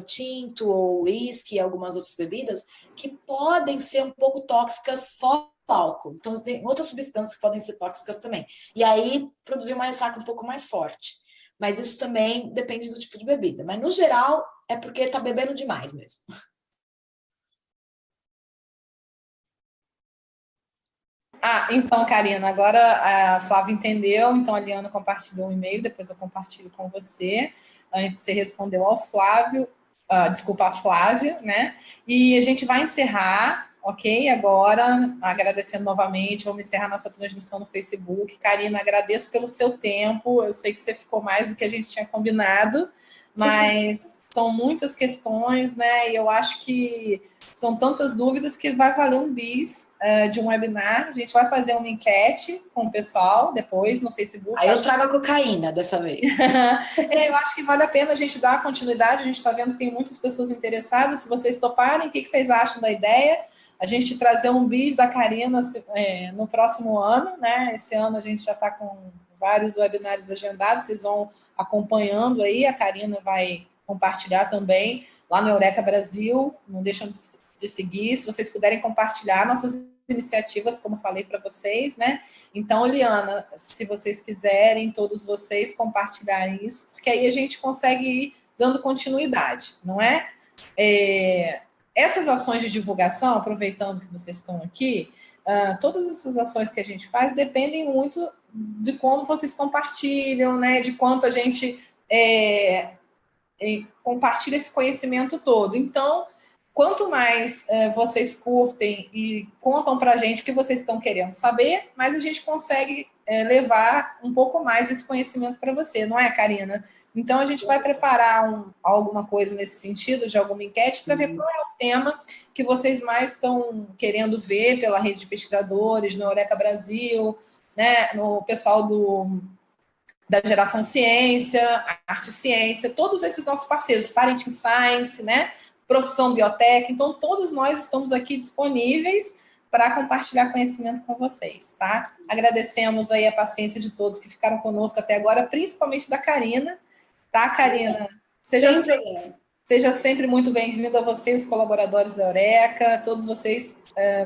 tinto ou uísque e algumas outras bebidas, que podem ser um pouco tóxicas fora do álcool. Então, tem outras substâncias que podem ser tóxicas também. E aí, produzir uma ressaca um pouco mais forte. Mas isso também depende do tipo de bebida. Mas, no geral, é porque está bebendo demais mesmo. Então, Karina, agora a Flávia entendeu, então a Liana compartilhou um e-mail, depois eu compartilho com você. Você respondeu ao Flávio, desculpa, a Flávia, né? E a gente vai encerrar, ok? Agora, agradecendo novamente, vamos encerrar nossa transmissão no Facebook. Karina, agradeço pelo seu tempo, eu sei que você ficou mais do que a gente tinha combinado, mas são muitas questões, né? E eu acho que são tantas dúvidas que vai valer um bis de um webinar. A gente vai fazer uma enquete com o pessoal depois no Facebook. Aí eu trago a cocaína dessa vez. Eu acho que vale a pena a gente dar continuidade. A gente está vendo que tem muitas pessoas interessadas. Se vocês toparem, o que vocês acham da ideia? A gente trazer um bis da Karina no próximo ano, né? Esse ano a gente já está com vários webinários agendados. Vocês vão acompanhando aí. A Karina vai compartilhar também lá no Eureka Brasil. Não deixam de seguir, se vocês puderem compartilhar nossas iniciativas, como falei para vocês, né? Então, Liana, se vocês quiserem, todos vocês compartilharem isso, porque aí a gente consegue ir dando continuidade, não é? Essas ações de divulgação, aproveitando que vocês estão aqui, todas essas ações que a gente faz dependem muito de como vocês compartilham, né? De quanto a gente compartilha esse conhecimento todo. Então, quanto mais vocês curtem e contam para a gente o que vocês estão querendo saber, mais a gente consegue levar um pouco mais esse conhecimento para você, não é, Karina? Então, a gente vai preparar alguma coisa nesse sentido, de alguma enquete, para ver qual é o tema que vocês mais estão querendo ver pela rede de pesquisadores, no Eureka Brasil, né, no pessoal da Geração Ciência, Arte e Ciência, todos esses nossos parceiros, Parenting Science, né? profissão biotech. Então, todos nós estamos aqui disponíveis para compartilhar conhecimento com vocês, tá? Agradecemos aí a paciência de todos que ficaram conosco até agora, principalmente da Karina, tá, Karina? Seja sempre muito bem-vindo a vocês, os colaboradores da Eureka, todos vocês,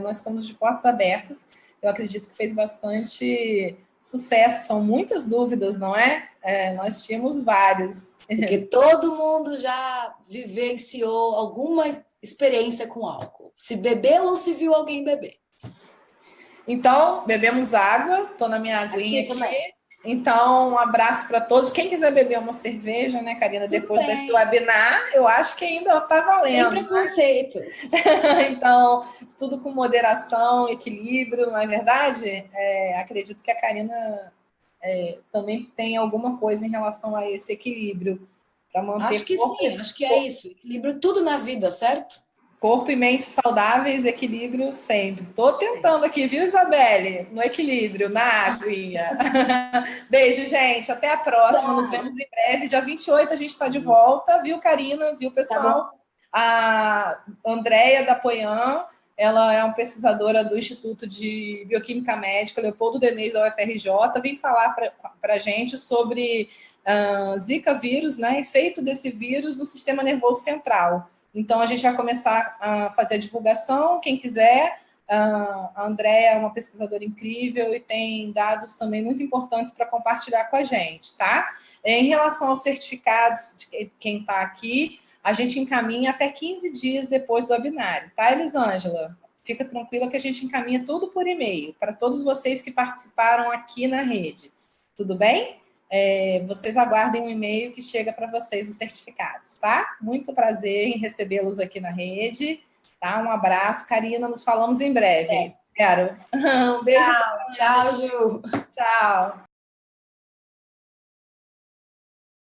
nós estamos de portas abertas. Eu acredito que fez bastante sucesso, são muitas dúvidas, não é? Nós tínhamos vários. Porque todo mundo já vivenciou alguma experiência com álcool. Se bebeu ou se viu alguém beber. Então, bebemos água, estou na minha aguinha aqui. Então, um abraço para todos. Quem quiser beber uma cerveja, né, Karina, depois desse webinar, eu acho que ainda está valendo. Sem preconceitos. Né? Então, tudo com moderação, equilíbrio, não é verdade? Acredito que a Karina também tem alguma coisa em relação a esse equilíbrio. Para manter acho que sim, acho que é isso. Equilíbrio tudo na vida, certo? Corpo e mente saudáveis, equilíbrio sempre. Estou tentando aqui, viu, Isabelle? No equilíbrio, na aguinha. Beijo, gente. Até a próxima. Nos vemos em breve. Dia 28 a gente está de volta. Viu, Karina? Viu, pessoal? Tá, a Andréia da Poian, ela é uma pesquisadora do Instituto de Bioquímica Médica, Leopoldo Demes, da UFRJ, vem falar para a gente sobre Zika vírus, né? Efeito desse vírus no sistema nervoso central. Então, a gente vai começar a fazer a divulgação, quem quiser. A Andréia é uma pesquisadora incrível e tem dados também muito importantes para compartilhar com a gente, tá? Em relação aos certificados de quem está aqui, a gente encaminha até 15 dias depois do webinário, tá, Elisângela? Fica tranquila que a gente encaminha tudo por e-mail, para todos vocês que participaram aqui na rede. Tudo bem? Vocês aguardem um e-mail que chega para vocês os certificados, tá? Muito prazer em recebê-los aqui na rede, tá? Um abraço, Karina, nos falamos em breve. Espero. Um beijo. Tchau, Ju. Tchau.